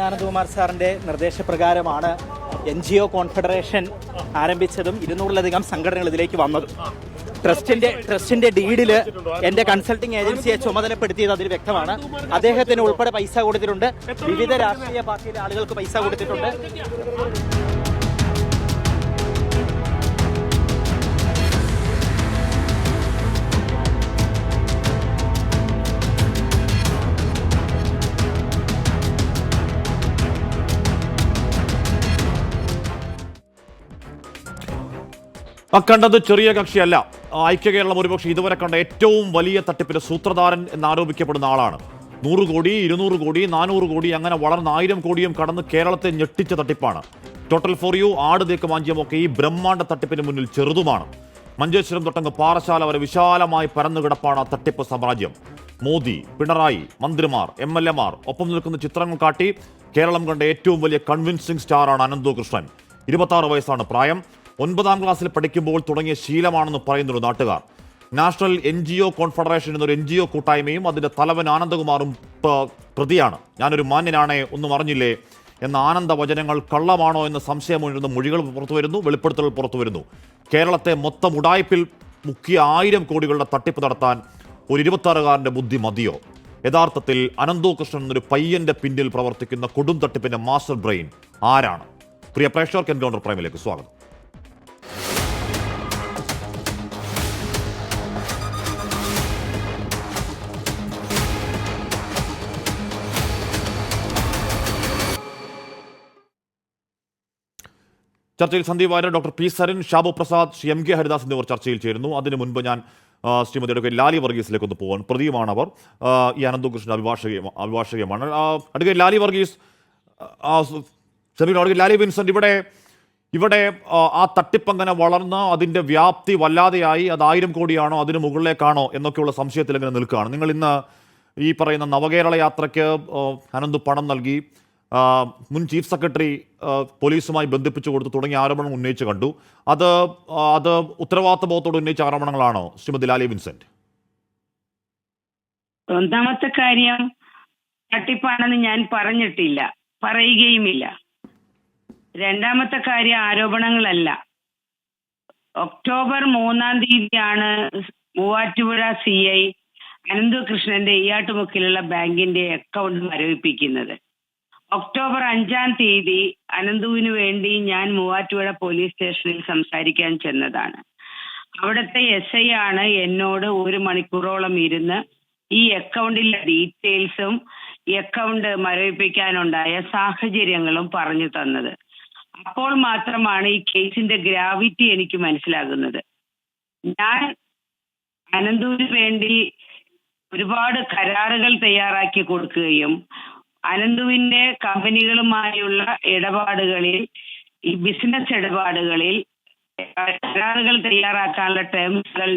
ആനന്ദകുമാർ സാറിൻ്റെ നിർദ്ദേശപ്രകാരമാണ് NGO confederation ആരംഭിച്ചതും 200-ലധികം സംഘടനകൾ ഇതിലേക്ക് വന്നതും. ട്രസ്റ്റിന്റെ ഡീഡിൽ എൻ്റെ കൺസൾട്ടിംഗ് ഏജൻസിയെ ചുമതലപ്പെടുത്തിയത് അതിൽ വ്യക്തമാണ്. അദ്ദേഹത്തിന് ഉൾപ്പെടെ പൈസ കൊടുത്തിട്ടുണ്ട്, വിവിധ രാഷ്ട്രീയ പാർട്ടിയിലെ ആളുകൾക്ക് പൈസ കൊടുത്തിട്ടുണ്ട്. കണ്ടത് ചെറിയ കക്ഷിയല്ല. ഐക്യകേരളം ഒരുപക്ഷെ ഇതുവരെ കണ്ട ഏറ്റവും വലിയ തട്ടിപ്പിന്റെ സൂത്രധാരൻ എന്നാരോപിക്കപ്പെടുന്ന ആളാണ്. 100 കോടി, 200 കോടി, 400 കോടി, അങ്ങനെ വളർന്ന് 1000 കോടിയും കടന്ന് കേരളത്തെ ഞെട്ടിച്ച തട്ടിപ്പാണ്. ടോട്ടൽ ഫോർ യു, ആട് തേക്ക് മാഞ്ചിയമൊക്കെ ഈ ബ്രഹ്മാണ്ഡ തട്ടിപ്പിന് മുന്നിൽ ചെറുതുമാണ്. മഞ്ചേശ്വരം തൊട്ടങ്ങ് പാറശാല വരെ വിശാലമായി പരന്നു കിടപ്പാണ് ആ തട്ടിപ്പ് സാമ്രാജ്യം. മോദി, പിണറായി, മന്ത്രിമാർ, MLA മാർ ഒപ്പം നിൽക്കുന്ന ചിത്രങ്ങൾ കാട്ടി കേരളം കണ്ട ഏറ്റവും വലിയ കൺവിൻസിംഗ് സ്റ്റാറാണ് അനന്തു കൃഷ്ണൻ. 26 വയസ്സാണ് പ്രായം. 9ാം ക്ലാസ്സിൽ പഠിക്കുമ്പോൾ തുടങ്ങിയ ശീലമാണെന്ന് പറയുന്നൊരു നാട്ടുകാർ. നാഷണൽ NGO കോൺഫെഡറേഷൻ എന്നൊരു NGO കൂട്ടായ്മയും അതിൻ്റെ തലവൻ ആനന്ദകുമാറും പ്രതിയാണ്. ഞാനൊരു മാന്യനാണേ, ഒന്നും അറിഞ്ഞില്ലേ എന്ന ആനന്ദ വചനങ്ങൾ കള്ളമാണോ എന്ന സംശയമുയരുന്ന മൊഴികൾ പുറത്തുവരുന്നു, വെളിപ്പെടുത്തലുകൾ പുറത്തുവരുന്നു. കേരളത്തെ മൊത്തം ഉടായ്പിൽ മുക്കിയ 1000 കോടികളുടെ തട്ടിപ്പ് നടത്താൻ ഒരു 26-കാരൻ്റെ ബുദ്ധി മതിയോ? യഥാർത്ഥത്തിൽ അനന്തു കൃഷ്ണൻ എന്നൊരു പയ്യന്റെ പിന്നിൽ പ്രവർത്തിക്കുന്ന കൊടും തട്ടിപ്പിന്റെ മാസ്റ്റർ ബ്രെയിൻ ആരാണ്? പ്രിയ പ്രേക്ഷകർക്ക് എൻകൗണ്ടർ പ്രൈമിലേക്ക് സ്വാഗതം. ചർച്ചയിൽ Sandeep Warrier, doctor P. Sarin, Shabu Prasad, Shri MK Haridas എന്നിവർ ചർച്ചയിൽ ചേരുന്നു. അതിനു മുൻപ് ഞാൻ ശ്രീമതി അഡ്വക്കേറ്റ് ലാലി വർഗീസിലേക്ക് ഒന്ന് പോകാൻ. പ്രതിയുമാണ് അവർ. ഈ അനന്തു കൃഷ്ണൻ അഭിഭാഷകയുമാണ്. Advocate Lali Varghese, advocate Lali Vincent, ഇവിടെ ആ തട്ടിപ്പങ്ങനെ വളർന്ന് അതിൻ്റെ വ്യാപ്തി വല്ലാതെയായി. അത് 1000 കോടിയാണോ അതിന് മുകളിലേക്കാണോ എന്നൊക്കെയുള്ള സംശയത്തിൽ ഇങ്ങനെ നിൽക്കുകയാണ്. നിങ്ങൾ ഇന്ന് ഈ പറയുന്ന നവകേരള യാത്രയ്ക്ക് അനന്തു പണം നൽകി, മുൻ ചീഫ് സെക്രട്ടറി പോലീസുമായി ബന്ധിപ്പിച്ചു കൊടുത്തു തുടങ്ങിയ ആരോപണങ്ങൾ ഉന്നയിച്ച് കണ്ടു. അത് ഉത്തരവാദിത്ത ബോധത്തോട് ഉന്നയിച്ച ആരോപണങ്ങളാണോ ശ്രീമതി ലാലി വിൻസെന്റ്? ഒന്നാമത്തെ കാര്യം, തട്ടിപ്പാണെന്ന് ഞാൻ പറഞ്ഞിട്ടില്ല, പറയുകയുമില്ല. രണ്ടാമത്തെ കാര്യം, ആരോപണങ്ങളല്ല. ഒക്ടോബർ 3-ാം തീയതിയാണ് മൂവാറ്റുപുഴ CI അനന്തു കൃഷ്ണന്റെ ഈയാട്ടുമുക്കിലുള്ള ബാങ്കിന്റെ അക്കൗണ്ട് മരവിപ്പിക്കുന്നത്. ഒക്ടോബർ 5-ാം തീയതി അനന്തുവിന് വേണ്ടി ഞാൻ മൂവാറ്റുപുഴ പോലീസ് സ്റ്റേഷനിൽ സംസാരിക്കാൻ ചെന്നതാണ്. അവിടുത്തെ SI ആണ് എന്നോട് 1 മണിക്കൂറോളം ഇരുന്ന് ഈ അക്കൗണ്ടിലെ ഡീറ്റെയിൽസും ഈ അക്കൗണ്ട് മരവിപ്പിക്കാനുണ്ടായ സാഹചര്യങ്ങളും പറഞ്ഞു തന്നത്. അപ്പോൾ മാത്രമാണ് ഈ കേസിന്റെ ഗ്രാവിറ്റി എനിക്ക് മനസ്സിലാകുന്നത്. ഞാൻ അനന്തുവിന് വേണ്ടി ഒരുപാട് കരാറുകൾ തയ്യാറാക്കി കൊടുക്കുകയും അനന്തുവിന്റെ കമ്പനികളുമായുള്ള ഇടപാടുകളിൽ, ഈ ബിസിനസ് ഇടപാടുകളിൽ കരാറുകൾ തയ്യാറാക്കാനുള്ള ടേംസുകൾ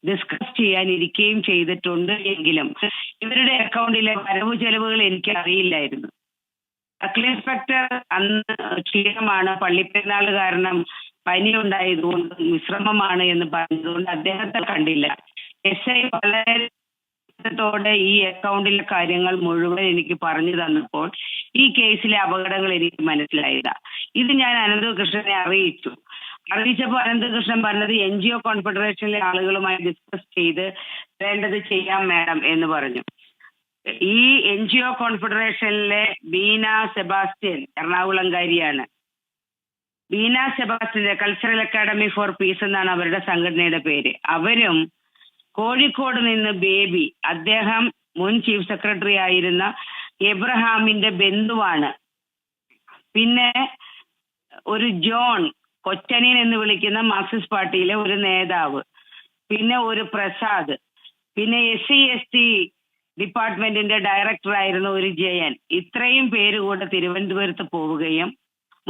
ഡിസ്കസ് ചെയ്യാനിരിക്കുകയും ചെയ്തിട്ടുണ്ട്. എങ്കിലും ഇവരുടെ അക്കൗണ്ടിലെ വരവ് ചെലവുകൾ എനിക്ക് അറിയില്ലായിരുന്നു. സർക്കിൾ ഇൻസ്പെക്ടർ അന്ന് ക്ഷീണമാണ്, പള്ളിപ്പെരുന്നാൾ കാരണം പനി ഉണ്ടായതുകൊണ്ട് വിശ്രമമാണ് എന്ന് പറഞ്ഞതുകൊണ്ട് അദ്ദേഹത്തെ കണ്ടില്ല. SI വളരെ ത്തോടെ ഈ അക്കൗണ്ടിലെ കാര്യങ്ങൾ മുഴുവൻ എനിക്ക് പറഞ്ഞു തന്നപ്പോൾ ഈ കേസിലെ അപകടങ്ങൾ എനിക്ക് മനസ്സിലായില്ല. ഇത് ഞാൻ അനന്തു കൃഷ്ണനെ അറിയിച്ചപ്പോൾ അനന്തു കൃഷ്ണൻ പറഞ്ഞത് NGO കോൺഫെഡറേഷനിലെ ആളുകളുമായി ഡിസ്കസ് ചെയ്ത് വേണ്ടത് ചെയ്യാം മാഡം എന്ന് പറഞ്ഞു. ഈ NGO കോൺഫെഡറേഷനിലെ ബീന സെബാസ്റ്റ്യൻ എറണാകുളംകാരിയാണ്. Beena Sebastian cultural academy for peace എന്നാണ് അവരുടെ സംഘടനയുടെ പേര്. അവരും കോഴിക്കോട് നിന്ന് ബേബി, അദ്ദേഹം മുൻ ചീഫ് സെക്രട്ടറി ആയിരുന്ന എബ്രഹാമിന്റെ ബന്ധുവാണ്. പിന്നെ ഒരു ജോൺ കൊച്ചനിയൻ എന്ന് വിളിക്കുന്ന മാർക്സിസ്റ്റ് പാർട്ടിയിലെ ഒരു നേതാവ്, പിന്നെ ഒരു പ്രസാദ്, പിന്നെ SC/ST ഡിപ്പാർട്ട്മെന്റിന്റെ ഡയറക്ടർ ആയിരുന്ന ഒരു ജയൻ. ഇത്രയും പേര് കൂടെ തിരുവനന്തപുരത്ത് പോവുകയും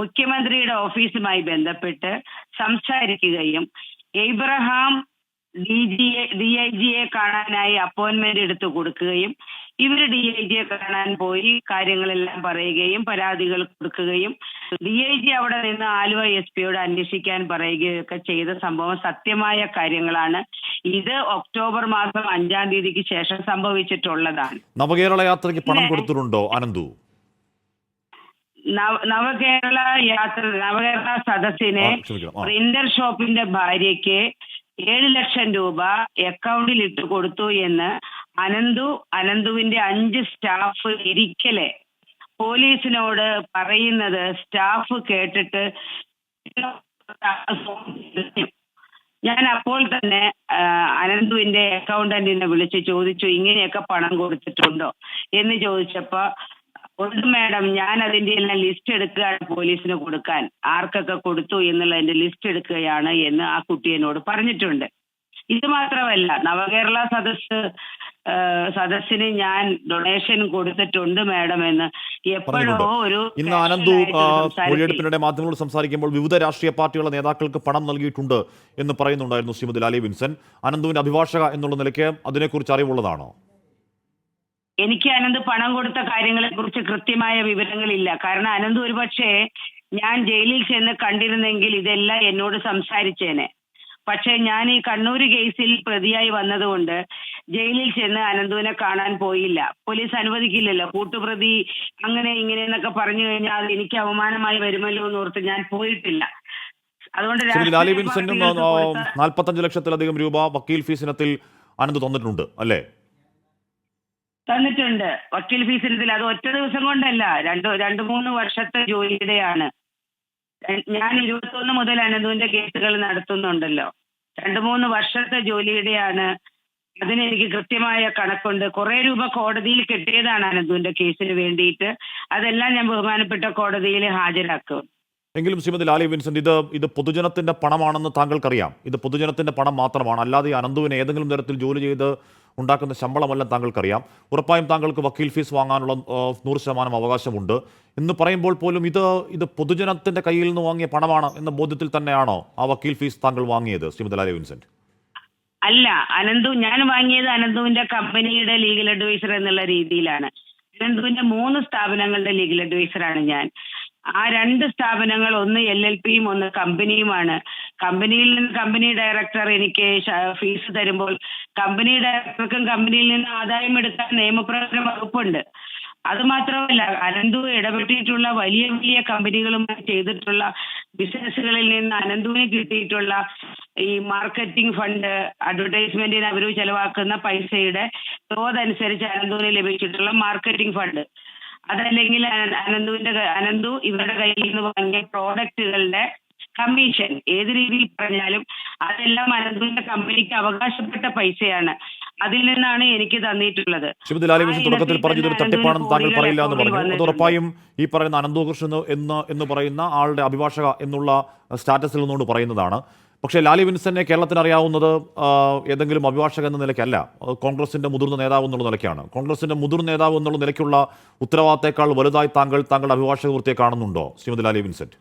മുഖ്യമന്ത്രിയുടെ ഓഫീസുമായി ബന്ധപ്പെട്ട് സംസാരിക്കുകയും എബ്രഹാം DIGയെ കാണാനായി അപ്പോയിന്റ്മെന്റ് എടുത്തു കൊടുക്കുകയും ഇവർ DIGയെ കാണാൻ പോയി കാര്യങ്ങളെല്ലാം പറയുകയും പരാതികൾ കൊടുക്കുകയും DIG അവിടെ നിന്ന് ആലുവ SP അന്വേഷിക്കാൻ പറയുകയൊക്കെ ചെയ്ത സംഭവം സത്യമായ കാര്യങ്ങളാണ്. ഇത് ഒക്ടോബർ മാസം 5-ാം തീയതിക്ക് ശേഷം സംഭവിച്ചിട്ടുള്ളതാണ്. നവകേരള യാത്രയ്ക്ക് പണം കൊടുത്തിട്ടുണ്ടോ അനന്തു? നവകേരള സദസ്സിനെ ക്ഷമിക്കണം. പ്രിന്റർ ഷോപ്പിന്റെ ഭാര്യയ്ക്ക് 7 ലക്ഷം രൂപ അക്കൗണ്ടിൽ ഇട്ട് കൊടുത്തു എന്ന് അനന്തുവിന്റെ 5 സ്റ്റാഫ് ഇരിക്കലെ പോലീസിനോട് പറയുന്നത് സ്റ്റാഫ് കേട്ടിട്ട് ഞാൻ അപ്പോൾ തന്നെ അനന്തുവിന്റെ അക്കൗണ്ടന്റിനെ വിളിച്ച് ചോദിച്ചു, ഇങ്ങനെയൊക്കെ പണം കൊടുത്തിട്ടുണ്ടോ എന്ന് ചോദിച്ചപ്പോ, ഉണ്ട് മാഡം, ഞാൻ അതിന്റെ എല്ലാം ലിസ്റ്റ് എടുക്കുകയാണ് പോലീസിന് കൊടുക്കാൻ, ആർക്കൊക്കെ കൊടുത്തു എന്നുള്ളതിന്റെ ലിസ്റ്റ് എടുക്കുകയാണ് എന്ന് ആ കുട്ടി എന്നോട് പറഞ്ഞിട്ടുണ്ട്. ഇത് മാത്രമല്ല, നവകേരള സദസ്സിന് ഞാൻ ഡൊണേഷൻ കൊടുത്തിട്ടുണ്ട് മാഡം എന്ന് എപ്പോഴോ ഒരു ഇന്ന് അനന്തു മൊഴിയെടുപ്പിനിടെ മാധ്യമങ്ങളോട് സംസാരിക്കുമ്പോൾ വിവിധ രാഷ്ട്രീയ പാർട്ടികളുടെ നേതാക്കൾക്ക് പണം നൽകിയിട്ടുണ്ട് എന്ന് പറയുന്നുണ്ടായിരുന്നു ശ്രീമതി ലാലി വിൻസെന്റ്. അനന്തുവിന്റെ അഭിഭാഷക എന്നുള്ള നിലയ്ക്ക് അതിനെക്കുറിച്ച് അറിവുള്ളതാണോ? എനിക്ക് അനന്ത് പണം കൊടുത്ത കാര്യങ്ങളെ കുറിച്ച് കൃത്യമായ വിവരങ്ങളില്ല. കാരണം അനന്ത് ഒരുപക്ഷെ ഞാൻ ജയിലിൽ ചെന്ന് കണ്ടിരുന്നെങ്കിൽ ഇതെല്ലാം എന്നോട് സംസാരിച്ചേനെ. പക്ഷെ ഞാൻ ഈ കണ്ണൂർ കേസിൽ പ്രതിയായി വന്നതുകൊണ്ട് ജയിലിൽ ചെന്ന് അനന്തുവിനെ കാണാൻ പോയില്ല. പോലീസ് അനുവദിക്കില്ലല്ലോ, കൂട്ടുപ്രതി അങ്ങനെ ഇങ്ങനെ എന്നൊക്കെ പറഞ്ഞു കഴിഞ്ഞാൽ അത് എനിക്ക് അവമാനമായി വരുമല്ലോ എന്ന് ഓർത്ത് ഞാൻ പോയിട്ടില്ല. അതുകൊണ്ട് ലാലി വിൻസെന്റും 45 ലക്ഷത്തിലധികം രൂപ വക്കീൽ ഫീസ് ഇനത്തിൽ അനന്ത് തന്നിട്ടുണ്ട് അല്ലേ? തന്നിട്ടുണ്ട്. വക്കീൽ ഫീസ് ഇനത്തിൽ അത് ഒറ്റ ദിവസം കൊണ്ടല്ല, 2-3 വർഷത്തെ ജോലിയുടെയാണ്. ഞാൻ 21 മുതൽ അനന്തുവിന്റെ കേസുകൾ നടത്തുന്നുണ്ടല്ലോ. 2-3 വർഷത്തെ ജോലിയുടെയാണ്. അതിനെനിക്ക് കൃത്യമായ കണക്കുണ്ട്. കുറെ രൂപ കോടതിയിൽ കിട്ടിയതാണ് അനന്തുവിന്റെ കേസിന് വേണ്ടിയിട്ട്. അതെല്ലാം ഞാൻ ബഹുമാനപ്പെട്ട കോടതിയിൽ ഹാജരാക്കും. എങ്കിലും ശ്രീമതി ലാലി വിൻസെന്റ്, ഇത് പൊതുജനത്തിന്റെ പണമാണെന്ന് താങ്കൾക്കറിയാം. ഇത് പൊതുജനത്തിന്റെ പണം മാത്രമാണ്, അല്ലാതെ അനന്തുവിന് ഏതെങ്കിലും തരത്തിൽ ജോലി ചെയ്ത് ഉണ്ടാക്കുന്ന ശമ്പളമല്ല താങ്കൾക്കറിയാം. ഉറപ്പായും താങ്കൾക്ക് വക്കീൽ ഫീസ് വാങ്ങാനുള്ള 100% അവകാശമുണ്ട് എന്ന് പറയുമ്പോൾ പോലും ഇത് പൊതുജനത്തിന്റെ കയ്യിൽ നിന്ന് വാങ്ങിയ പണമാണ് എന്ന ബോധ്യത്തിൽ തന്നെയാണോ ആ വക്കീൽ ഫീസ് താങ്കൾ വാങ്ങിയത് ശ്രീമതി ലാലി വിൻസെന്റ്? അല്ല, ഞാൻ വാങ്ങിയത് അനന്തുവിന്റെ കമ്പനിയുടെ ലീഗൽ അഡ്വൈസർ എന്നുള്ള രീതിയിലാണ്. അനന്തുവിന്റെ 3 സ്ഥാപനങ്ങളുടെ ലീഗൽ അഡ്വൈസറാണ് ഞാൻ. ആ 2 സ്ഥാപനങ്ങൾ, ഒന്ന് LLPയും ഒന്ന് കമ്പനിയുമാണ്. കമ്പനിയിൽ നിന്ന് കമ്പനി ഡയറക്ടർ എനിക്ക് ഫീസ് തരുമ്പോൾ കമ്പനി ഡയറക്ടർക്കും കമ്പനിയിൽ നിന്ന് ആദായം എടുക്കാൻ നിയമപ്രകാരം വകുപ്പുണ്ട്. അതുമാത്രമല്ല, അനന്തു ഇടപെട്ടിട്ടുള്ള വലിയ വലിയ കമ്പനികളുമായി ചെയ്തിട്ടുള്ള ബിസിനസ്സുകളിൽ നിന്ന് അനന്തുവിന് കിട്ടിയിട്ടുള്ള ഈ മാർക്കറ്റിംഗ് ഫണ്ട്, അഡ്വർടൈസ്മെന്റിന് അവർ ചെലവാക്കുന്ന പൈസയുടെ തോതനുസരിച്ച് അനന്തുവിന് ലഭിച്ചിട്ടുള്ള മാർക്കറ്റിംഗ് ഫണ്ട്, അതല്ലെങ്കിൽ അനന്തു ഇവരുടെ കയ്യിൽ നിന്ന് വാങ്ങിയ പ്രോഡക്റ്റുകളുടെ കമ്മീഷൻ, ഏത് രീതിയിൽ പറഞ്ഞാലും അതെല്ലാം അനന്തുവിന്റെ കമ്പനിക്ക് അവകാശപ്പെട്ട പൈസയാണ്. അതിൽ നിന്നാണ് എനിക്ക് തന്നിട്ടുള്ളത്. ശ്രീമതി ലാലി വിൻസെന്റ് തുടക്കത്തിൽ പറഞ്ഞതൊരു തട്ടിപ്പാണെന്ന് താങ്കൾ പറയില്ല എന്ന് പറഞ്ഞു. അത് ഉറപ്പായും ഈ പറയുന്ന അനന്തകൃഷ്ണൻ എന്ന് പറയുന്ന ആളുടെ അഭിഭാഷക എന്നുള്ള സ്റ്റാറ്റസിൽ നിന്നുകൊണ്ട് പറയുന്നതാണ്. പക്ഷേ ലാലി വിൻസെന്റിനെ കേരളത്തിന് അറിയാവുന്നത് ഏതെങ്കിലും അഭിഭാഷക എന്ന നിലയ്ക്കല്ല, കോൺഗ്രസിന്റെ മുതിർന്ന നേതാവ് എന്നുള്ള നിലയ്ക്കാണ്. കോൺഗ്രസിന്റെ മുതിർന്ന നേതാവ് എന്നുള്ള നിലയ്ക്കുള്ള ഉത്തരവാദിത്തത്തേക്കാൾ വലുതായി താങ്കളുടെ അഭിഭാഷക വൃത്തിയെ കാണുന്നുണ്ടോ ശ്രീമതി ലാലി വിൻസെന്റ്?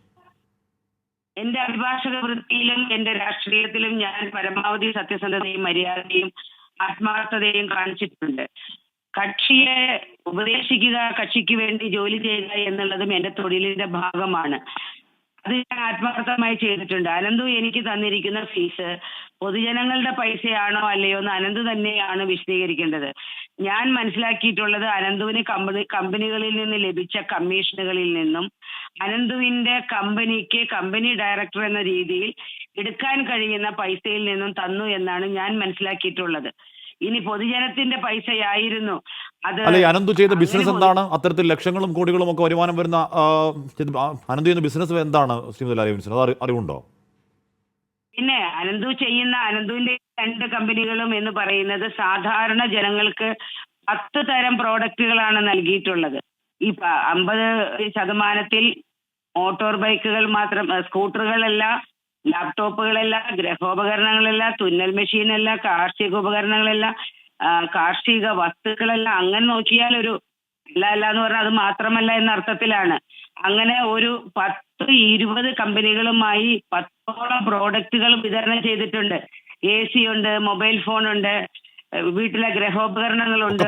എന്റെ അഭിഭാഷക വൃത്തിയിലും എന്റെ രാഷ്ട്രീയത്തിലും ഞാൻ പരമാവധി സത്യസന്ധതയും മര്യാദയും ആത്മാർത്ഥതയും കാണിച്ചിട്ടുണ്ട്. കക്ഷിയെ ഉപദേശിക്കുക, കക്ഷിക്ക് വേണ്ടി ജോലി ചെയ്യുക എന്നുള്ളതും എന്റെ തൊഴിലിന്റെ ഭാഗമാണ്. അത് ഞാൻ ആത്മാർത്ഥമായി ചെയ്തിട്ടുണ്ട്. അനന്തു എനിക്ക് തന്നിരിക്കുന്ന ഫീസ് പൊതുജനങ്ങളുടെ പൈസയാണോ അല്ലയോ എന്ന് അനന്തു തന്നെയാണ് വിശദീകരിക്കേണ്ടത്. ഞാൻ മനസ്സിലാക്കിയിട്ടുള്ളത് അനന്തുവിന് കമ്പനികളിൽ നിന്ന് ലഭിച്ച കമ്മീഷനുകളിൽ നിന്നും അനന്തുവിന്റെ കമ്പനിക്ക് കമ്പനി ഡയറക്ടർ എന്ന രീതിയിൽ എടുക്കാൻ കഴിയുന്ന പൈസയിൽ നിന്നും തന്നു എന്നാണ് ഞാൻ മനസ്സിലാക്കിയിട്ടുള്ളത്. ഇനി പൊതുജനത്തിന്റെ പൈസയായിരുന്നു അത്. അല്ലെ, അനന്തു ചെയ്ത ബിസിനസ് എന്താണ്? അത്തരത്തിൽ ലക്ഷങ്ങളും കോടികളും ഒക്കെ വരുമാനം വരുന്ന അനന്തു ചെയ്യുന്ന ബിസിനസ് എന്താണ് ശ്രീമതി ലാലി വിൻസെന്റ്, അത് അറിവുണ്ടോ? പിന്നെ അനന്തുവിന്റെ 2 കമ്പനികളും എന്ന് പറയുന്നത് സാധാരണ ജനങ്ങൾക്ക് 10 തരം പ്രോഡക്റ്റുകളാണ് നൽകിയിട്ടുള്ളത്. ഈ 50% മോട്ടോർ ബൈക്കുകൾ മാത്രം, സ്കൂട്ടറുകളല്ല, ലാപ്ടോപ്പുകളല്ല, ഗൃഹോപകരണങ്ങളല്ല, തുന്നൽ മെഷീനല്ല, കാർഷിക ഉപകരണങ്ങളല്ല, കാർഷിക വസ്തുക്കളല്ല. അങ്ങനെ നോക്കിയാൽ ഒരു അല്ല എന്ന് പറഞ്ഞാൽ അത് മാത്രമല്ല എന്ന അർത്ഥത്തിലാണ്. അങ്ങനെ ഒരു 10-20 കമ്പനികളുമായി 10ഓളം പ്രോഡക്റ്റുകൾ വിതരണം ചെയ്തിട്ടുണ്ട്. AC ഉണ്ട്, മൊബൈൽ ഫോൺ ഉണ്ട്, വീട്ടിലെ ഗൃഹോപകരണങ്ങളുണ്ട്.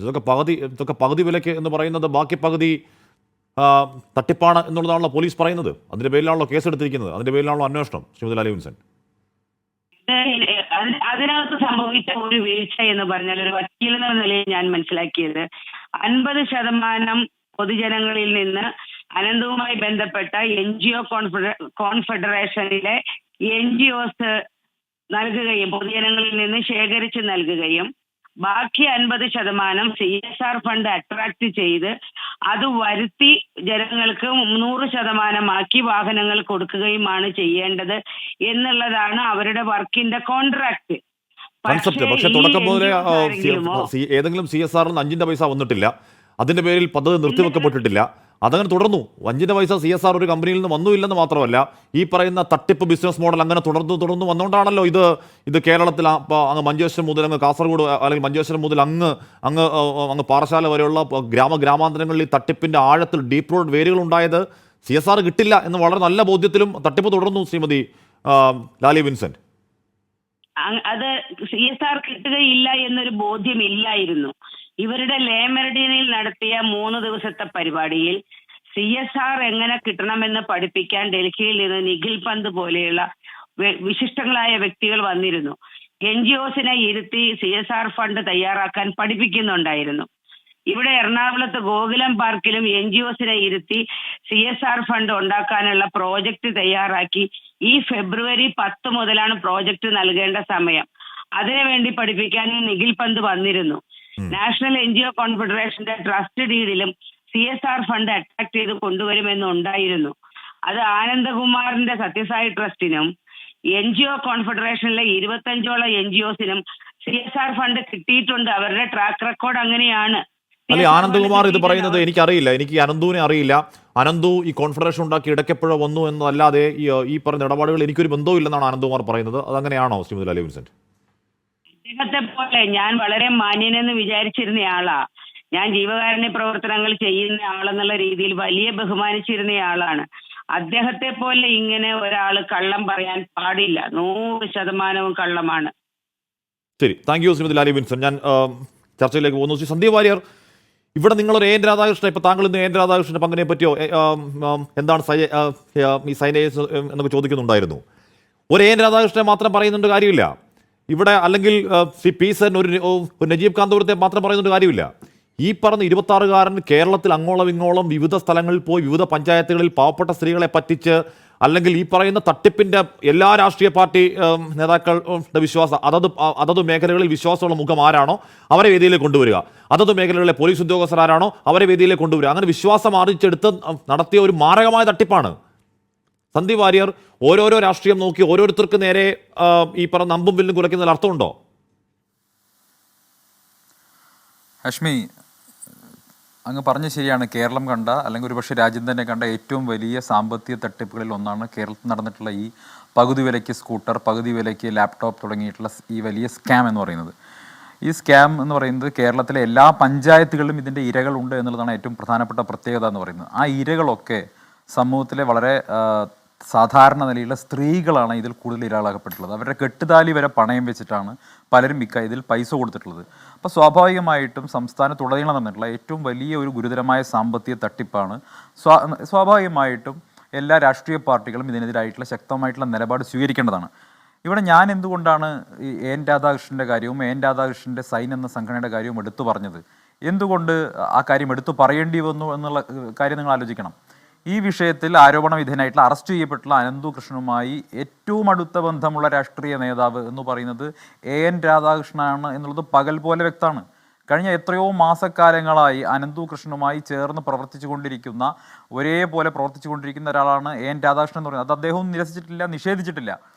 ഇതൊക്കെ പകുതി വിലക്ക് എന്ന് പറയുന്നത് ബാക്കി പകുതി തട്ടിപ്പാണ് എന്നുള്ളതാണല്ലോ പോലീസ് പറയുന്നത്. അതിന്റെ പേരിലാണല്ലോ കേസെടുത്തിരിക്കുന്നത്, അതിന്റെ പേരിലാണല്ലോ അന്വേഷണം ശ്രീമതി ലാലി വിൻസെന്റ്. അതിനകത്ത് സംഭവിച്ച ഒരു വീഴ്ച എന്ന് പറഞ്ഞാൽ, ഒരു വക്കീൽ എന്ന നിലയിൽ ഞാൻ മനസ്സിലാക്കിയത് 50% പൊതുജനങ്ങളിൽ നിന്ന് അനന്തവുമായി ബന്ധപ്പെട്ട NGO കോൺഫെഡറേഷനിലെ NGOs നൽകുകയും പൊതുജനങ്ങളിൽ നിന്ന് ശേഖരിച്ച് നൽകുകയും ബാക്കി 50% CSR ഫണ്ട് അട്രാക്ട് ചെയ്ത് അത് വരുത്തി ജനങ്ങൾക്ക് 100% വാഹനങ്ങൾ കൊടുക്കുകയുമാണ് ചെയ്യേണ്ടത് എന്നുള്ളതാണ് അവരുടെ വർക്കിന്റെ കോൺട്രാക്ട്. കൺസെപ്റ്റ്. പക്ഷേ തുടക്കം മുതലേ ഏതെങ്കിലും CSR 5 പൈസ വന്നിട്ടില്ല. അതിന്റെ പേരിൽ പദ്ധതി നിർത്തിവെക്കപ്പെട്ടിട്ടില്ല. അതങ്ങനെ തുടർന്നു. 5 പൈസ CSR ഒരു കമ്പനിയിൽ നിന്ന് വന്നുമില്ലെന്ന് മാത്രമല്ല, ഈ പറയുന്ന തട്ടിപ്പ് ബിസിനസ് മോഡൽ അങ്ങനെ തുടർന്നു വന്നുകൊണ്ടാണല്ലോ ഇത് കേരളത്തിൽ അങ്ങ് മഞ്ചേശ്വരം മുതൽ അങ്ങ് കാസർഗോഡ്, അല്ലെങ്കിൽ മഞ്ചേശ്വരം മുതൽ അങ്ങ് പാറശാല വരെയുള്ള ഗ്രാമാന്തരങ്ങളിൽ ഈ തട്ടിപ്പിന്റെ ആഴത്തിൽ ഡീപ്പ് റോഡ് വേരുകൾ ഉണ്ടായത്. CSR കിട്ടില്ല എന്ന് വളരെ നല്ല ബോധ്യത്തിലും തട്ടിപ്പ് തുടർന്നു. ശ്രീമതി ലാലി വിൻസെന്റ്, അത് CSR കിട്ടുകയില്ല എന്നൊരു ബോധ്യമില്ലായിരുന്നു. ഇവരുടെ ലേമെറിഡിയനിൽ നടത്തിയ 3 ദിവസത്തെ പരിപാടിയിൽ CSR എങ്ങനെ കിട്ടണമെന്ന് പഠിപ്പിക്കാൻ ഡൽഹിയിൽ നിന്ന് നിഖിൽ പന്ത് പോലെയുള്ള വിശിഷ്ടങ്ങളായ വ്യക്തികൾ വന്നിരുന്നു. NGOസിനെ ഇരുത്തി CSR ഫണ്ട് തയ്യാറാക്കാൻ പഠിപ്പിക്കുന്നുണ്ടായിരുന്നു. ഇവിടെ എറണാകുളത്ത് ഗോകുലം പാർക്കിലും NGOസിനെ ഇരുത്തി CSR ഫണ്ട് ഉണ്ടാക്കാനുള്ള പ്രോജക്റ്റ് തയ്യാറാക്കി. ഈ ഫെബ്രുവരി 10 മുതലാണ് പ്രോജക്റ്റ് നൽകേണ്ട സമയം. അതിനുവേണ്ടി പഠിപ്പിക്കാൻ നിഖിൽ പന്ത് വന്നിരുന്നു. നാഷണൽ NGO കോൺഫെഡറേഷന്റെ ട്രസ്റ്റ് ഡീഡിലും CSR ഫണ്ട് അട്രാക്ട് ചെയ്ത് കൊണ്ടുവരുമെന്നുണ്ടായിരുന്നു. അത് ആനന്ദകുമാറിന്റെ സത്യസായി ട്രസ്റ്റിനും NGO കോൺഫെഡറേഷനിലെ 25ഓളം NGOസിനും CSR ഫണ്ട് കിട്ടിയിട്ടുണ്ട്. അവരുടെ ട്രാക്ക് റെക്കോർഡ് അങ്ങനെയാണ്. അല്ലെ ആനന്ദകുമാർ ഇത് പറയുന്നത് എനിക്കറിയില്ല. എനിക്ക് അനന്തുവിനെ അറിയില്ല. അനന്തു ഈ കോൺഫെഡറേഷൻ ഉണ്ടാക്കി ഇടയ്ക്കെപ്പോഴോ വന്നു എന്നല്ലാതെ ഈ പറഞ്ഞ ഇടപാടുകൾ എനിക്കൊരു ബന്ധവും ഇല്ലെന്നാണ് ആനന്ദകുമാർ പറയുന്നത്. അതങ്ങനെയാണോ ശ്രീമതി ലാലി വിൻസെന്റ്? അദ്ദേഹത്തെ പോലെ ഞാൻ വളരെ മാന്യനെന്ന് വിചാരിച്ചിരുന്ന ആളാ. ഞാൻ ജീവകാരുണ്യ പ്രവർത്തനങ്ങൾ ചെയ്യുന്ന ആളെന്നുള്ള രീതിയിൽ വലിയ ബഹുമാനിച്ചിരുന്ന ആളാണ്. അദ്ദേഹത്തെ പോലെ ഇങ്ങനെ ഒരാൾ കള്ളം പറയാൻ പാടില്ല. 100% കള്ളമാണ്. ശരി, thank you Shrimati Lali Vincent. ഞാൻ ചർച്ചയിലേക്ക് പോകുന്നു. ശ്രീ സന്ദീപ് വാര്യർ, ഇവിടെ നിങ്ങളൊരു AN രാധാകൃഷ്ണൻ, ഇപ്പൊ താങ്കൾ ഇന്ന് AN രാധാകൃഷ്ണന്റെ പങ്കിനെ പറ്റിയോ എന്താണ് ഈ സൈനേഴ്സ് എന്നൊക്കെ ചോദിക്കുന്നുണ്ടായിരുന്നു. ഒരു AN രാധാകൃഷ്ണനെ മാത്രം പറയുന്നുണ്ട് കാര്യമില്ല ഇവിടെ, അല്ലെങ്കിൽ ശ്രീ പി സെൻ ഒരു നജീബ് കാന്തപുരത്തെ മാത്രം പറയുന്നുണ്ട് കാര്യമില്ല. ഈ പറഞ്ഞ 26കാരൻ കേരളത്തിൽ അങ്ങോളം ഇങ്ങോളം വിവിധ സ്ഥലങ്ങളിൽ പോയി വിവിധ പഞ്ചായത്തുകളിൽ പാവപ്പെട്ട സ്ത്രീകളെ പറ്റിച്ച്, അല്ലെങ്കിൽ ഈ പറയുന്ന തട്ടിപ്പിന്റെ എല്ലാ രാഷ്ട്രീയ പാർട്ടി നേതാക്കളുടെ വിശ്വാസം അതത് മേഖലകളിൽ വിശ്വാസമുള്ള മുഖം ആരാണോ അവരെ വേദിയിലേക്ക് കൊണ്ടുവരിക, അതത് മേഖലകളിലെ പോലീസ് ഉദ്യോഗസ്ഥരാരാണോ അവരെ വേദിയിലേക്ക് കൊണ്ടുവരിക, അങ്ങനെ വിശ്വാസം ആർജിച്ചെടുത്ത് നടത്തിയ ഒരു മാരകമായ തട്ടിപ്പാണ്. സന്ദീപ് വാര്യർ, ഓരോരോ രാഷ്ട്രീയം നോക്കി ഓരോരുത്തർക്ക് നേരെ ഈ പറഞ്ഞ നമ്പും വില്ലും കുലയ്ക്കുന്നതിൽ അർത്ഥമുണ്ടോ? ഹഷ്മി, അങ്ങ് പറഞ്ഞ ശരിയാണ്. കേരളം കണ്ട, അല്ലെങ്കിൽ ഒരുപക്ഷെ രാജ്യം തന്നെ കണ്ട ഏറ്റവും വലിയ സാമ്പത്തിക തട്ടിപ്പുകളിൽ ഒന്നാണ് കേരളത്തിൽ നടന്നിട്ടുള്ള ഈ പകുതി വിലയ്ക്ക് സ്കൂട്ടർ, പകുതി വിലയ്ക്ക് ലാപ്ടോപ്പ് തുടങ്ങിയിട്ടുള്ള ഈ വലിയ സ്കാം എന്ന് പറയുന്നത്. ഈ സ്കാം എന്ന് പറയുന്നത് കേരളത്തിലെ എല്ലാ പഞ്ചായത്തുകളിലും ഇതിൻ്റെ ഇരകളുണ്ട് എന്നുള്ളതാണ് ഏറ്റവും പ്രധാനപ്പെട്ട പ്രത്യേകത എന്ന് പറയുന്നത്. ആ ഇരകളൊക്കെ സമൂഹത്തിലെ വളരെ സാധാരണ നിലയിലുള്ള സ്ത്രീകളാണ് ഇതിൽ കൂടുതൽ ഇരകളാകപ്പെട്ടിട്ടുള്ളത്. അവരുടെ കെട്ടുതാലി വരെ പണയം വെച്ചിട്ടാണ് പലരും ഇതിൽ പൈസ കൊടുത്തിട്ടുള്ളത്. അപ്പോൾ സ്വാഭാവികമായിട്ടും സംസ്ഥാനത്തുടനീളം നടന്നിട്ടുള്ള ഏറ്റവും വലിയ ഒരു ഗുരുതരമായ സാമ്പത്തിക തട്ടിപ്പാണ്. സ്വാഭാവികമായിട്ടും എല്ലാ രാഷ്ട്രീയ പാർട്ടികളും ഇതിനെതിരായിട്ടുള്ള ശക്തമായിട്ടുള്ള നിലപാട് സ്വീകരിക്കേണ്ടതാണ്. ഇവിടെ ഞാൻ എന്തുകൊണ്ടാണ് ഈ AN രാധാകൃഷ്ണൻ്റെ കാര്യവും AN രാധാകൃഷ്ണൻ്റെ സൈൻ എന്ന സംഘടനയുടെ കാര്യവും എടുത്തു പറഞ്ഞത്, എന്തുകൊണ്ട് ആ കാര്യം എടുത്തു പറയേണ്ടി വന്നു എന്നുള്ള കാര്യം നിങ്ങൾ ആലോചിക്കണം. ഈ വിഷയത്തിൽ ആരോപണ വിധേയനായിട്ടുള്ള അറസ്റ്റ് ചെയ്യപ്പെട്ടുള്ള അനന്തു കൃഷ്ണനുമായി ഏറ്റവും അടുത്ത ബന്ധമുള്ള രാഷ്ട്രീയ നേതാവ് എന്ന് പറയുന്നത് AN രാധാകൃഷ്ണനാണ് എന്നുള്ളത് പകൽ പോലെ വ്യക്തമാണ്. കഴിഞ്ഞ എത്രയോ മാസക്കാലങ്ങളായി അനന്തു കൃഷ്ണനുമായി ചേർന്ന് ഒരേപോലെ പ്രവർത്തിച്ചു കൊണ്ടിരിക്കുന്ന ഒരാളാണ് AN രാധാകൃഷ്ണൻ എന്ന് പറയുന്നത്. അത് അദ്ദേഹവും നിരസിച്ചിട്ടില്ല, നിഷേധിച്ചിട്ടില്ല.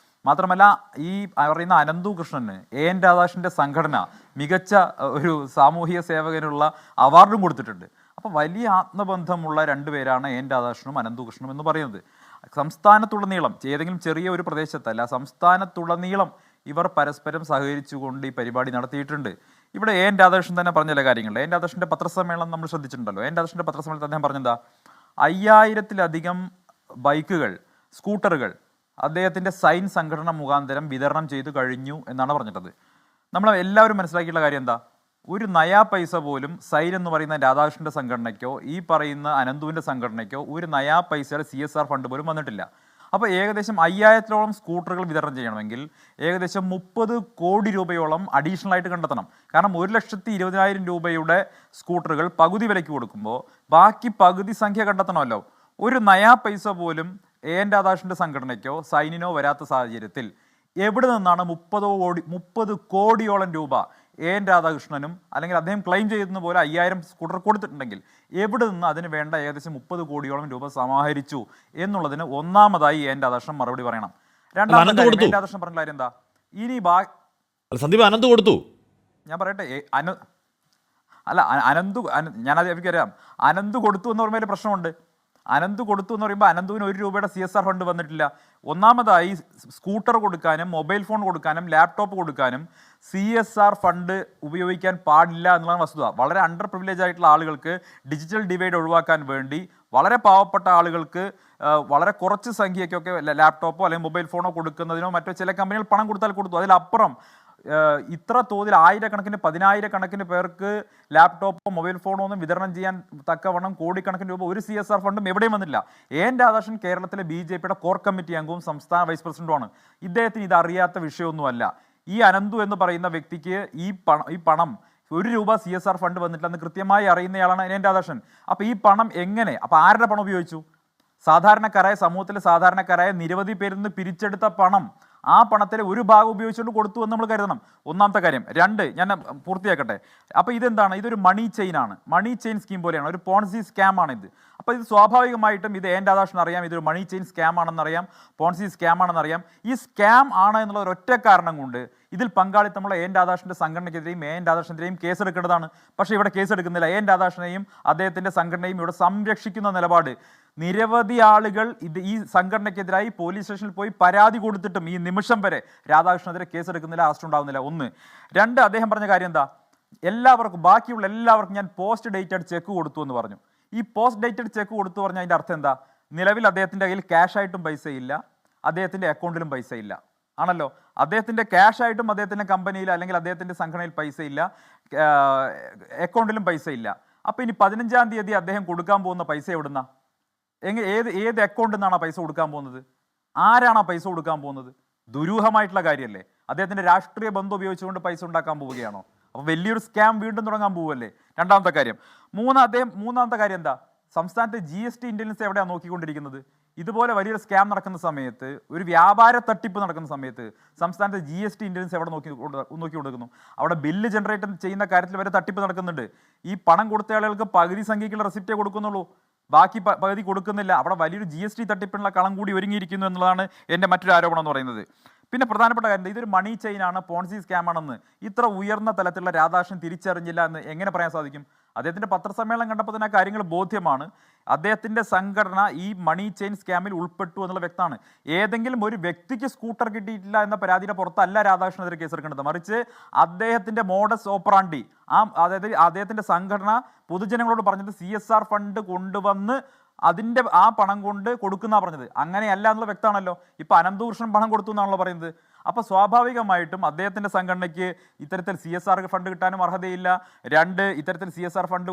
മാത്രമല്ല, ഈ പറയുന്ന അനന്തു കൃഷ്ണന് AN രാധാകൃഷ്ണൻ്റെ സംഘടന മികച്ച ഒരു സാമൂഹിക സേവകനുള്ള അവാർഡും കൊടുത്തിട്ടുണ്ട്. അപ്പോൾ വലിയ ആത്മബന്ധമുള്ള രണ്ടുപേരാണ് AN രാധാകൃഷ്ണനും അനന്തു കൃഷ്ണനും എന്ന് പറയുന്നത്. സംസ്ഥാനത്തുടനീളം, ഏതെങ്കിലും ചെറിയ ഒരു പ്രദേശത്തല്ല, സംസ്ഥാനത്തുടനീളം ഇവർ പരസ്പരം സഹകരിച്ചുകൊണ്ട് ഈ പരിപാടി നടത്തിയിട്ടുണ്ട്. ഇവിടെ AN രാധാകൃഷ്ണൻ തന്നെ പറഞ്ഞ ചില കാര്യങ്ങളുണ്ട്. AN രാധാകൃഷ്ണൻ്റെ പത്രസമ്മേളനം നമ്മൾ ശ്രദ്ധിച്ചിട്ടുണ്ടല്ലോ. AN രാധാകൃഷ്ണൻ്റെ പത്രസമ്മേളനത്തിൽ അദ്ദേഹം പറഞ്ഞെന്താ, 5000-ലധികം ബൈക്കുകൾ, സ്കൂട്ടറുകൾ അദ്ദേഹത്തിൻ്റെ സൈൻ സംഘടന മുഖാന്തരം വിതരണം ചെയ്തു കഴിഞ്ഞു എന്നാണ് പറഞ്ഞിട്ടത്. നമ്മൾ എല്ലാവരും മനസ്സിലാക്കിയിട്ടുള്ള കാര്യം എന്താ, ഒരു നയാ പൈസ പോലും സൈൻ എന്ന് പറയുന്ന രാധാകൃഷ്ണൻ്റെ സംഘടനയ്ക്കോ ഈ പറയുന്ന അനന്തുവിൻ്റെ സംഘടനയ്ക്കോ ഒരു നയാ പൈസയുടെ CSR ഫണ്ട് പോലും വന്നിട്ടില്ല. അപ്പോൾ ഏകദേശം 5000-ഓളം സ്കൂട്ടറുകൾ വിതരണം ചെയ്യണമെങ്കിൽ ഏകദേശം 30 കോടി രൂപയോളം അഡീഷണൽ ആയിട്ട് കണ്ടെത്തണം. കാരണം 1,20,000 രൂപയുടെ സ്കൂട്ടറുകൾ പകുതി വിലയ്ക്ക് കൊടുക്കുമ്പോൾ ബാക്കി പകുതി സംഖ്യ കണ്ടെത്തണമല്ലോ. ഒരു നയാ പൈസ പോലും എൻ രാധാകൃഷ്ണന്റെ സംഘടനയ്ക്കോ സൈനിനോ വരാത്ത സാഹചര്യത്തിൽ എവിടെ നിന്നാണ് 30 കോടിയോളം രൂപ എൻ രാധാകൃഷ്ണനും അല്ലെങ്കിൽ അദ്ദേഹം ക്ലെയിം ചെയ്യുന്ന പോലെ 5000 സ്കൂട്ടർ കൊടുത്തിട്ടുണ്ടെങ്കിൽ എവിടെ നിന്ന് അതിന് വേണ്ട ഏകദേശം 30 കോടിയോളം രൂപ സമാഹരിച്ചു എന്നുള്ളതിന് ഒന്നാമതായി എൻ രാധാകൃഷ്ണൻ മറുപടി പറയണം. രണ്ടാമത്തെ എൻ രാധാകൃഷ്ണൻ പറഞ്ഞ കാര്യം എന്താ? ഇനി സന്ദീപ് അനന്ത് കൊടുത്തു. ഞാൻ പറയട്ടെ, ഞാനത് എനിക്കറിയാം. അനന്ത് കൊടുത്തു എന്ന് പറയുമ്പോൾ പ്രശ്നമുണ്ട്. അനന്ത് കൊടുത്തു എന്ന് പറയുമ്പോൾ അനന്തുവിന് 1 രൂപയുടെ CSR ഫണ്ട് വന്നിട്ടില്ല. ഒന്നാമതായി സ്കൂട്ടർ കൊടുക്കാനും മൊബൈൽ ഫോൺ കൊടുക്കാനും ലാപ്ടോപ്പ് കൊടുക്കാനും CSR ഫണ്ട് ഉപയോഗിക്കാൻ പാടില്ല എന്നുള്ളതാണ് വസ്തുത. വളരെ അണ്ടർ പ്രിവിലേജ് ആയിട്ടുള്ള ആളുകൾക്ക് ഡിജിറ്റൽ ഡിവൈഡ് ഒഴിവാക്കാൻ വേണ്ടി വളരെ പാവപ്പെട്ട ആളുകൾക്ക് വളരെ കുറച്ച് സംഖ്യയ്ക്കൊക്കെ ലാപ്ടോപ്പോ അല്ലെങ്കിൽ മൊബൈൽ ഫോണോ കൊടുക്കുന്നതിനോ മറ്റോ ചില കമ്പനികൾ പണം കൊടുത്താൽ കൊടുത്തു. അതിലപ്പുറം ഇത്ര തോതിൽ 1000-കണക്കിന് 10,000-കണക്കിന് പേർക്ക് ലാപ്ടോപ്പോ മൊബൈൽ ഫോണോ ഒന്നും വിതരണം ചെയ്യാൻ തക്കവണ്ണം കോടിക്കണക്കിന് രൂപ ഒരു CSR ഫണ്ടും എവിടെയും വന്നില്ല. എൻ രാധാകൃഷ്ണൻ കേരളത്തിലെ BJPയുടെ കോർ കമ്മിറ്റി അംഗവും സംസ്ഥാന വൈസ് പ്രസിഡന്റുമാണ്. ഇദ്ദേഹത്തിന് ഇത് അറിയാത്ത വിഷയമൊന്നുമല്ല. ഈ അനന്തു എന്ന് പറയുന്ന വ്യക്തിക്ക് ഈ പണം 1 രൂപ CSR ഫണ്ട് വന്നിട്ടില്ലെന്ന് കൃത്യമായി അറിയുന്നയാളാണ് എൻ രാധാകൃഷ്ണൻ. അപ്പോൾ ഈ പണം എങ്ങനെ, അപ്പോൾ ആരുടെ പണം ഉപയോഗിച്ചു? സാധാരണക്കാരായ സമൂഹത്തിലെ സാധാരണക്കാരായ നിരവധി പേരിൽ നിന്ന് പിരിച്ചെടുത്ത പണം, ആ പണത്തിലെ ഒരു ഭാഗം ഉപയോഗിച്ചുകൊണ്ട് കൊടുത്തു എന്ന് നമ്മൾ കരുതണം. ഒന്നാമത്തെ കാര്യം. 2, ഞാൻ പൂർത്തിയാക്കട്ടെ. അപ്പോൾ ഇതെന്താണ്? ഇതൊരു മണി ചെയിനാണ്. മണി ചെയിൻ സ്കീം പോലെയാണ്, ഒരു പോൺസി സ്കാം ആണ് ഇത്. അപ്പോൾ ഇത് സ്വാഭാവികമായിട്ടും ഇത് എൻ രാധാകൃഷ്ണൻ അറിയാം, ഇതൊരു മണി ചെയിൻ സ്കാം ആണെന്നറിയാം, പോൺസി സ്കാം ആണെന്നറിയാം. ഈ സ്കാം ആണ് എന്നുള്ള ഒരൊറ്റ കാരണം കൊണ്ട് ഇതിൽ പങ്കാളിത്തമുള്ള എൻ രാധാകൃഷ്ണന്റെ സംഘടനയ്ക്കെതിരെയും എൻ രാധാകൃഷ്ണനെതിരെയും കേസെടുക്കേണ്ടതാണ്. പക്ഷേ ഇവിടെ കേസെടുക്കുന്നില്ല. എൻ രാധാകൃഷ്ണനെയും അദ്ദേഹത്തിന്റെ സംഘടനയും ഇവിടെ സംരക്ഷിക്കുന്ന നിലപാട്. നിരവധി ആളുകൾ ഈ സംഘടനയ്ക്കെതിരായി പോലീസ് സ്റ്റേഷനിൽ പോയി പരാതി കൊടുത്തിട്ടും ഈ നിമിഷം വരെ രാധാകൃഷ്ണനെതിരെ കേസെടുക്കുന്നില്ല, അറസ്റ്റ് ഉണ്ടാകുന്നില്ല. 1. 2, അദ്ദേഹം പറഞ്ഞ കാര്യം എന്താ? എല്ലാവർക്കും, ബാക്കിയുള്ള എല്ലാവർക്കും ഞാൻ പോസ്റ്റ് ഡേറ്റഡ് ചെക്ക് കൊടുത്തു എന്ന് പറഞ്ഞു. ഈ പോസ്റ്റ് ഡേറ്റഡ് ചെക്ക് കൊടുത്തു പറഞ്ഞാൽ അതിൻ്റെ അർത്ഥം എന്താ? നിലവിൽ അദ്ദേഹത്തിൻ്റെ കയ്യിൽ ക്യാഷ് ആയിട്ടും പൈസയില്ല, അദ്ദേഹത്തിൻ്റെ അക്കൗണ്ടിലും പൈസയില്ല ആണല്ലോ. അദ്ദേഹത്തിൻ്റെ ക്യാഷ് ആയിട്ടും അദ്ദേഹത്തിൻ്റെ കമ്പനിയിൽ അല്ലെങ്കിൽ അദ്ദേഹത്തിൻ്റെ സംഘടനയിൽ പൈസയില്ല, അക്കൗണ്ടിലും പൈസയില്ല. അപ്പോൾ ഇനി 15-ാം തീയതി അദ്ദേഹം കൊടുക്കാൻ പോകുന്ന പൈസ എവിടുന്ന? ഏത് അക്കൗണ്ടിൽ നിന്നാണ് പൈസ കൊടുക്കാൻ പോകുന്നത്? ആരാണ് ആ പൈസ കൊടുക്കാൻ പോകുന്നത്? ദുരൂഹമായിട്ടുള്ള കാര്യമല്ലേ? അദ്ദേഹത്തിൻ്റെ രാഷ്ട്രീയ ബന്ധം ഉപയോഗിച്ചുകൊണ്ട് പൈസ ഉണ്ടാക്കാൻ പോവുകയാണോ? അപ്പോൾ വലിയൊരു സ്കാം വീണ്ടും തുടങ്ങാൻ പോവുമല്ലേ? രണ്ടാമത്തെ കാര്യം. മൂന്നാമത്തെ കാര്യം എന്താ? സംസ്ഥാനത്തെ GST ഇന്റലിജൻസ് എവിടെയാണ് നോക്കിക്കൊണ്ടിരിക്കുന്നത്? ഇതുപോലെ വലിയൊരു സ്കാം നടക്കുന്ന സമയത്ത്, ഒരു വ്യാപാര തട്ടിപ്പ് നടക്കുന്ന സമയത്ത് സംസ്ഥാനത്തെ GST ഇന്റലിജൻസ് എവിടെ നോക്കി കൊടുക്കുന്നു? അവിടെ ബില്ല് ജനറേറ്റ് ചെയ്യുന്ന കാര്യത്തിൽ വരെ തട്ടിപ്പ് നടക്കുന്നുണ്ട്. ഈ പണം കൊടുത്ത ആളുകൾക്ക് പകുതി സംഖ്യയ്ക്കുള്ള റെസിപ്റ്റേ കൊടുക്കുന്നുള്ളൂ, ബാക്കി പകുതി കൊടുക്കുന്നില്ല. അവിടെ വലിയൊരു GST തട്ടിപ്പിനുള്ള കളം കൂടി ഒരുങ്ങിയിരിക്കുന്നു എന്നുള്ളതാണ് എൻ്റെ മറ്റൊരു ആരോപണം എന്ന് പറയുന്നത്. പിന്നെ പ്രധാനപ്പെട്ട കാര്യം, ഇതൊരു മണി ചെയിനാണ്, പോൺസി സ്കാം ആണെന്ന് ഇത്ര ഉയർന്ന തലത്തിലുള്ള രാധാകൃഷ്ണൻ തിരിച്ചറിഞ്ഞില്ല എന്ന് എങ്ങനെ പറയാൻ സാധിക്കും? അദ്ദേഹത്തിൻ്റെ പത്രസമ്മേളനം കണ്ടപ്പോൾ തന്നെ ആ കാര്യങ്ങൾ ബോധ്യമാണ്. അദ്ദേഹത്തിൻ്റെ സംഘടന ഈ മണി ചെയിൻ സ്കാമിൽ ഉൾപ്പെട്ടു എന്നുള്ള വ്യക്തമാണ്. ഏതെങ്കിലും ഒരു വ്യക്തിക്ക് സ്കൂട്ടർ കിട്ടിയിട്ടില്ല എന്ന പരാതിയുടെ പുറത്തല്ല രാധാകൃഷ്ണനെതിരെ കേസെടുക്കേണ്ടത്, മറിച്ച് അദ്ദേഹത്തിൻ്റെ മോഡസ് ഓപ്പറാണ്ടി, അതായത് അദ്ദേഹത്തിൻ്റെ സംഘടന പൊതുജനങ്ങളോട് പറഞ്ഞത് CSR ഫണ്ട് കൊണ്ടുവന്ന് അതിൻ്റെ ആ പണം കൊണ്ട് കൊടുക്കുന്ന പറഞ്ഞത്. അങ്ങനെയല്ല എന്നുള്ള വ്യക്തമാണല്ലോ. ഇപ്പം അനന്തകൃഷ്ണൻ പണം കൊടുത്തു എന്നാണല്ലോ പറയുന്നത്. അപ്പോൾ സ്വാഭാവികമായിട്ടും അദ്ദേഹത്തിൻ്റെ സംഘടനയ്ക്ക് ഇത്തരത്തിൽ CSR ഫണ്ട് കിട്ടാനും അർഹതയില്ല. 2, ഇത്തരത്തിൽ CSR ഫണ്ട്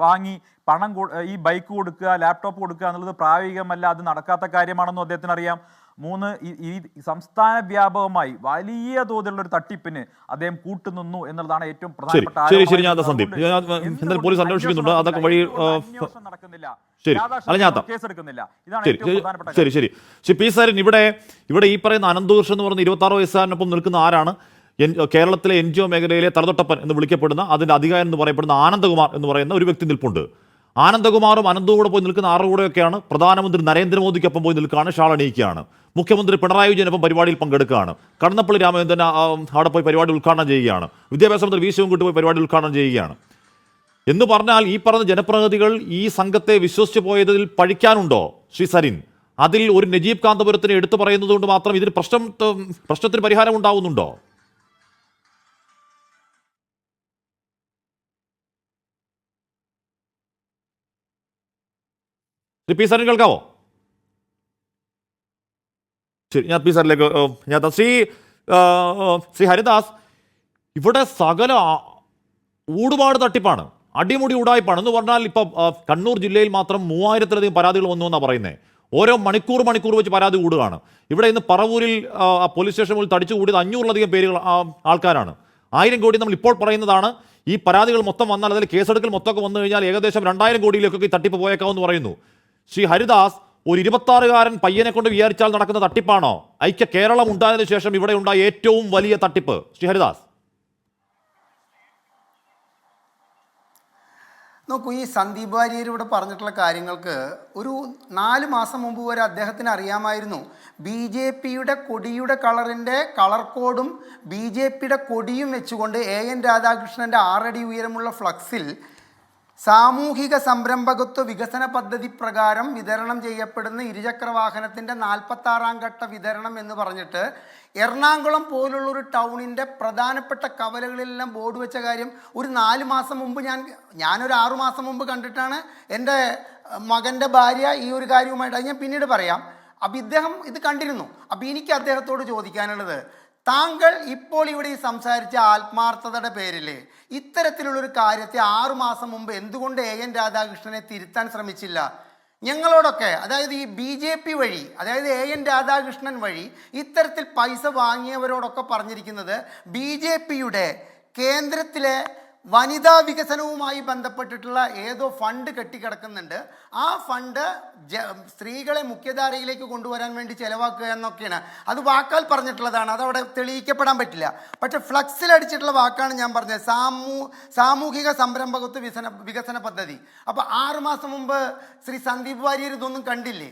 വാങ്ങി പണം ഈ ബൈക്ക് കൊടുക്കുക, ലാപ്ടോപ്പ് കൊടുക്കുക എന്നുള്ളത് പ്രായോഗികമല്ല, അത് നടക്കാത്ത കാര്യമാണെന്നും അദ്ദേഹത്തിന് അറിയാം. 3, ഈ സംസ്ഥാന വ്യാപകമായി വലിയ തോതിലുള്ള ഒരു തട്ടിപ്പിന് അദ്ദേഹം കൂട്ടുനിന്നു എന്നുള്ളതാണ് ഏറ്റവും പ്രധാനപ്പെട്ട പോലീസ് അന്വേഷിക്കുന്നുണ്ട്. അതൊക്കെ വഴി നടക്കുന്നില്ല, കേസെടുക്കുന്നില്ല. ഇതാണ് ശരി. പി സാരൻ, ഇവിടെ ഈ പറയുന്ന അനന്തകൃഷ്ണൻ എന്ന് പറയുന്ന 26 വയസ്സുകാരനൊപ്പം നിൽക്കുന്ന ആരാണ്? കേരളത്തിലെ NGO മേഖലയിലെ തലതൊട്ടപ്പൻ എന്ന് വിളിക്കപ്പെടുന്ന, അതിൻ്റെ അധികാരൻ എന്ന് പറയപ്പെടുന്ന ആനന്ദകുമാർ എന്ന് പറയുന്ന ഒരു വ്യക്തി നിൽപ്പുണ്ട്. ആനന്ദകുമാറും അനന്തവും കൂടെ പോയി നിൽക്കുന്ന ആരുടെ കൂടെയൊക്കെയാണ്? പ്രധാനമന്ത്രി നരേന്ദ്രമോദിക്കൊപ്പം പോയി നിൽക്കുകയാണ്, ഷാൾ അണിയിക്കുകയാണ്. മുഖ്യമന്ത്രി പിണറായി വിജയനൊപ്പം പരിപാടിയിൽ പങ്കെടുക്കുകയാണ്. കടന്നപ്പള്ളി രാമചന്ദ്രൻ അവിടെ പോയി പരിപാടി ഉദ്ഘാടനം ചെയ്യുകയാണ്. വിദ്യാഭ്യാസ മന്ത്രി വി ശിവൻകുട്ടി പോയി പരിപാടി ഉദ്ഘാടനം ചെയ്യുകയാണ്. എന്ന് പറഞ്ഞാൽ ഈ പറഞ്ഞ ജനപ്രതിനിധികൾ ഈ സംഘത്തെ വിശ്വസിച്ച് പോയതിൽ പഴിക്കാനുണ്ടോ ശ്രീ സരിൻ? അതിൽ ഒരു നജീബ് കാന്തപുരത്തിനെ എടുത്തു പറയുന്നത് കൊണ്ട് മാത്രം ഇതിന് പ്രശ്നത്തിന് പരിഹാരം ഉണ്ടാവുന്നുണ്ടോ? പി സാറിന് കേൾക്കാവോ? ശരി, ഞാൻ പി സാറിലേക്ക് ശ്രീ ഹരിദാസ്, ഇവിടെ സകല ഊടുപാട് തട്ടിപ്പാണ്, അടിമുടി ഉടായ്പാണ് എന്ന് പറഞ്ഞാൽ. ഇപ്പം കണ്ണൂർ ജില്ലയിൽ മാത്രം 3000-ലധികം പരാതികൾ വന്നു എന്നാണ് പറയുന്നത്. ഓരോ മണിക്കൂർ വെച്ച് പരാതി കൂടുകയാണ്. ഇവിടെ ഇന്ന് പറവൂരിൽ പോലീസ് സ്റ്റേഷൻ മുന്നിൽ തടിച്ചു കൂടിയത് 500-ലധികം പേരുകൾ ആൾക്കാരാണ്. 1000 കോടി നമ്മൾ ഇപ്പോൾ പറയുന്നതാണ്. ഈ പരാതികൾ മൊത്തം വന്നാൽ, അതിൽ കേസെടുക്കൽ മൊത്തമൊക്കെ വന്നു കഴിഞ്ഞാൽ ഏകദേശം 2000 കോടിയിലേക്കൊക്കെ ഈ തട്ടിപ്പ് പോയേക്കാമെന്ന് പറയുന്നു. ശ്രീ ഹരിദാസ്, ഒരു 26-കാരൻ പയ്യനെ കൊണ്ട് വിചാരിച്ചാൽ നടക്കുന്ന തട്ടിപ്പാണോ ഐക്യ കേരളം ഉണ്ടായതിനു ശേഷം ഇവിടെ ഉണ്ടായ ഏറ്റവും വലിയ തട്ടിപ്പ്? ശ്രീ ഹരിദാസ്, നോക്കൂ, ഈ സന്ദീപ് വാര്യർ ഇവിടെ പറഞ്ഞിട്ടുള്ള കാര്യങ്ങൾക്ക് ഒരു 4 മാസം മുമ്പ് വരെ അദ്ദേഹത്തിന് അറിയാമായിരുന്നു. BJPയുടെ കൊടിയുടെ കളർ കോഡും BJPയുടെ കൊടിയും വെച്ചുകൊണ്ട് AN രാധാകൃഷ്ണൻ്റെ 6 അടി ഉയരമുള്ള ഫ്ലക്സിൽ സാമൂഹിക സംരംഭകത്വ വികസന പദ്ധതി പ്രകാരം വിതരണം ചെയ്യപ്പെടുന്ന ഇരുചക്ര വാഹനത്തിൻ്റെ 46-ാം ഘട്ട വിതരണം എന്ന് പറഞ്ഞിട്ട് എറണാകുളം പോലുള്ളൊരു ടൗണിൻ്റെ പ്രധാനപ്പെട്ട കവലകളിലെല്ലാം ബോർഡ് വെച്ച കാര്യം ഒരു 4 മാസം മുമ്പ് ഞാനൊരു 6 മാസം മുമ്പ് കണ്ടിട്ടാണ് എൻ്റെ മകൻ്റെ ഭാര്യ ഈ ഒരു കാര്യവുമായിട്ട്, ഞാൻ പിന്നീട് പറയാം. അപ്പം ഇദ്ദേഹം ഇത് കണ്ടിരുന്നു. അപ്പം എനിക്ക് അദ്ദേഹത്തോട് ചോദിക്കാനുള്ളത്, താങ്കൾ ഇപ്പോൾ ഇവിടെ ഈ സംസാരിച്ച ആത്മാർത്ഥതയുടെ പേരിൽ ഇത്തരത്തിലുള്ളൊരു കാര്യത്തെ 6 മാസം മുമ്പ് എന്തുകൊണ്ട് AN രാധാകൃഷ്ണനെ തിരുത്താൻ ശ്രമിച്ചില്ല? ഞങ്ങളോടൊക്കെ, അതായത് ഈ BJP വഴി, അതായത് AN രാധാകൃഷ്ണൻ വഴി ഇത്തരത്തിൽ പൈസ വാങ്ങിയവരോടൊക്കെ പറഞ്ഞിരിക്കുന്നത് BJPയുടെ കേന്ദ്രത്തിലെ വനിതാ വികസനവുമായി ബന്ധപ്പെട്ടിട്ടുള്ള ഏതോ ഫണ്ട് കെട്ടിക്കിടക്കുന്നുണ്ട്. ആ ഫണ്ട് സ്ത്രീകളെ മുഖ്യധാരയിലേക്ക് കൊണ്ടുവരാൻ വേണ്ടി ചെലവാക്കുക എന്നൊക്കെയാണ്. അത് വാക്കാൽ പറഞ്ഞിട്ടുള്ളതാണ്, അതവിടെ തെളിയിക്കപ്പെടാൻ പറ്റില്ല. പക്ഷെ ഫ്ലക്സിലടിച്ചിട്ടുള്ള വാക്കാണ് ഞാൻ പറഞ്ഞത്, സാമൂഹിക സംരംഭകത്വ വികസന പദ്ധതി. അപ്പോൾ 6 മാസം മുമ്പ് ശ്രീ സന്ദീപ് വാര്യർ ഇതൊന്നും കണ്ടില്ലേ?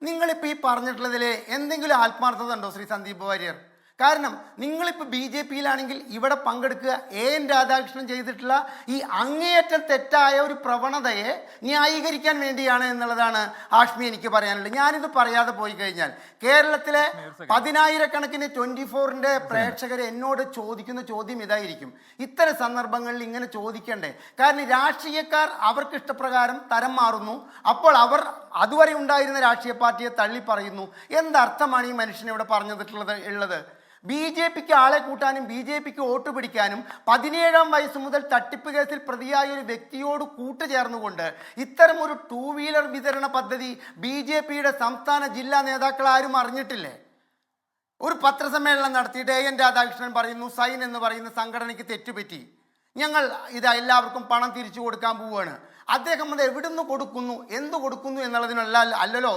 നിങ്ങളിപ്പോൾ ഈ പറഞ്ഞിട്ടുള്ളതിൽ എന്തെങ്കിലും ആത്മാർത്ഥത ഉണ്ടോ ശ്രീ സന്ദീപ് വാര്യർ? കാരണം നിങ്ങളിപ്പോൾ BJPയിലാണെങ്കിൽ ഇവിടെ പങ്കെടുക്കുക AN രാധാകൃഷ്ണൻ ചെയ്തിട്ടുള്ള ഈ അങ്ങേയറ്റം തെറ്റായ ഒരു പ്രവണതയെ ന്യായീകരിക്കാൻ വേണ്ടിയാണ് എന്നുള്ളതാണ് ഹാഷ്മി എനിക്ക് പറയാനുള്ളത്. ഞാനിത് പറയാതെ പോയി കഴിഞ്ഞാൽ കേരളത്തിലെ 10,000-കണക്കിന് 24-ന്റെ പ്രേക്ഷകർ എന്നോട് ചോദിക്കുന്ന ചോദ്യം ഇതായിരിക്കും, ഇത്തരം സന്ദർഭങ്ങളിൽ ഇങ്ങനെ ചോദിക്കണ്ടേ? കാരണം രാഷ്ട്രീയക്കാർ അവർക്ക് ഇഷ്ടപ്രകാരം തരം മാറുന്നു. അപ്പോൾ അവർ അതുവരെ ഉണ്ടായിരുന്ന രാഷ്ട്രീയ പാർട്ടിയെ തള്ളി പറയുന്നു. എന്തർത്ഥമാണ് ഈ മനുഷ്യൻ ഇവിടെ പറഞ്ഞിട്ടുള്ളത്? BJPക്ക് ആളെ കൂട്ടാനും BJPക്ക് വോട്ട് പിടിക്കാനും 17-ാം വയസ്സ് മുതൽ തട്ടിപ്പ് കേസിൽ പ്രതിയായ ഒരു വ്യക്തിയോട് കൂട്ടുചേർന്നുകൊണ്ട് ഇത്തരം ഒരു 2 വീലർ വിതരണ പദ്ധതി BJPയുടെ സംസ്ഥാന ജില്ലാ നേതാക്കൾ ആരും അറിഞ്ഞിട്ടില്ലേ? ഒരു പത്രസമ്മേളനം നടത്തിയിട്ട് AN രാധാകൃഷ്ണൻ പറയുന്നു, സൈൻ എന്ന് പറയുന്ന സംഘടനയ്ക്ക് തെറ്റുപറ്റി, ഞങ്ങൾ എല്ലാവർക്കും പണം തിരിച്ചു കൊടുക്കാൻ പോവുകയാണ്. അദ്ദേഹം അത് എവിടുന്ന് കൊടുക്കുന്നു, എന്ത് കൊടുക്കുന്നു എന്നുള്ളതിനല്ലല്ലോ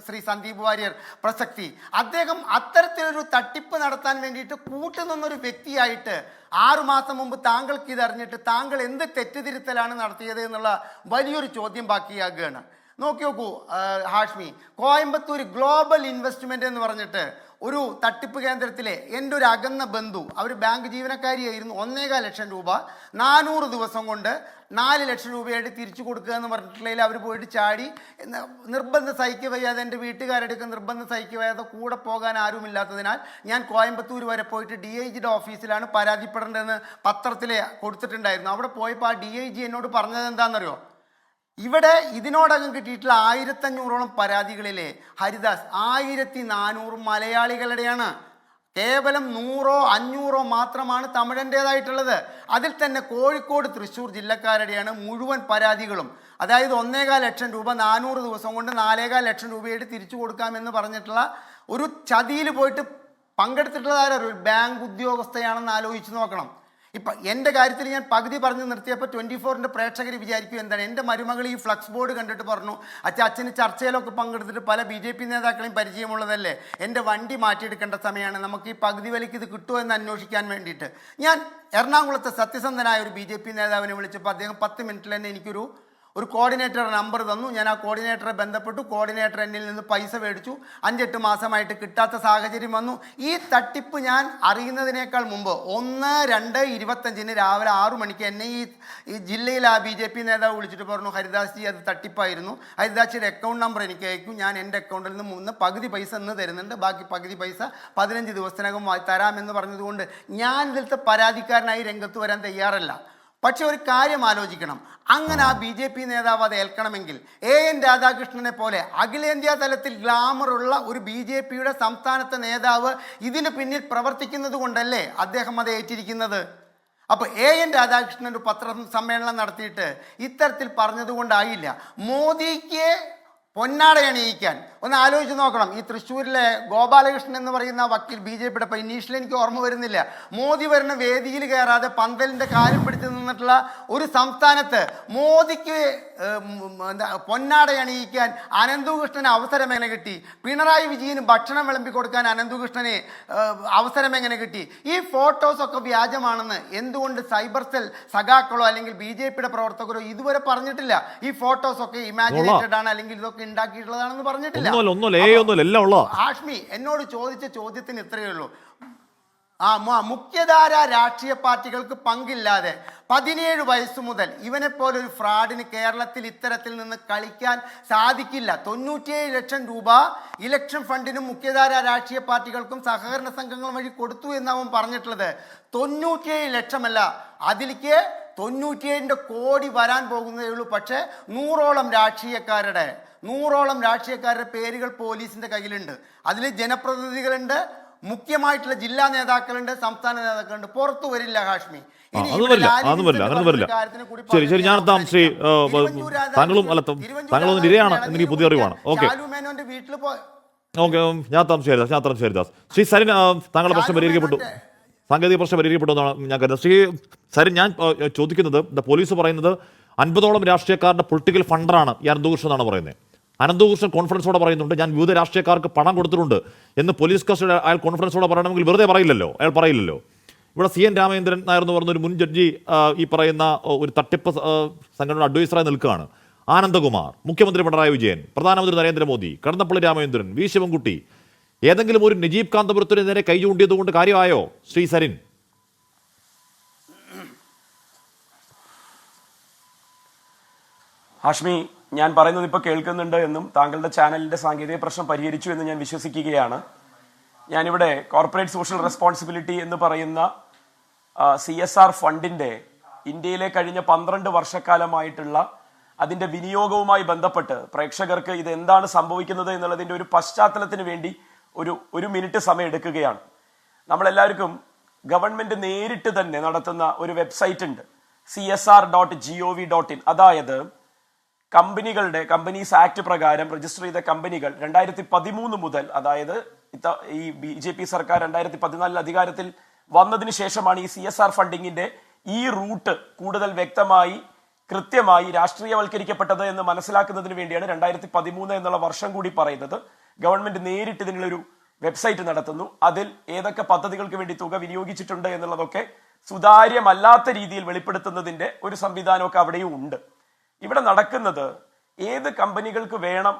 ശ്രീ സന്ദീപ് വാര്യർ പ്രസക്തി. അദ്ദേഹം അത്തരത്തിലൊരു തട്ടിപ്പ് നടത്താൻ വേണ്ടിയിട്ട് കൂട്ടുനിന്നൊരു വ്യക്തിയായിട്ട് 6 മാസം മുമ്പ് താങ്കൾക്ക് ഇതറിഞ്ഞിട്ട് താങ്കൾ എന്ത് തെറ്റുതിരുത്തലാണ് നടത്തിയത് എന്നുള്ള വലിയൊരു ചോദ്യം ബാക്കിയാകുകയാണ്. നോക്കൂ ഹാഷ്മി, കോയമ്പത്തൂർ ഗ്ലോബൽ ഇൻവെസ്റ്റ്മെന്റ് എന്ന് പറഞ്ഞിട്ട് ഒരു തട്ടിപ്പ് കേന്ദ്രത്തിലെ എൻ്റെ ഒരു അകന്ന ബന്ധു, അവർ ബാങ്ക് ജീവനക്കാരിയായിരുന്നു, 1.25 ലക്ഷം രൂപ 400 ദിവസം കൊണ്ട് 4 ലക്ഷം രൂപയായിട്ട് തിരിച്ചു കൊടുക്കുക എന്ന് പറഞ്ഞിട്ടുള്ളതിൽ അവർ പോയിട്ട് ചാടി. നിർബന്ധം സഹിക്കുക വയ്യാതെ, എൻ്റെ വീട്ടുകാരെടുക്കുക നിർബന്ധം സഹിക്കുക വയ്യാതെ കൂടെ പോകാൻ ആരുമില്ലാത്തതിനാൽ ഞാൻ കോയമ്പത്തൂർ വരെ പോയിട്ട് DIGയുടെ ഓഫീസിലാണ് പരാതിപ്പെടേണ്ടതെന്ന് പത്രത്തിൽ കൊടുത്തിട്ടുണ്ടായിരുന്നു. അവിടെ പോയപ്പോൾ ആ DIG എന്നോട് പറഞ്ഞത് എന്താണെന്നറിയോ? ഇവിടെ ഇതിനോടകം കിട്ടിയിട്ടുള്ള 1500-ഓളം പരാതികളിലെ ഹരിദാസ് 1400 മലയാളികളുടെയാണ്. കേവലം 100-ഓ 500-ഓ മാത്രമാണ് തമിഴൻ്റേതായിട്ടുള്ളത്. അതിൽ തന്നെ കോഴിക്കോട് തൃശ്ശൂർ ജില്ലക്കാരുടെയാണ് മുഴുവൻ പരാതികളും. അതായത് 1.25 ലക്ഷം രൂപ 400 ദിവസം കൊണ്ട് 4.25 ലക്ഷം രൂപയായിട്ട് തിരിച്ചു കൊടുക്കാമെന്ന് പറഞ്ഞിട്ടുള്ള ഒരു ചതിയിൽ പോയിട്ട് പങ്കെടുത്തിട്ടുള്ളതാരോ ഒരു ബാങ്ക് ഉദ്യോഗസ്ഥയാണെന്ന് ആലോചിച്ച് നോക്കണം. ഇപ്പം എൻ്റെ കാര്യത്തിൽ ഞാൻ പകുതി പറഞ്ഞ് നിർത്തിയപ്പോൾ 24-ന്റെ പ്രേക്ഷകർ വിചാരിക്കും എന്താണ്, എൻ്റെ മരുമകൾ ഈ ഫ്ലക്സ് ബോർഡ് കണ്ടിട്ട് പറഞ്ഞു, അച്ഛന് ചർച്ചയിലൊക്കെ പങ്കെടുത്തിട്ട് പല BJP നേതാക്കളെയും പരിചയമുള്ളതല്ലേ, എൻ്റെ വണ്ടി മാറ്റിയെടുക്കേണ്ട സമയമാണ്, നമുക്ക് ഈ പകുതി വിലയ്ക്ക് ഇത് കിട്ടുമോ എന്ന് അന്വേഷിക്കാൻ വേണ്ടിയിട്ട് ഞാൻ എറണാകുളത്തെ സത്യസന്ധനായ ഒരു BJP നേതാവിനെ വിളിച്ചപ്പോൾ അദ്ദേഹം 10 മിനിറ്റിൽ തന്നെ എനിക്കൊരു കോർഡിനേറ്റർ നമ്പർ തന്നു. ഞാൻ ആ കോർഡിനേറ്ററെ ബന്ധപ്പെട്ടു. കോർഡിനേറ്റർ എന്നിൽ നിന്ന് പൈസ മേടിച്ചു. 5-8 മാസമായിട്ട് കിട്ടാത്ത സാഹചര്യം വന്നു. ഈ തട്ടിപ്പ് ഞാൻ അറിയുന്നതിനേക്കാൾ മുമ്പ് 1/2/25 രാവിലെ 6 മണിക്ക് എന്നെ ഈ ജില്ലയിൽ ആ BJP നേതാവ് വിളിച്ചിട്ട് പറഞ്ഞു, ഹരിദാസ് ജി അത് തട്ടിപ്പായിരുന്നു, ഹരിദാസിയുടെ അക്കൗണ്ട് നമ്പർ എനിക്ക് അയക്കും, ഞാൻ എൻ്റെ അക്കൗണ്ടിൽ നിന്ന് പകുതി പൈസ ഇന്ന് തരുന്നുണ്ട്, ബാക്കി പകുതി പൈസ 15 ദിവസത്തിനകം തരാമെന്ന് പറഞ്ഞതുകൊണ്ട് ഞാൻ ഇതിലത്തെ പരാതിക്കാരനായി രംഗത്ത് വരാൻ തയ്യാറല്ല. പക്ഷെ ഒരു കാര്യം ആലോചിക്കണം, അങ്ങനെ ആ BJP നേതാവ് അത് ഏൽക്കണമെങ്കിൽ AN രാധാകൃഷ്ണനെ പോലെ അഖിലേന്ത്യാ തലത്തിൽ ഗ്ലാമറുള്ള ഒരു BJPയുടെ സംസ്ഥാനത്തെ നേതാവ് ഇതിന് പിന്നിൽ പ്രവർത്തിക്കുന്നത് കൊണ്ടല്ലേ അദ്ദേഹം അത് ഏറ്റിരിക്കുന്നത്. അപ്പോൾ AN രാധാകൃഷ്ണൻ ഒരു പത്രസമ്മേളനം നടത്തിയിട്ട് ഇത്തരത്തിൽ പറഞ്ഞതുകൊണ്ടായില്ല. മോദിക്ക് പൊന്നാട അണിയിക്കാൻ ഒന്ന് ആലോചിച്ച് നോക്കണം. ഈ തൃശ്ശൂരിലെ ഗോപാലകൃഷ്ണൻ എന്ന് പറയുന്ന വക്കീൽ BJP യുടെ, ഇനീഷ്യലി എനിക്ക് ഓർമ്മ വരുന്നില്ല, മോദി വരുന്ന വേദിയിൽ കയറാതെ പന്തലിൻ്റെ കാലിൽ പിടിച്ച് നിന്നിട്ടുള്ള ഒരു സംസ്ഥാനത്ത് മോദിക്ക് പൊന്നാട അണിയിക്കാൻ അനന്തകൃഷ്ണന് അവസരം എങ്ങനെ കിട്ടി? പിണറായി വിജയന് ഭക്ഷണം വിളമ്പി കൊടുക്കാൻ അനന്തകൃഷ്ണന് അവസരം എങ്ങനെ കിട്ടി? ഈ ഫോട്ടോസൊക്കെ വ്യാജമാണെന്ന് എന്തുകൊണ്ട് സൈബർ സെൽ സഖാക്കളോ അല്ലെങ്കിൽ BJP യുടെ പ്രവർത്തകരോ ഇതുവരെ പറഞ്ഞിട്ടില്ല? ഈ ഫോട്ടോസൊക്കെ ഇമാജിനേറ്റഡ് ആണ് അല്ലെങ്കിൽ ഇതൊക്കെ ഉണ്ടാക്കിയിട്ടുള്ളതാണെന്ന് പറഞ്ഞിട്ടില്ല. ഹാഷ്മി എന്നോട് ചോദിച്ച ചോദ്യത്തിന് ഇത്രയേ ഉള്ളൂ. മുഖ്യധാര രാഷ്ട്രീയ പാർട്ടികൾക്ക് പങ്കില്ലാതെ 17 വയസ്സ് മുതൽ ഇവനെപ്പോലെ ഒരു ഫ്രോഡിന് കേരളത്തിൽ ഇത്തരത്തിൽ നിന്ന് കളിക്കാൻ സാധിക്കില്ല. 97 ലക്ഷം രൂപ ഇലക്ഷൻ ഫണ്ടിനും മുഖ്യധാര രാഷ്ട്രീയ പാർട്ടികൾക്കും സഹകരണ സംഘങ്ങൾ വഴി കൊടുത്തു എന്നാവും പറഞ്ഞിട്ടുള്ളത്. 97 ലക്ഷമല്ല, അതിലേക്ക് 97 കോടി വരാൻ പോകുന്നതേ ഉള്ളൂ. പക്ഷേ 100ഓളം രാഷ്ട്രീയക്കാരുടെ പേരുകൾ പോലീസിന്റെ കയ്യിലുണ്ട്. അതിൽ ജനപ്രതിനിധികളുണ്ട്, മുഖ്യമായിട്ടുള്ള ജില്ലാ നേതാക്കളുണ്ട്, സംസ്ഥാന നേതാക്കളുണ്ട്. പുറത്തു വരില്ല ഹാഷ്മി. ശരി, ഞാൻ താങ്കളും ഇരയാണ് എനിക്ക് പുതിയ അറിവാണ്. ഓക്കെ, ഞാൻ ശരിദാസ്. ശ്രീ സരിൻ, താങ്കളുടെ പ്രശ്നം പരിഹരിക്കപ്പെട്ടു, സാങ്കേതിക പ്രശ്നം പരിഹരിക്കപ്പെട്ടു എന്നാണ് ഞാൻ കരുതുന്നത്. ശ്രീ സരിൻ, ഞാൻ ചോദിക്കുന്നത്, പോലീസ് പറയുന്നത് 50ഓളം രാഷ്ട്രീയക്കാരുടെ പൊളിറ്റിക്കൽ ഫണ്ടറാണ് ഈ അനന്തകൃഷ്ണൻ എന്നാണ് പറയുന്നത്. അനന്തകൃഷ്ണൻ കോൺഫിഡൻസോടെ പറയുന്നുണ്ട്, ഞാൻ വിവിധ രാഷ്ട്രീയക്കാർക്ക് പണം കൊടുത്തിട്ടുണ്ട് എന്ന്. പോലീസ് കസ്റ്റഡി അയാൾ കോൺഫിഡൻസോടെ പറയണമെങ്കിൽ വെറുതെ പറയില്ലല്ലോ, അയാൾ പറയില്ലല്ലോ. ഇവിടെ CN രാമേന്ദ്രൻ നായർ എന്ന് പറഞ്ഞ ഒരു മുൻ ജഡ്ജി ഈ പറയുന്ന ഒരു തട്ടിപ്പ് സംഘടനയുടെ അഡ്വൈസറായി നിൽക്കുകയാണ്. ആനന്ദകുമാർ, മുഖ്യമന്ത്രി പിണറായി വിജയൻ, പ്രധാനമന്ത്രി നരേന്ദ്രമോദി, കടന്നപ്പള്ളി രാമചന്ദ്രൻ, V ശിവൻകുട്ടി, ഏതെങ്കിലും ഒരു നജീബ് കാന്തപുരത്തിന് നേരെ കൈ ചൂണ്ടിയത് കൊണ്ട് കാര്യമായോ ശ്രീ സരിൻ? ഹാഷ്മി, ഞാൻ പറയുന്നത് ഇപ്പോൾ കേൾക്കുന്നുണ്ട് എന്നും താങ്കളുടെ ചാനലിന്റെ സാങ്കേതിക പ്രശ്നം പരിഹരിച്ചു എന്ന് ഞാൻ വിശ്വസിക്കുകയാണ്. ഞാനിവിടെ കോർപ്പറേറ്റ് സോഷ്യൽ റെസ്പോൺസിബിലിറ്റി എന്ന് പറയുന്ന CSR ഫണ്ടിന്റെ ഇന്ത്യയിലെ കഴിഞ്ഞ 12 വർഷക്കാലമായിട്ടുള്ള അതിന്റെ വിനിയോഗവുമായി ബന്ധപ്പെട്ട് പ്രേക്ഷകർക്ക് ഇത് എന്താണ് സംഭവിക്കുന്നത് എന്നുള്ളതിന്റെ ഒരു പശ്ചാത്തലത്തിന് വേണ്ടി ഒരു മിനിറ്റ് സമയം എടുക്കുകയാണ്. നമ്മളെല്ലാവർക്കും ഗവൺമെന്റ് നേരിട്ട് തന്നെ നടത്തുന്ന ഒരു വെബ്സൈറ്റ് ഉണ്ട്, csr.gov.in. അതായത് കമ്പനീസ് ആക്ട് പ്രകാരം രജിസ്റ്റർ ചെയ്ത കമ്പനികൾ 2013 മുതൽ, അതായത് ഈ BJP സർക്കാർ 2014 അധികാരത്തിൽ വന്നതിന് ശേഷമാണ് ഈ CSR ഫണ്ടിങ്ങിന്റെ ഈ റൂട്ട് കൂടുതൽ വ്യക്തമായി കൃത്യമായി രാഷ്ട്രീയവൽക്കരിക്കപ്പെട്ടത് എന്ന് മനസ്സിലാക്കുന്നതിന് വേണ്ടിയാണ് 2013 എന്നുള്ള വർഷം കൂടി പറയുന്നത്. ഗവൺമെന്റ് നേരിട്ട് ഇതിനുള്ളൊരു വെബ്സൈറ്റ് നടത്തുന്നു. അതിൽ ഏതൊക്കെ പദ്ധതികൾക്ക് വേണ്ടി തുക വിനിയോഗിച്ചിട്ടുണ്ട് എന്നുള്ളതൊക്കെ സുതാര്യമല്ലാത്ത രീതിയിൽ വെളിപ്പെടുത്തുന്നതിന്റെ ഒരു സംവിധാനമൊക്കെ അവിടെയും ഉണ്ട്. ഇവിടെ നടക്കുന്നത് ഏത് കമ്പനികൾക്ക് വേണം,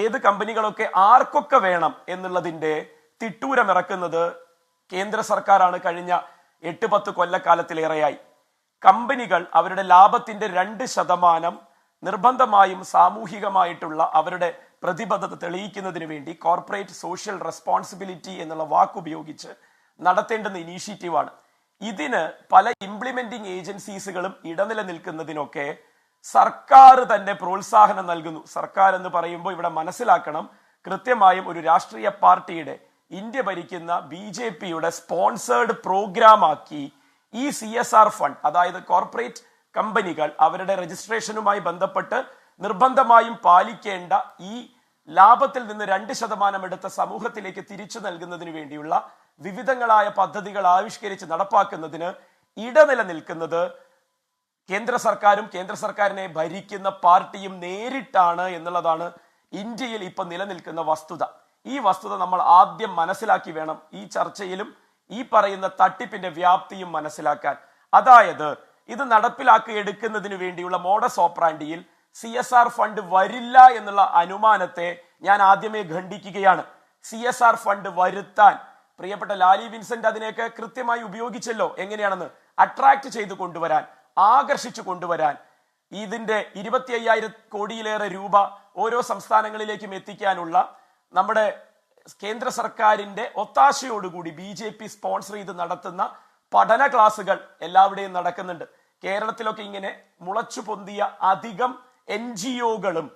ഏത് കമ്പനികളൊക്കെ ആർക്കൊക്കെ വേണം എന്നുള്ളതിന്റെ തിട്ടൂരമിറക്കുന്നത് കേന്ദ്ര സർക്കാരാണ്. കഴിഞ്ഞ 8-10 കൊല്ലക്കാലത്തിലേറെയായി കമ്പനികൾ അവരുടെ ലാഭത്തിന്റെ 2% നിർബന്ധമായും സാമൂഹികമായിട്ടുള്ള അവരുടെ പ്രതിബദ്ധത തെളിയിക്കുന്നതിന് വേണ്ടി കോർപ്പറേറ്റ് സോഷ്യൽ റെസ്പോൺസിബിലിറ്റി എന്നുള്ള വാക്കുപയോഗിച്ച് നടത്തേണ്ടുന്ന ഇനീഷ്യേറ്റീവാണ്. ഇതിന് പല ഇംപ്ലിമെന്റിംഗ് ഏജൻസീസുകളും ഇടനില നിൽക്കുന്നതിനൊക്കെ സർക്കാർ തന്നെ പ്രോത്സാഹനം നൽകുന്നു. സർക്കാർ എന്ന് പറയുമ്പോൾ ഇവിടെ മനസ്സിലാക്കണം, കൃത്യമായും ഒരു രാഷ്ട്രീയ പാർട്ടിയുടെ, ഇന്ത്യ ഭരിക്കുന്ന BJPയുടെ സ്പോൺസേർഡ് പ്രോഗ്രാം ആക്കി ഈ CSR ഫണ്ട്, അതായത് കോർപ്പറേറ്റ് കമ്പനികൾ അവരുടെ രജിസ്ട്രേഷനുമായി ബന്ധപ്പെട്ട് നിർബന്ധമായും പാലിക്കേണ്ട ഈ ലാഭത്തിൽ നിന്ന് 2% എടുത്ത സമൂഹത്തിലേക്ക് തിരിച്ചു നൽകുന്നതിന് വേണ്ടിയുള്ള വിവിധങ്ങളായ പദ്ധതികൾ ആവിഷ്കരിച്ച് നടപ്പാക്കുന്നതിന് ഇടനില നിൽക്കുന്നത് കേന്ദ്ര സർക്കാരും കേന്ദ്ര സർക്കാരിനെ ഭരിക്കുന്ന പാർട്ടിയും നേരിട്ടാണ് എന്നുള്ളതാണ് ഇന്ത്യയിൽ ഇപ്പൊ നിലനിൽക്കുന്ന വസ്തുത. ഈ വസ്തുത നമ്മൾ ആദ്യം മനസ്സിലാക്കി വേണം ഈ ചർച്ചയിലും ഈ പറയുന്ന തട്ടിപ്പിന്റെ വ്യാപ്തിയും മനസ്സിലാക്കാൻ. അതായത് ഇത് നടപ്പിലാക്കി എടുക്കുന്നതിന് വേണ്ടിയുള്ള മോഡസ് ഓപ്പറാൻഡിയിൽ CSR ഫണ്ട് വരില്ല എന്നുള്ള അനുമാനത്തെ ഞാൻ ആദ്യമേ ഖണ്ഡിക്കുകയാണ്. CSR ഫണ്ട് വരുത്താൻ പ്രിയപ്പെട്ട ലാലി വിൻസെന്റ് അതിനെയൊക്കെ കൃത്യമായി ഉപയോഗിച്ചല്ലോ. എങ്ങനെയാണെന്ന് അട്രാക്ട് ചെയ്ത് കൊണ്ടുവരാൻ, ആകർഷിച്ചു കൊണ്ടുവരാൻ, ഇതിന്റെ 25,000 കോടിയിലേറെ രൂപ ഓരോ സംസ്ഥാനങ്ങളിലേക്കും എത്തിക്കാനുള്ള നമ്മുടെ കേന്ദ്ര സർക്കാരിന്റെ ഒത്താശയോടുകൂടി BJP സ്പോൺസർ ചെയ്ത് നടത്തുന്ന പഠന ക്ലാസുകൾ എല്ലാവിടെയും നടക്കുന്നുണ്ട്. കേരളത്തിലൊക്കെ ഇങ്ങനെ മുളച്ചു പൊന്തിയ അധികം NGOകളും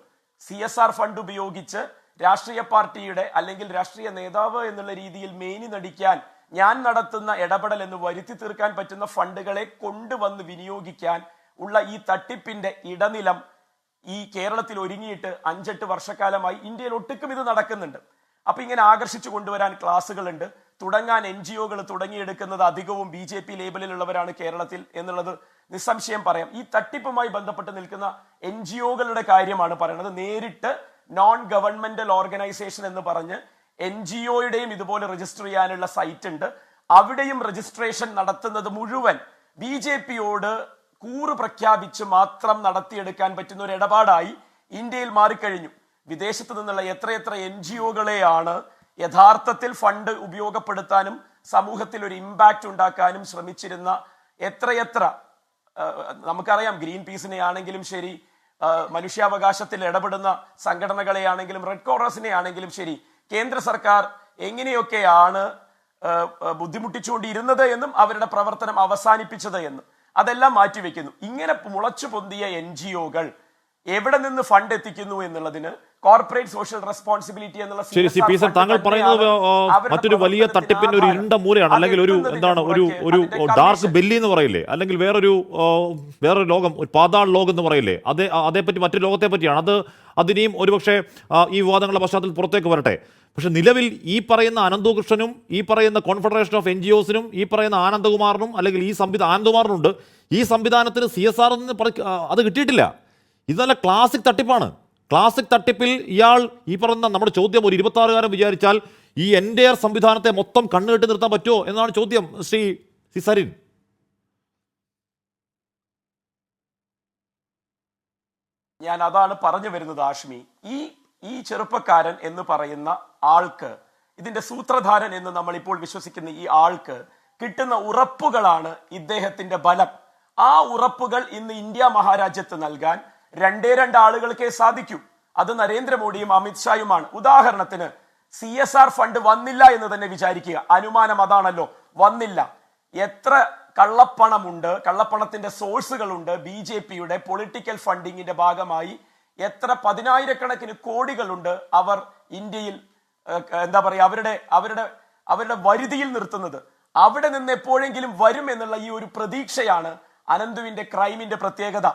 CSR ഫണ്ട് ഉപയോഗിച്ച് രാഷ്ട്രീയ പാർട്ടിയുടെ അല്ലെങ്കിൽ രാഷ്ട്രീയ നേതാവ് എന്നുള്ള രീതിയിൽ മേനി നടിക്കാൻ, ഞാൻ നടത്തുന്ന ഇടപെടൽ എന്ന് വരുത്തി തീർക്കാൻ പറ്റുന്ന ഫണ്ടുകളെ കൊണ്ടുവന്ന് വിനിയോഗിക്കാൻ ഉള്ള ഈ തട്ടിപ്പിന്റെ ഇടനിലം ഈ കേരളത്തിൽ ഒരുങ്ങിയിട്ട് 5-8 വർഷക്കാലമായി ഇന്ത്യയിൽ ഒട്ടുക്കും ഇത് നടക്കുന്നുണ്ട്. അപ്പൊ ഇങ്ങനെ ആകർഷിച്ചു കൊണ്ടുവരാൻ ക്ലാസ്സുകളുണ്ട്, തുടങ്ങാൻ NGO-കൾ തുടങ്ങിയെടുക്കുന്നത് അധികവും BJP ലേബലിലുള്ളവരാണ് കേരളത്തിൽ എന്നുള്ളത് നിസ്സംശയം പറയാം. ഈ തട്ടിപ്പുമായി ബന്ധപ്പെട്ട് നിൽക്കുന്ന NGO-കളുടെ കാര്യമാണ് പറയുന്നത്. നേരിട്ട് നോൺ ഗവൺമെന്റൽ ഓർഗനൈസേഷൻ എന്ന് പറഞ്ഞ് NGO-യുടെയും ഇതുപോലെ രജിസ്റ്റർ ചെയ്യാനുള്ള സൈറ്റ് ഉണ്ട്. അവിടെയും രജിസ്ട്രേഷൻ നടത്തുന്നത് മുഴുവൻ BJP-യോട് കൂറ് പ്രഖ്യാപിച്ച് മാത്രം നടത്തിയെടുക്കാൻ പറ്റുന്ന ഒരു ഇടപാടായി ഇന്ത്യയിൽ മാറിക്കഴിഞ്ഞു. വിദേശത്ത് നിന്നുള്ള എത്രയെത്ര NGO-കളെയാണ് യഥാർത്ഥത്തിൽ ഫണ്ട് ഉപയോഗപ്പെടുത്താനും സമൂഹത്തിൽ ഒരു ഇമ്പാക്റ്റ് ഉണ്ടാക്കാനും ശ്രമിച്ചിരുന്ന എത്രയെത്ര, നമുക്കറിയാം, ഗ്രീൻ പീസിനെ ആണെങ്കിലും ശരി, മനുഷ്യാവകാശത്തിൽ ഇടപെടുന്ന സംഘടനകളെ ആണെങ്കിലും റെഡ് ക്രോസിനെ ആണെങ്കിലും ശരി, കേന്ദ്ര സർക്കാർ എങ്ങനെയൊക്കെയാണ് ബുദ്ധിമുട്ടിച്ചുകൊണ്ടിരുന്നത് എന്നും അവരുടെ പ്രവർത്തനം അവസാനിപ്പിച്ചത് എന്നും അതെല്ലാം മാറ്റിവെക്കുന്നു. ഇങ്ങനെ മുളച്ചു പൊന്തിയ NGO-കൾ എവിടെ നിന്ന് ഫണ്ട് എത്തിക്കുന്നു എന്നുള്ളതിന് കോർപ്പറേറ്റ് സോഷ്യൽ റെസ്പോൺസിബിലിറ്റി എന്നുള്ള ശരി സി പി സർ, താങ്കൾ പറയുന്നത് മറ്റൊരു വലിയ തട്ടിപ്പിന്റെ ഒരു ഇരുണ്ട മൂലയാണ്, അല്ലെങ്കിൽ ഒരു എന്താണ് ഒരു ഡാർക്ക് ബെല്ലി എന്ന് പറയില്ലേ, അല്ലെങ്കിൽ വേറൊരു ലോകം, ഒരു പാതാൾ ലോകം എന്ന് പറയില്ലേ, അതേപ്പറ്റി മറ്റൊരു ലോകത്തെ പറ്റിയാണ്. അതിനെയും ഒരുപക്ഷെ ഈ വിവാദങ്ങളുടെ പശ്ചാത്തലത്തിൽ പുറത്തേക്ക് വരട്ടെ. പക്ഷെ നിലവിൽ ഈ പറയുന്ന അനന്തകൃഷ്ണനും ഈ പറയുന്ന കോൺഫെഡറേഷൻ ഓഫ് NGOസിനും ഈ പറയുന്ന ആനന്ദകുമാറിനും, അല്ലെങ്കിൽ ഈ ആനന്ദകുമാറിനുണ്ട്, ഈ സംവിധാനത്തിന് CSR അത് കിട്ടിയിട്ടില്ല. ഇത് നല്ല ക്ലാസിക് തട്ടിപ്പാണ്. ക്ലാസിക് തട്ടിപ്പിൽ ഇയാൾ ഈ പറയുന്ന നമ്മുടെ ചോദ്യം, ഒരു 26-കാരൻ വിചാരിച്ചാൽ ഈ എൻറ്റയർ സംവിധാനത്തെ മൊത്തം കണ്ണുകെട്ടി നിർത്താൻ പറ്റുമോ എന്നാണ് ചോദ്യം. ശ്രീ സരിൻ, ഞാൻ അതാണ് പറഞ്ഞു വരുന്നത് ആഷ്മി. ഈ ചെറുപ്പക്കാരൻ എന്ന് പറയുന്ന ആൾക്ക്, ഇതിന്റെ സൂത്രധാരൻ എന്ന് നമ്മൾ ഇപ്പോൾ വിശ്വസിക്കുന്ന ഈ ആൾക്ക് കിട്ടുന്ന ഉറപ്പുകളാണ് ഇദ്ദേഹത്തിന്റെ ബലം. ആ ഉറപ്പുകൾ ഇന്ന് ഇന്ത്യ മഹാരാജ്യത്ത് നൽകാൻ 2 ആളുകൾക്കേ സാധിക്കൂ. അത് നരേന്ദ്രമോദിയും അമിത്ഷായുമാണ്. ഉദാഹരണത്തിന് CSR ഫണ്ട് വന്നില്ല എന്ന് തന്നെ വിചാരിക്കുക, അനുമാനം അതാണല്ലോ, വന്നില്ല. എത്ര കള്ളപ്പണമുണ്ട്, കള്ളപ്പണത്തിന്റെ സോഴ്സുകളുണ്ട് BJP-യുടെ പൊളിറ്റിക്കൽ ഫണ്ടിങ്ങിന്റെ ഭാഗമായി, എത്ര 10,000-കണക്കിന് കോടികളുണ്ട് അവർ ഇന്ത്യയിൽ എന്താ പറയുക അവരുടെ വരുതിയിൽ നിർത്തുന്നത്. അവിടെ നിന്ന് എപ്പോഴെങ്കിലും വരും എന്നുള്ള ഈ ഒരു പ്രതീക്ഷയാണ് അനന്തുവിന്റെ ക്രൈമിന്റെ പ്രത്യേകത.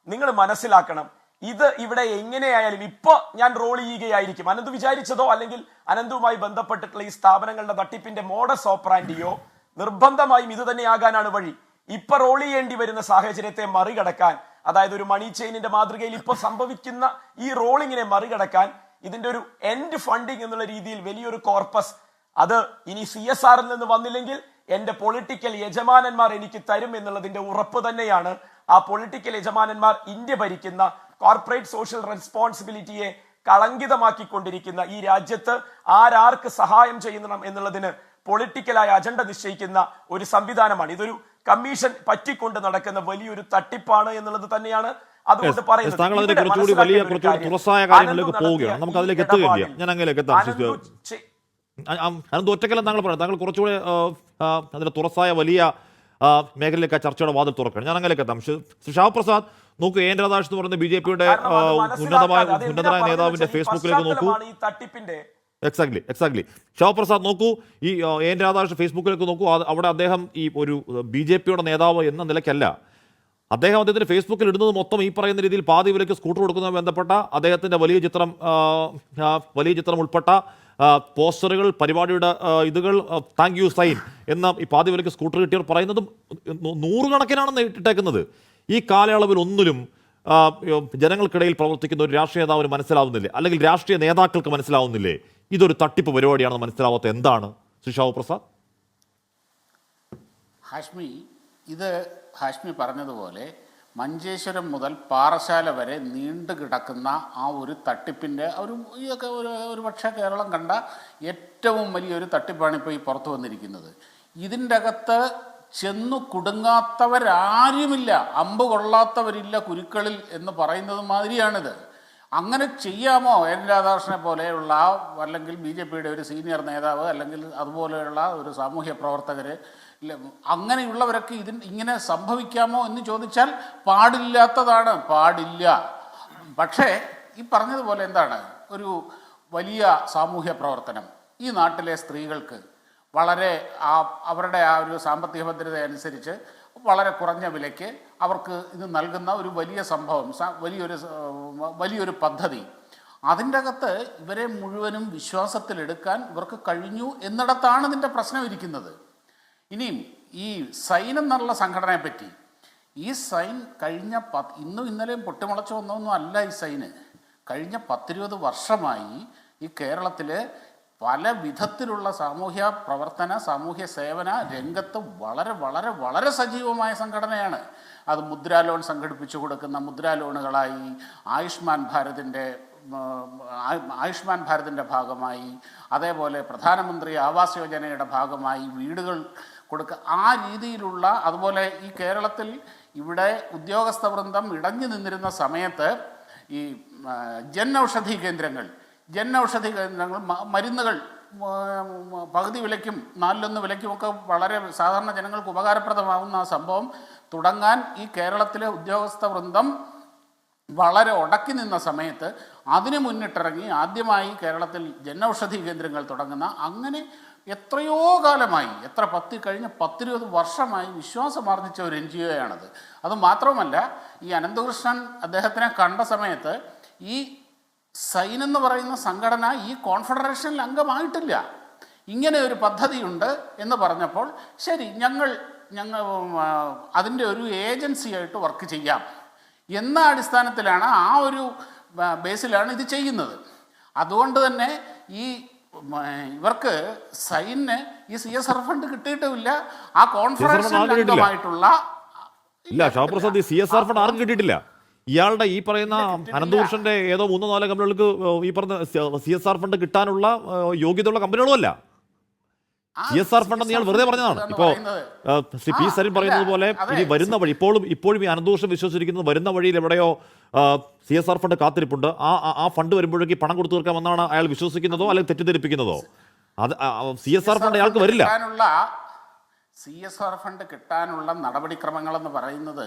നിങ്ങൾ മനസ്സിലാക്കണം, ഇത് ഇവിടെ എങ്ങനെയായാലും ഇപ്പൊ ഞാൻ റോൾ ചെയ്യുകയായിരിക്കും. അനന്തു വിചാരിച്ചതോ അല്ലെങ്കിൽ അനന്തുവുമായി ബന്ധപ്പെട്ടിട്ടുള്ള ഈ സ്ഥാപനങ്ങളുടെ തട്ടിപ്പിന്റെ മോഡസ് ഓപ്പറാൻഡിയോ നിർബന്ധമായും ഇത് തന്നെയാകാനാണ് വഴി. ഇപ്പൊ റോൾ ചെയ്യേണ്ടി വരുന്ന സാഹചര്യത്തെ മറികടക്കാൻ, അതായത് ഒരു മണി ചെയിനിന്റെ മാതൃകയിൽ ഇപ്പൊ സംഭവിക്കുന്ന ഈ റോളിങ്ങിനെ മറികടക്കാൻ ഇതിന്റെ ഒരു എൻഡ് ഫണ്ടിങ് എന്നുള്ള രീതിയിൽ വലിയൊരു കോർപ്പസ്, അത് ഇനി CSR-ൽ നിന്ന് വന്നില്ലെങ്കിൽ എന്റെ പൊളിറ്റിക്കൽ യജമാനന്മാർ എനിക്ക് തരും എന്നുള്ളതിന്റെ ഉറപ്പ് തന്നെയാണ്. ആ പൊളിറ്റിക്കൽ യജമാനന്മാർ ഇന്ത്യ ഭരിക്കുന്ന കോർപ്പറേറ്റ് സോഷ്യൽ റെസ്പോൺസിബിലിറ്റിയെ കളങ്കിതമാക്കിക്കൊണ്ടിരിക്കുന്ന ഈ രാജ്യത്ത് ആരാർക്ക് സഹായം ചെയ്യണം എന്നുള്ളതിന് പൊളിറ്റിക്കലായ അജണ്ട നിശ്ചയിക്കുന്ന ഒരു സംവിധാനമാണ്. ഇതൊരു കമ്മീഷൻ പറ്റിക്കൊണ്ട് നടക്കുന്ന വലിയൊരു തട്ടിപ്പാണ് എന്നുള്ളത് തന്നെയാണ്. അതുകൊണ്ട് പറയുന്നത് താങ്കൾ അതിനെ കുറച്ചുകൂടി വലിയ തുറസായ കാര്യങ്ങളിലേക്ക് പോവുകയാണ്. നമുക്ക് അതിലേക്ക് എത്തുകയില്ല. ഞാൻ അങ്ങനെയൊക്കെ എത്താം. അനന്ത് ഒറ്റക്കല്ല താങ്കൾ പറയുന്നത്, താങ്കൾ കുറച്ചുകൂടെ അതിന്റെ തുറസായ വലിയ മേഖലയിലേക്ക് ആ ചർച്ചയുടെ വാതിൽ തുറക്കണം. ഞാൻ അങ്ങനെയൊക്കെ എത്താം. ഷാവ് പ്രസാദ് നോക്കൂ, എൻ രാധാകൃഷ്ണൻ എന്ന് പറയുന്ന BJP-യുടെ ഉന്നതനായ നേതാവിന്റെ ഫേസ്ബുക്കിലേക്ക് നോക്കൂ. എക്സാക്ട്ലി ഷാവ് പ്രസാദ് നോക്കൂ, ഈ എൻ രാധാകൃഷ്ണൻ ഫേസ്ബുക്കിലേക്ക് നോക്കൂ. അവിടെ അദ്ദേഹം ഈ ഒരു BJP-യുടെ നേതാവ് എന്ന നിലയ്ക്കല്ല, അദ്ദേഹത്തിന്റെ ഫേസ്ബുക്കിൽ ഇടുന്നത് മൊത്തം ഈ പറയുന്ന രീതിയിൽ പാതി വിലയ്ക്ക് സ്കൂട്ടർ കൊടുക്കുന്നതുമായി ബന്ധപ്പെട്ട അദ്ദേഹത്തിന്റെ വലിയ ചിത്രം ഉൾപ്പെട്ട പോസ്റ്ററുകൾ, പരിപാടിയുടെ ഇതുകൾ, താങ്ക് യു സൈൻ എന്ന ഈ പാതി വിലയ്ക്ക് സ്കൂട്ടർ കിട്ടിയവർ പറയുന്നതും 100 കണക്കിനാണെന്ന് ഇട്ടേക്കുന്നത്. ഈ കാലയളവിൽ ഒന്നിലും ജനങ്ങൾക്കിടയിൽ പ്രവർത്തിക്കുന്ന ഒരു രാഷ്ട്രീയ നേതാവിന് മനസ്സിലാവുന്നില്ലേ, അല്ലെങ്കിൽ രാഷ്ട്രീയ നേതാക്കൾക്ക് മനസ്സിലാവുന്നില്ലേ ഇതൊരു തട്ടിപ്പ് പരിപാടിയാണെന്ന് മനസ്സിലാവാത്ത എന്താണ് ശ്രീ ഷാവു പ്രസാദ്? ഹാഷ്മി പറഞ്ഞതുപോലെ മഞ്ചേശ്വരം മുതൽ പാറശാല വരെ നീണ്ടു കിടക്കുന്ന ആ ഒരു തട്ടിപ്പിൻ്റെ ഇതൊക്കെ ഒരു പക്ഷേ കേരളം കണ്ട ഏറ്റവും വലിയൊരു തട്ടിപ്പാണ് ഇപ്പോൾ ഈ പുറത്തു വന്നിരിക്കുന്നത്. ഇതിൻ്റെ അകത്ത് ചെന്നു കുടുങ്ങാത്തവരാരുമില്ല, അമ്പ് കൊള്ളാത്തവരില്ല കുരുക്കളിൽ എന്ന് പറയുന്നത് മാതിരിയാണിത്. അങ്ങനെ ചെയ്യാമോ എൻ രാധാകൃഷ്ണനെ പോലെയുള്ള അല്ലെങ്കിൽ BJP-യുടെ ഒരു സീനിയർ നേതാവ് അല്ലെങ്കിൽ അതുപോലെയുള്ള ഒരു സാമൂഹ്യ പ്രവർത്തകർ, അങ്ങനെയുള്ളവരൊക്കെ ഇങ്ങനെ സംഭവിക്കാമോ എന്ന് ചോദിച്ചാൽ പാടില്ലാത്തതാണ്, പാടില്ല. പക്ഷേ ഈ പറഞ്ഞതുപോലെ എന്താണ് ഒരു വലിയ സാമൂഹ്യ പ്രവർത്തനം ഈ നാട്ടിലെ സ്ത്രീകൾക്ക് വളരെ അവരുടെ ആ ഒരു സാമ്പത്തിക ഭദ്രത അനുസരിച്ച് വളരെ കുറഞ്ഞ വിലയ്ക്ക് അവർക്ക് ഇത് നൽകുന്ന ഒരു വലിയ സംഭവം, വലിയൊരു പദ്ധതി. അതിൻ്റെ അകത്ത് ഇവരെ മുഴുവനും വിശ്വാസത്തിലെടുക്കാൻ ഇവർക്ക് കഴിഞ്ഞു എന്നിടത്താണ് ഇതിൻ്റെ പ്രശ്നം ഇരിക്കുന്നത്. ഇനിയും ഈ സൈൻ എന്നുള്ള സംഘടനയെ പറ്റി, ഈ സൈൻ കഴിഞ്ഞ ഇന്നും ഇന്നലെയും പൊട്ടിമുളച്ച് വന്നൊന്നും അല്ല. ഈ സൈന് കഴിഞ്ഞ 10-20 വർഷമായി ഈ കേരളത്തിൽ പല വിധത്തിലുള്ള സാമൂഹ്യ പ്രവർത്തന, സാമൂഹ്യ സേവന രംഗത്ത് വളരെ വളരെ വളരെ സജീവമായ സംഘടനയാണ്. അത് മുദ്രാ ലോൺ സംഘടിപ്പിച്ചു കൊടുക്കുന്ന മുദ്രാ ലോണുകളായി, ആയുഷ്മാൻ ഭാരതിൻ്റെ ഭാഗമായി, അതേപോലെ പ്രധാനമന്ത്രി ആവാസ് യോജനയുടെ ഭാഗമായി വീടുകൾ കൊടുക്കുക, ആ രീതിയിലുള്ള. അതുപോലെ ഈ കേരളത്തിൽ ഇവിടെ ഉദ്യോഗസ്ഥ വൃന്ദം ഇടഞ്ഞു നിന്നിരുന്ന സമയത്ത് ഈ ജനൌഷധി കേന്ദ്രങ്ങൾ മരുന്നുകൾ പകുതി വിലയ്ക്കും 4-1 വിലയ്ക്കുമൊക്കെ വളരെ സാധാരണ ജനങ്ങൾക്ക് ഉപകാരപ്രദമാകുന്ന ആ സംഭവം തുടങ്ങാൻ ഈ കേരളത്തിലെ ഉദ്യോഗസ്ഥ വൃന്ദം വളരെ ഉടക്കി നിന്ന സമയത്ത് അതിന് മുന്നിട്ടിറങ്ങി ആദ്യമായി കേരളത്തിൽ ജനൌഷധി കേന്ദ്രങ്ങൾ തുടങ്ങുന്ന, അങ്ങനെ എത്രയോ കാലമായി, കഴിഞ്ഞ 10-20 വർഷമായി വിശ്വാസമാർജിച്ച ഒരു NGO ആണത്. അതുമാത്രമല്ല, ഈ അനന്തകൃഷ്ണൻ അദ്ദേഹത്തിനെ കണ്ട സമയത്ത് ഈ സൈൻ എന്ന് പറയുന്ന സംഘടന ഈ കോൺഫെഡറേഷനിൽ അംഗമായിട്ടില്ല. ഇങ്ങനെ ഒരു പദ്ധതിയുണ്ട് എന്ന് പറഞ്ഞപ്പോൾ ശരി, ഞങ്ങൾ അതിൻ്റെ ഒരു ഏജൻസിയായിട്ട് വർക്ക് ചെയ്യാം എന്ന അടിസ്ഥാനത്തിലാണ്, ആ ഒരു ബേസിലാണ് ഇത് ചെയ്യുന്നത്. അതുകൊണ്ട് തന്നെ ഇവർക്ക് സൈനിന് ഈ CSR ഫണ്ട് കിട്ടിയിട്ടുമില്ല. ആ കോൺഫറൻസിൽ അംഗമായിട്ടുള്ള ഷാപ്രസാദ് CSR ഫണ്ട് ആർക്കും കിട്ടിയിട്ടില്ല. ഇയാളുടെ ഈ പറയുന്ന അനന്തകൃഷ്ണന്റെ ഏതോ 3-4 കമ്പനികൾക്ക് ഈ പറഞ്ഞ CSR ഫണ്ട് കിട്ടാനുള്ള യോഗ്യതയുള്ള കമ്പനികളുമല്ല. CSR ഫണ്ട് എന്ന് ഇയാൾ വെറുതെ പറഞ്ഞതാണ്. ഇപ്പോൾ ശ്രീ പി സരിൻ പറയുന്നത് പോലെ ഇനി വരുന്ന വഴി, ഇപ്പോഴും ഈ അനന്തകൃഷ്ണൻ വിശ്വസിച്ചിരിക്കുന്നത് വരുന്ന വഴിയിൽ എവിടെയോ CSR ഫണ്ട് കാത്തിരിപ്പുണ്ട്, ആ ഫണ്ട് വരുമ്പോഴേക്ക് പണം കൊടുത്തു തീർക്കാമെന്നാണ് അയാൾ വിശ്വസിക്കുന്നതോ അല്ലെങ്കിൽ തെറ്റിദ്ധരിപ്പിക്കുന്നതോ? അത് CSR ഫണ്ട് അയാൾക്ക് വരില്ല. CSR ഫണ്ട് കിട്ടാനുള്ള നടപടിക്രമങ്ങളെന്ന് പറയുന്നത്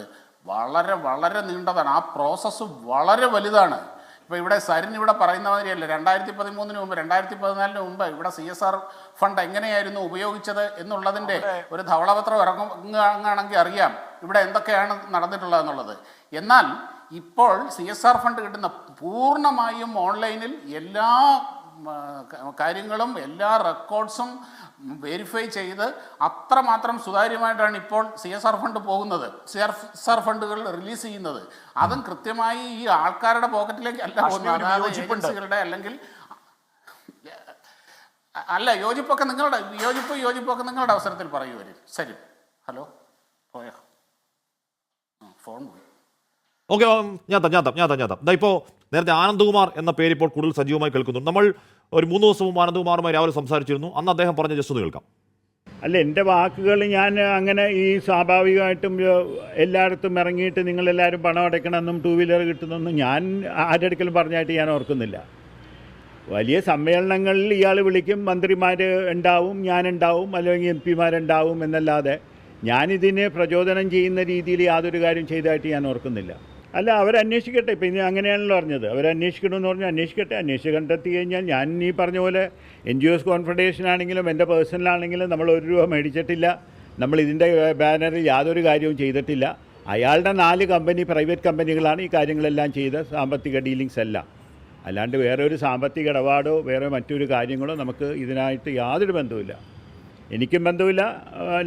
വളരെ വളരെ നീണ്ടതാണ്. ആ പ്രോസസ്സ് വളരെ വലുതാണ്. ഇപ്പോൾ ഇവിടെ സരിൻ പറയുന്ന മാതിരിയല്ല, 2013 മുമ്പ് 2014 മുമ്പ് ഇവിടെ CSR ഫണ്ട് എങ്ങനെയായിരുന്നു ഉപയോഗിച്ചത് എന്നുള്ളതിൻ്റെ ഒരു ധവളപത്രം ഇറങ്ങുകയാണെങ്കിൽ അറിയാം ഇവിടെ എന്തൊക്കെയാണ് നടന്നിട്ടുള്ളതെന്നുള്ളത്. എന്നാൽ ഇപ്പോൾ CSR ഫണ്ട് കിട്ടുന്ന പൂർണ്ണമായും ഓൺലൈനിൽ എല്ലാ കാര്യങ്ങളും, എല്ലാ റെക്കോർഡ്സും വെരിഫൈ ചെയ്ത് അത്രമാത്രം സുതാര്യമായിട്ടാണ് ഇപ്പോൾ CSR ഫണ്ട് പോകുന്നത്, CSR ഫണ്ടുകൾ റിലീസ് ചെയ്യുന്നത്. അതും കൃത്യമായി ഈ ആൾക്കാരുടെ പോക്കറ്റിലേക്ക് അല്ല പോകുന്നത്, ഏജൻസികളുടെ അല്ലെങ്കിൽ യോജിപ്പൊക്കെ നിങ്ങളുടെ അവസരത്തിൽ പറയൂ വരും. ശരി, ഹലോ, പോയോ? ഫോൺ പോയി. ഓക്കെ, ഞാൻ ഇപ്പോൾ നേരത്തെ ആനന്ദ്കുമാർ എന്ന പേര് ഇപ്പോൾ കൂടുതൽ സജീവമായി കേൾക്കുന്നു. നമ്മൾ ഒരു 3 ദിവസം മുമ്പ് ആനന്ദ്കുമാറുമായി രാവിലെ സംസാരിച്ചിരുന്നു. അന്ന് അദ്ദേഹം പറഞ്ഞ ജസ്റ്റ് ഒന്ന് കേൾക്കാം. അല്ല, എൻ്റെ വാക്കുകൾ ഞാൻ അങ്ങനെ ഈ സ്വാഭാവികമായിട്ടും എല്ലായിടത്തും ഇറങ്ങിയിട്ട് നിങ്ങളെല്ലാവരും പണം അടയ്ക്കണമെന്നും 2 വീലർ കിട്ടുന്നതെന്നും ഞാൻ ആരുടെ അടുക്കലും പറഞ്ഞായിട്ട് ഞാൻ ഓർക്കുന്നില്ല. വലിയ സമ്മേളനങ്ങളിൽ ഇയാൾ വിളിക്കും, മന്ത്രിമാർ ഉണ്ടാവും, ഞാനുണ്ടാവും, അല്ലെങ്കിൽ MP മാരുണ്ടാവും എന്നല്ലാതെ ഞാനിതിനെ പ്രചോദനം ചെയ്യുന്ന രീതിയിൽ യാതൊരു കാര്യം ചെയ്തതായിട്ട് ഞാൻ ഓർക്കുന്നില്ല. അല്ല, അവരന്വേഷിക്കട്ടെ. ഇപ്പം ഇനി അങ്ങനെയാണല്ലോ പറഞ്ഞത്, അവരന്വേഷിക്കണമെന്ന് പറഞ്ഞാൽ അന്വേഷിക്കട്ടെ. അന്വേഷിച്ച് കണ്ടെത്തി കഴിഞ്ഞാൽ ഞാൻ ഈ പറഞ്ഞ പോലെ NGOs കോൺഫെഡറേഷൻ ആണെങ്കിലും എൻ്റെ പേഴ്സണലാണെങ്കിലും നമ്മൾ 1 രൂപ മേടിച്ചിട്ടില്ല. നമ്മൾ ഇതിൻ്റെ ബാനറിൽ യാതൊരു കാര്യവും ചെയ്തിട്ടില്ല. അയാളുടെ 4 കമ്പനി, പ്രൈവറ്റ് കമ്പനികളാണ് ഈ കാര്യങ്ങളെല്ലാം ചെയ്ത സാമ്പത്തിക ഡീലിങ്സ് എല്ലാം. അല്ലാണ്ട് വേറെ ഒരു സാമ്പത്തിക ഇടപാടോ വേറെ മറ്റൊരു കാര്യങ്ങളോ നമുക്ക് ഇതിനായിട്ട് യാതൊരു ബന്ധവുമില്ല. എനിക്കും ബന്ധമില്ല,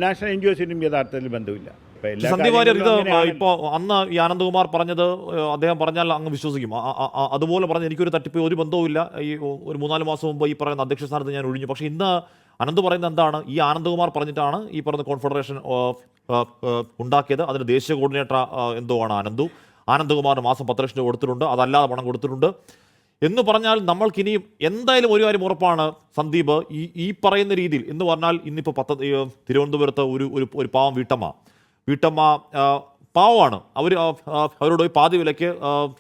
നാഷണൽ NGOസിനും യഥാർത്ഥത്തിൽ ബന്ധമില്ല. സന്ദീപ് വാര്യർ, ഇത് ഇപ്പോൾ അന്ന് ഈ ആനന്ദ്കുമാർ പറഞ്ഞത് അദ്ദേഹം പറഞ്ഞാൽ അങ്ങ് വിശ്വസിക്കും. അതുപോലെ പറഞ്ഞ് എനിക്കൊരു തട്ടിപ്പ് ഒരു ബന്ധവുമില്ല, ഈ ഒരു 3-4 മാസം മുമ്പ് ഈ പറയുന്ന അധ്യക്ഷ സ്ഥാനത്ത് ഞാൻ ഒഴിഞ്ഞു. പക്ഷേ ഇന്ന് അനന്ത് പറയുന്നത് എന്താണ്? ഈ ആനന്ദ്കുമാർ പറഞ്ഞിട്ടാണ് ഈ പറയുന്ന കോൺഫെഡറേഷൻ ഉണ്ടാക്കിയത്. അതിന് ദേശീയ കോർഡിനേറ്റർ എന്തോ ആണ് ആനന്ദ്കുമാറിന് മാസം 10 ലക്ഷം രൂപ കൊടുത്തിട്ടുണ്ട്, അതല്ലാതെ പണം കൊടുത്തിട്ടുണ്ട് എന്ന് പറഞ്ഞാൽ നമ്മൾക്കിനിയും എന്തായാലും ഒരു കാര്യം ഉറപ്പാണ് സന്ദീപ്, ഈ പറയുന്ന രീതിയിൽ എന്ന് പറഞ്ഞാൽ ഇന്നിപ്പോൾ തിരുവനന്തപുരത്ത് ഒരു പാവം വീട്ടമ്മ പാവമാണ്. അവരോട് പാതി വിലയ്ക്ക്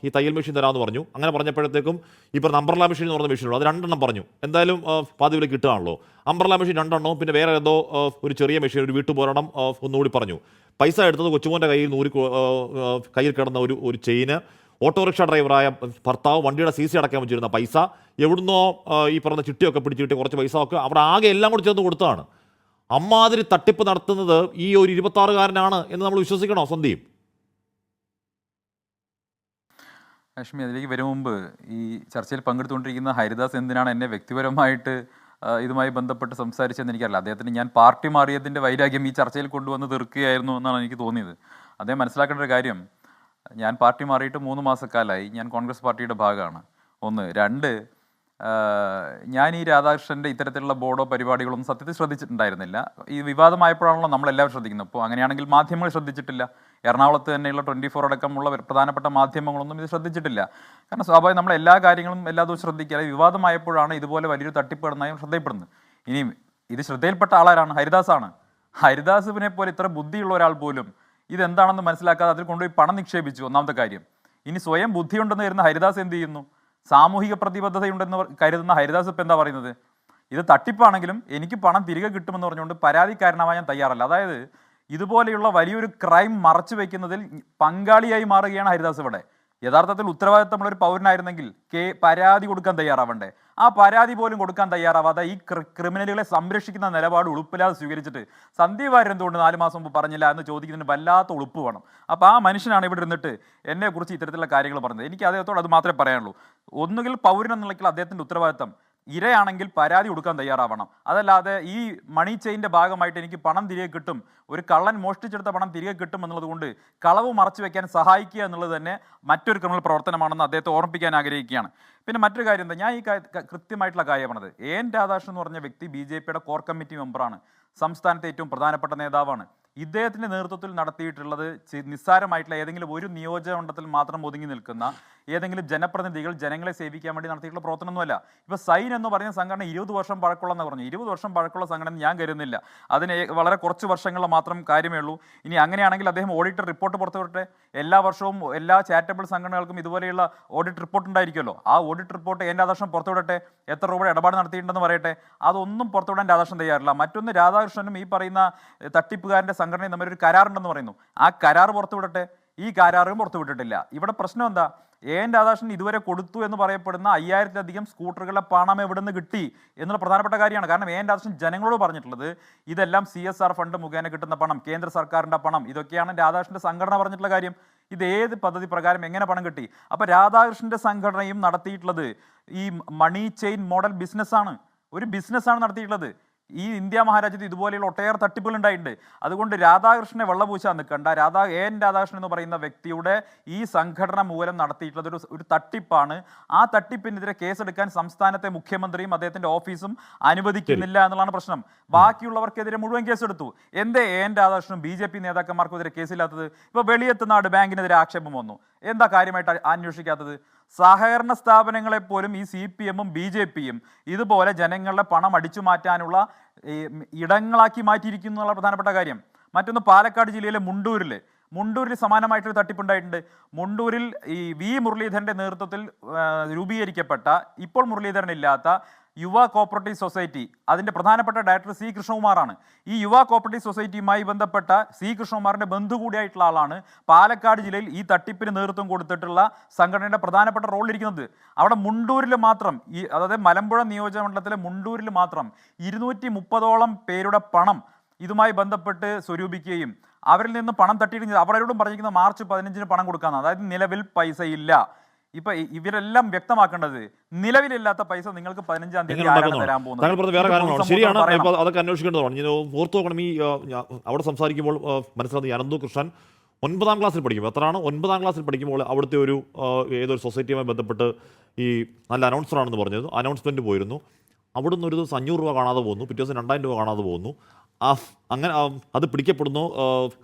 ഈ തയ്യൽ മെഷീൻ തരാമെന്ന് പറഞ്ഞു. അങ്ങനെ പറഞ്ഞപ്പോഴത്തേക്കും ഇപ്പോൾ അംബ്രല മെഷീൻ എന്ന് പറഞ്ഞ മെഷീനുള്ളൂ, അത് 2 എണ്ണം പറഞ്ഞു. എന്തായാലും പാതി വിലയ്ക്ക് കിട്ടുകയാണല്ലോ. അംബ്രല മെഷീൻ 2 എണ്ണവും പിന്നെ വേറെ ഏതോ ഒരു ചെറിയ മെഷീൻ, ഒരു വീട്ടുപകരണം ഒന്നുകൂടി പറഞ്ഞു. പൈസ എടുത്തത് കൊച്ചുമോൻ്റെ കയ്യിൽ കിടന്ന ഒരു ചെയിന്, ഓട്ടോറിക്ഷ ഡ്രൈവറായ ഭർത്താവ് വണ്ടിയുടെ CC അടയ്ക്കാൻ വെച്ചിരുന്ന പൈസ, എവിടുന്നോ ഈ പറഞ്ഞ ചിട്ടിയൊക്കെ പിടിച്ചിട്ട് കുറച്ച് പൈസ ഒക്കെ അവിടെ ആകെ എല്ലാം കൂടി ചേർന്ന് കൊടുത്തതാണ്. അമ്മാതിരി തട്ടിപ്പ് നടത്തുന്നത് ഈ ഒരു 26-കാരനാണ് എന്ന് നമ്മൾ വിശ്വസിക്കണോ സന്ദീപ്? ലക്ഷ്മി, അതിലേക്ക് വരും മുമ്പ് ഈ ചർച്ചയിൽ പങ്കെടുത്തുകൊണ്ടിരിക്കുന്ന ഹരിദാസ് എന്തിനാണ് എന്നെ വ്യക്തിപരമായിട്ട് ഇതുമായി ബന്ധപ്പെട്ട് സംസാരിച്ചതെന്ന് എനിക്കറിയില്ല. അദ്ദേഹത്തിന് ഞാൻ പാർട്ടി മാറിയതിൻ്റെ വൈരാഗ്യം ഈ ചർച്ചയിൽ കൊണ്ടുവന്ന് തീർക്കുകയായിരുന്നു എന്നാണ് എനിക്ക് തോന്നിയത്. അദ്ദേഹം മനസ്സിലാക്കേണ്ട ഒരു കാര്യം, ഞാൻ പാർട്ടി മാറിയിട്ട് 3 മാസക്കാലമായി. ഞാൻ കോൺഗ്രസ് പാർട്ടിയുടെ ഭാഗമാണ്. 1. 2, ഞാൻ ഈ രാധാകൃഷ്ണൻ്റെ ഇത്തരത്തിലുള്ള ബോർഡോ പരിപാടികളൊന്നും സത്യത്തിൽ ശ്രദ്ധിച്ചിട്ടുണ്ടായിരുന്നില്ല. ഈ വിവാദമായപ്പോഴാണല്ലോ നമ്മളെല്ലാവരും ശ്രദ്ധിക്കുന്നത്. അപ്പോൾ അങ്ങനെയാണെങ്കിൽ മാധ്യമങ്ങൾ ശ്രദ്ധിച്ചിട്ടില്ല. എറണാകുളത്ത് തന്നെയുള്ള 24 അടക്കമുള്ള പ്രധാനപ്പെട്ട മാധ്യമങ്ങളൊന്നും ഇത് ശ്രദ്ധിച്ചിട്ടില്ല. കാരണം സ്വാഭാവികം നമ്മൾ എല്ലാ കാര്യങ്ങളും എല്ലാ ദിവസവും ശ്രദ്ധിക്കാതെ വിവാദമായപ്പോഴാണ് ഇതുപോലെ വലിയൊരു തട്ടിപ്പ് നടന്നതായും ശ്രദ്ധയിൽപ്പെടുന്നത്. ഇനിയും ഇത് ശ്രദ്ധയിൽപ്പെട്ട ആളാരാണ്? ഹരിദാസാണ്. ഹരിദാസിനെ പോലെ ഇത്ര ബുദ്ധിയുള്ള ഒരാൾ പോലും ഇതെന്താണെന്ന് മനസ്സിലാക്കാതെ അതിൽ കൊണ്ടുപോയി പണം നിക്ഷേപിച്ചു. ഒന്നാമത്തെ കാര്യം. ഇനി സ്വയം ബുദ്ധിയുണ്ടെന്ന് കരുതുന്ന ഹരിദാസ് എന്ത് ചെയ്യുന്നു? സാമൂഹിക പ്രതിബദ്ധതയുണ്ടെന്ന് കരുതുന്ന ഹരിദാസ് ഇപ്പം എന്താ പറയുന്നത്? ഇത് തട്ടിപ്പാണെങ്കിലും എനിക്ക് പണം തിരികെ കിട്ടുമെന്ന് പറഞ്ഞുകൊണ്ട് പരാതിക്കാരനാവാൻ ഞാൻ തയ്യാറല്ല. അതായത് ഇതുപോലെയുള്ള വലിയൊരു ക്രൈം മറച്ചു വെക്കുന്നതിൽ പങ്കാളിയായി മാറുകയാണ് ഹരിദാസ് ഇവിടെ. യഥാർത്ഥത്തിൽ ഉത്തരവാദിത്തമുള്ള ഒരു പൗരനായിരുന്നെങ്കിൽ പരാതി കൊടുക്കാൻ തയ്യാറാവണ്ടേ? ആ പരാതി പോലും കൊടുക്കാൻ തയ്യാറാവാതെ ഈ ക്രിമിനലുകളെ സംരക്ഷിക്കുന്ന നിലപാട് ഉളുപ്പില്ലാതെ സ്വീകരിച്ചിട്ട് സന്ദീപ് വാര്യർ എന്തുകൊണ്ട് 4 മാസം മുമ്പ് പറഞ്ഞില്ല എന്ന് ചോദിക്കുന്നതിന് വല്ലാത്ത ഉളുപ്പ് വേണം. അപ്പോൾ ആ മനുഷ്യനാണ് ഇവിടെ ഇരുന്നിട്ട് എന്നെക്കുറിച്ച് ഇത്തരത്തിലുള്ള കാര്യങ്ങൾ പറഞ്ഞത്. എനിക്ക് അദ്ദേഹത്തോട് അത് മാത്രമേ പറയാനുള്ളൂ. ഒന്നുകിൽ പൗരൻ എന്നുള്ള അദ്ദേഹത്തിൻ്റെ ഉത്തരവാദിത്തം, ഇരയാണെങ്കിൽ പരാതി കൊടുക്കാൻ തയ്യാറാവണം. അതല്ലാതെ ഈ മണി ചെയിൻ്റെ ഭാഗമായിട്ട് എനിക്ക് പണം തിരികെ കിട്ടും, ഒരു കള്ളൻ മോഷ്ടിച്ചെടുത്ത പണം തിരികെ കിട്ടും എന്നുള്ളത് കൊണ്ട് കളവ് മറച്ചു വെക്കാൻ സഹായിക്കുക എന്നുള്ളത് തന്നെ മറ്റൊരു ക്രിമിനൽ പ്രവർത്തനമാണെന്ന് അദ്ദേഹത്തെ ഓർമ്മിപ്പിക്കാൻ ആഗ്രഹിക്കുകയാണ്. പിന്നെ മറ്റൊരു കാര്യം എന്താ, ഞാൻ ഈ കൃത്യമായിട്ടുള്ള കാര്യം പറഞ്ഞത്, എൻ രാധാകൃഷ്ണൻ എന്ന് പറഞ്ഞ വ്യക്തി BJPയുടെ കോർ കമ്മിറ്റി മെമ്പറാണ്, സംസ്ഥാനത്തെ ഏറ്റവും പ്രധാനപ്പെട്ട നേതാവാണ്. ഇദ്ദേഹത്തിൻ്റെ നേതൃത്വത്തിൽ നടത്തിയിട്ടുള്ളത് നിസ്സാരമായിട്ടുള്ള ഏതെങ്കിലും ഒരു നിയോജകമണ്ഡലത്തിൽ മാത്രം ഒതുങ്ങി നിൽക്കുന്ന ഏതെങ്കിലും ജനപ്രതിനിധികൾ ജനങ്ങളെ സേവിക്കാൻ വേണ്ടി നടത്തിയിട്ടുള്ള പ്രവർത്തനമൊന്നുമല്ല. ഇപ്പോൾ സൈൻ എന്ന് പറയുന്ന സംഘടന 20 വർഷം പഴക്കമുള്ളതെന്ന് പറഞ്ഞു. 20 വർഷം പഴക്കമുള്ള സംഘടന ഞാൻ കരുതുന്നില്ല. അതിന് വളരെ കുറച്ച് വർഷങ്ങളിൽ മാത്രം കാര്യമേ ഉള്ളൂ. ഇനി അങ്ങനെയാണെങ്കിൽ അദ്ദേഹം ഓഡിറ്റ് റിപ്പോർട്ട് പുറത്തുവിടട്ടെ. എല്ലാ വർഷവും എല്ലാ ചാരിറ്റബിൾ സംഘടനകൾക്കും ഇതുപോലെയുള്ള ഓഡിറ്റ് റിപ്പോർട്ട് ഉണ്ടായിരിക്കുമല്ലോ. ആ ഓഡിറ്റ് റിപ്പോർട്ട് എൻ്റെ രാധാകൃഷ്ണൻ പുറത്തുവിടട്ടെ. എത്ര രൂപയുടെ ഇടപാട് നടത്തിയിട്ടുണ്ടെന്ന് പറയട്ടെ. അതൊന്നും പുറത്തുവിടാൻ രാധാകൃഷ്ണൻ തയ്യാറില്ല. മറ്റൊന്ന്, രാധാകൃഷ്ണനും ഈ പറയുന്ന തട്ടിപ്പുകാരൻ്റെ സംഘടനയും തമ്മിലൊരു കരാറുണ്ടെന്ന് പറയുന്നു. ആ കരാർ പുറത്തുവിടട്ടെ. ഈ കരാറും പുറത്തുവിട്ടിട്ടില്ല. ഇവിടെ പ്രശ്നം എന്താ? എൻ രാധാകൃഷ്ണൻ ഇതുവരെ കൊടുത്തു എന്ന് പറയപ്പെടുന്ന 5000-ലധികം സ്കൂട്ടറുകളുടെ പണം എവിടെ നിന്ന് കിട്ടി എന്നുള്ള പ്രധാനപ്പെട്ട കാര്യമാണ്. കാരണം എൻ രാധാകൃഷ്ണൻ ജനങ്ങളോട് പറഞ്ഞിട്ടുള്ളത് ഇതെല്ലാം CSR ഫണ്ട് മുഖേന കിട്ടുന്ന പണം, കേന്ദ്ര സർക്കാരിൻ്റെ പണം, ഇതൊക്കെയാണ് രാധാകൃഷ്ണൻ്റെ സംഘടന പറഞ്ഞിട്ടുള്ള കാര്യം. ഇത് ഏത് പദ്ധതി പ്രകാരം എങ്ങനെ പണം കിട്ടി? അപ്പോൾ രാധാകൃഷ്ണൻ്റെ സംഘടനയും നടത്തിയിട്ടുള്ളത് ഈ മണി ചെയിൻ മോഡൽ ബിസിനസ്സാണ്. ഒരു ബിസിനസ്സാണ് നടത്തിയിട്ടുള്ളത്. ഈ ഇന്ത്യ മഹാരാജ്യത്ത് ഇതുപോലെയുള്ള ഒട്ടേറെ തട്ടിപ്പുകൾ ഉണ്ടായിട്ടുണ്ട്. അതുകൊണ്ട് രാധാകൃഷ്ണനെ വെള്ളപൂശാൻ നിൽക്കണ്ട. എൻ രാധാകൃഷ്ണൻ എന്ന് പറയുന്ന വ്യക്തിയുടെ ഈ സംഘടന മൂലം നടത്തിയിട്ടുള്ളത് ഒരു തട്ടിപ്പാണ്. ആ തട്ടിപ്പിനെതിരെ കേസെടുക്കാൻ സംസ്ഥാനത്തെ മുഖ്യമന്ത്രിയും അദ്ദേഹത്തിന്റെ ഓഫീസും അനുവദിക്കുന്നില്ല എന്നുള്ളതാണ് പ്രശ്നം. ബാക്കിയുള്ളവർക്കെതിരെ മുഴുവൻ കേസെടുത്തു. എന്തേ എൻ രാധാകൃഷ്ണനും BJP നേതാക്കന്മാർക്കെതിരെ കേസില്ലാത്തത്? ഇപ്പോൾ വെളിയെത്തുന്നാട് ബാങ്കിനെതിരെ ആക്ഷേപം വന്നു. എന്താ കാര്യമായിട്ട് അന്വേഷിക്കാത്തത്? സഹകരണ സ്ഥാപനങ്ങളെ പോലും ഈ CPM-ഉം BJP-യും ഇതുപോലെ ജനങ്ങളുടെ പണം അടിച്ചു മാറ്റാനുള്ള ഇടങ്ങളാക്കി മാറ്റിയിരിക്കുന്നു എന്നുള്ള പ്രധാനപ്പെട്ട കാര്യം. മറ്റൊന്ന്, പാലക്കാട് ജില്ലയിലെ മുണ്ടൂരിൽ സമാനമായിട്ടൊരു തട്ടിപ്പുണ്ടായിട്ടുണ്ട്. മുണ്ടൂരിൽ ഈ V മുരളീധരൻ്റെ നേതൃത്വത്തിൽ രൂപീകരിക്കപ്പെട്ട, ഇപ്പോൾ മുരളീധരൻ ഇല്ലാത്ത യുവ കോപ്പറേറ്റീവ് സൊസൈറ്റി, അതിൻ്റെ പ്രധാനപ്പെട്ട ഡയറക്ടർ C കൃഷ്ണകുമാറാണ്. ഈ യുവ കോപ്പറേറ്റീവ് സൊസൈറ്റിയുമായി ബന്ധപ്പെട്ട C കൃഷ്ണകുമാറിൻ്റെ ബന്ധു കൂടിയായിട്ടുള്ള ആളാണ് പാലക്കാട് ജില്ലയിൽ ഈ തട്ടിപ്പിന് നേതൃത്വം കൊടുത്തിട്ടുള്ള സംഘടനയുടെ പ്രധാനപ്പെട്ട റോളിലിരിക്കുന്നത്. അവിടെ മുണ്ടൂരിൽ മാത്രം, അതായത് മലമ്പുഴ നിയോജകമണ്ഡലത്തിലെ മുണ്ടൂരിൽ മാത്രം 230ഓളം പേരുടെ പണം ഇതുമായി ബന്ധപ്പെട്ട് സ്വരൂപിക്കുകയും അവരിൽ നിന്ന് പണം തട്ടിയിട്ട് അവരോടും പറഞ്ഞിരിക്കുന്നത് മാർച്ച് 15-ന് പണം കൊടുക്കാമെന്ന്. അതായത് നിലവിൽ പൈസ ഇല്ല. ഇപ്പൊ ഇവരെല്ലാം വ്യക്തമാക്കേണ്ടത്, നിലവിലില്ലാത്ത പൈസ നിങ്ങൾക്ക് 15-ാം തീയതി തരാൻ പോകുന്നത്. ശരിയാണ്, അതൊക്കെ അന്വേഷിക്കേണ്ടതാണ്. ഓർത്തു നോക്കണം, ഈ അവിടെ സംസാരിക്കുമ്പോൾ മനസ്സിലാകുന്നത് അനന്തു കൃഷ്ണൻ 9ാം ക്ലാസ്സിൽ പഠിക്കുമ്പോൾ, എത്രയാണ് 9ാം ക്ലാസ്സിൽ പഠിക്കുമ്പോൾ അവിടുത്തെ ഏതൊരു സൊസൈറ്റിയുമായി ബന്ധപ്പെട്ട് ഈ നല്ല അനൗൺസറാണെന്ന് പറഞ്ഞത്, അനൗൺസ്മെൻറ്റ് പോയിരുന്നു. അവിടുന്ന് ഒരു ദിവസം 500 രൂപ കാണാതെ പോകുന്നു, പിറ്റേ ദിവസം 2000 രൂപ കാണാതെ പോകുന്നു. അങ്ങനെ അത് പിടിക്കപ്പെടുന്നു,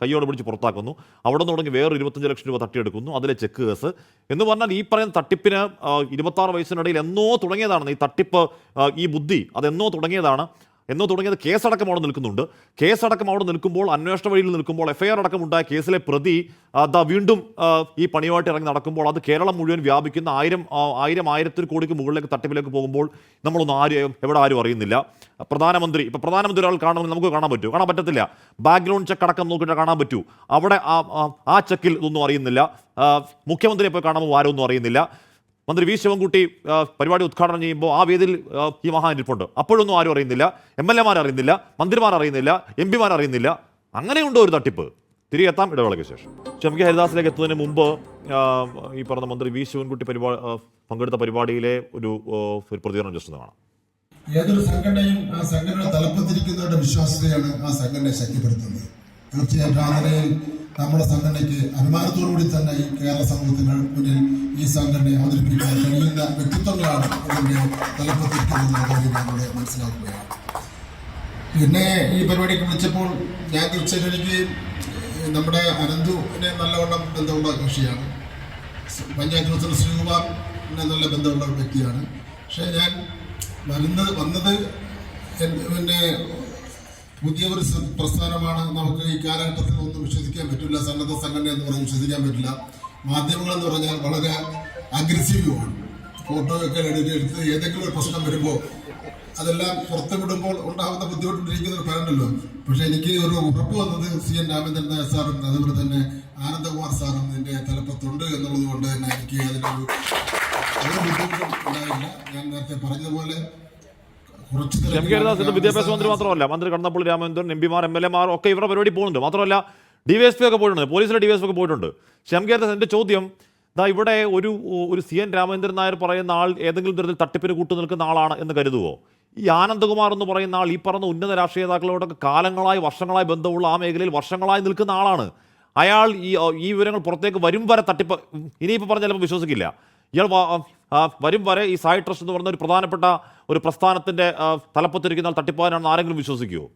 കയ്യോടെ പിടിച്ച് പുറത്താക്കുന്നു. അവിടെ നിന്ന് തുടങ്ങി വേറെ 25 ലക്ഷം രൂപ തട്ടിയെടുക്കുന്നു, അതിലെ ചെക്ക് കേസ് എന്ന് പറഞ്ഞാൽ ഈ പറയുന്ന തട്ടിപ്പിന് 26 വയസ്സിനിടയിൽ എന്നോ തുടങ്ങിയതാണ്. ഈ തട്ടിപ്പ്, ഈ ബുദ്ധി അതെന്നോ തുടങ്ങിയത് കേസടക്കം അവിടെ നിൽക്കുന്നുണ്ട്. കേസടക്കം അവിടെ നിൽക്കുമ്പോൾ, അന്വേഷണ വഴിയിൽ നിൽക്കുമ്പോൾ, FIR അടക്കം ഉണ്ടായ കേസിലെ പ്രതി വീണ്ടും ഈ പണിയുമായിട്ട് ഇറങ്ങി നടക്കുമ്പോൾ അത് കേരളം മുഴുവൻ വ്യാപിക്കുന്ന 1000 കോടിക്ക് മുകളിലേക്ക് തട്ടിപ്പിലേക്ക് പോകുമ്പോൾ നമ്മളൊന്നും ആരും അറിയുന്നില്ല. പ്രധാനമന്ത്രി ഒരാൾ കാണുമെങ്കിൽ നമുക്ക് കാണാൻ പറ്റത്തില്ല. ബാക്ക്ഗ്രൗണ്ട് ചെക്ക് അടക്കം നോക്കിയിട്ട് കാണാൻ പറ്റൂ. അവിടെ ആ ചെക്കിൽ ഇതൊന്നും അറിയുന്നില്ല. മുഖ്യമന്ത്രിയെ പോയി കാണുമ്പോൾ ആരും ഒന്നും അറിയുന്നില്ല. മന്ത്രി V ശിവൻകുട്ടി പരിപാടി ഉദ്ഘാടനം ചെയ്യുമ്പോൾ ആ വേദിയിൽ ഈ മഹാനിരിപ്പുണ്ട്. അപ്പോഴൊന്നും ആരും അറിയുന്നില്ല. MLA-മാർ അറിയുന്നില്ല, മന്ത്രിമാർ അറിയുന്നില്ല, MP-മാർ അറിയുന്നില്ല. അങ്ങനെയുണ്ടോ ഒരു തട്ടിപ്പ്? തിരികെ എത്താം ഇടവേളയ്ക്ക് ശേഷം. നമുക്ക് ഹരിദാസിലേക്ക് എത്തുന്നതിന് മുമ്പ് ഈ പറഞ്ഞ മന്ത്രി വി ശിവൻകുട്ടി പങ്കെടുത്ത പരിപാടിയിലെ ഒരു പ്രതികരണം ജസ്റ്റ് ഒന്ന് കാണാം. ഏതൊരു സംഘടനയും ആ സംഘടന തലപ്പത്തിരിക്കുന്നവരുടെ വിശ്വാസ്യതയാണ് ആ സംഘടനയെ ശക്തിപ്പെടുത്തുന്നത്. തീർച്ചയായിട്ടും ആ നിലയിൽ നമ്മുടെ സംഘടനയ്ക്ക് അഭിമാനത്തോടുകൂടി തന്നെ ഈ കേരള സമൂഹത്തിന് മുന്നിൽ ഈ സംഘടനയെ അവതരിപ്പിക്കാൻ കഴിയുന്ന വ്യക്തിത്വങ്ങളാണ് ഇതിന്റെ തലപ്പത്തിരിക്കുന്നത് കാര്യം ഞങ്ങൾ മനസ്സിലാക്കുകയാണ്. പിന്നെ ഈ പരിപാടിക്ക് വിളിച്ചപ്പോൾ ഞാൻ തീർച്ചയായിട്ടും എനിക്ക് നമ്മുടെ അനന്തുവിനെ നല്ലവണ്ണം ബന്ധമുള്ള കക്ഷിയാണ്. പഞ്ചായത്ത് പ്രസിഡന്റ് ശ്രീകുമാറിനെ നല്ല ബന്ധമുള്ള വ്യക്തിയാണ്. പക്ഷേ ഞാൻ വന്നത് പിന്നെ പുതിയ ഒരു പ്രസ്ഥാനമാണ്. നമുക്ക് ഈ കാലഘട്ടത്തിൽ ഒന്നും വിശ്വസിക്കാൻ പറ്റില്ല. സന്നദ്ധ സംഘടന എന്ന് പറഞ്ഞ് വിശ്വസിക്കാൻ പറ്റില്ല. മാധ്യമങ്ങളെന്ന് പറഞ്ഞാൽ വളരെ അഗ്രസീവുമാണ്. ഫോട്ടോയൊക്കെ എടുത്ത് ഏതെങ്കിലും ഒരു പ്രശ്നം വരുമ്പോൾ അതെല്ലാം പുറത്തുവിടുമ്പോൾ ഉണ്ടാകുന്ന ബുദ്ധിമുട്ടിരിക്കുന്ന ഒരു ഫലമുണ്ടല്ലോ. പക്ഷെ എനിക്ക് ഒരു ഉറപ്പ് വന്നത് CN രാമചന്ദ്രൻ നായർ സാറും അതുപോലെ തന്നെ ആനന്ദകുമാർ സാറും ഇതിന്റെ തലപ്പത്തുണ്ട് എന്നുള്ളത് കൊണ്ട് തന്നെ എനിക്ക് അതിനൊരു ബുദ്ധിമുട്ടും ഉണ്ടായില്ല. ഞാൻ നേരത്തെ പറഞ്ഞതുപോലെ വിദ്യാഭ്യാസ മന്ത്രി മാത്രമല്ല, മന്ത്രി കടന്നപ്പള്ളി രാമചന്ദ്രൻ, MPമാർ MLAമാർ ഒക്കെ ഇവരുടെ പരിപാടി പോകുന്നുണ്ട്. മാത്രമല്ല DYSP ഒക്കെ പോയിട്ടുണ്ട്, പോലീസിലെ DYSP ഒക്കെ പോയിട്ടുണ്ട്. ശംഖേരദാസ്, എൻ്റെ ചോദ്യം ഇവിടെ ഒരു CN രാമചന്ദ്രൻ നായർ പറയുന്ന ആൾ ഏതെങ്കിലും തരത്തിൽ തട്ടിപ്പിന് കൂട്ടു നിൽക്കുന്ന ആളാണ് എന്ന് കരുതുവോ? ഈ ആനന്ദകുമാർ എന്ന് പറയുന്ന ആൾ ഈ പറഞ്ഞ ഉന്നത രാഷ്ട്രീയ നേതാക്കളോടൊക്കെ കാലങ്ങളായി വർഷങ്ങളായി ബന്ധമുള്ള ആ മേഖലയിൽ വർഷങ്ങളായി നിൽക്കുന്ന ആളാണ്. അയാൾ ഈ വിവരങ്ങൾ പുറത്തേക്ക് വരും വരെ തട്ടിപ്പ് ഇനിയിപ്പോൾ പറഞ്ഞാൽ ചിലപ്പോൾ വിശ്വസിക്കില്ല. ഇയാൾ വരും വരെ ഈ സായി ട്രസ്റ്റ് എന്ന് പറയുന്ന ഒരു പ്രധാനപ്പെട്ട ഒരു പ്രസ്ഥാനത്തിൻ്റെ തലപ്പത്തിരിക്കുന്ന ആൾ തട്ടിപ്പാനാണെന്ന് ആരെങ്കിലും വിശ്വസിക്കുമോ?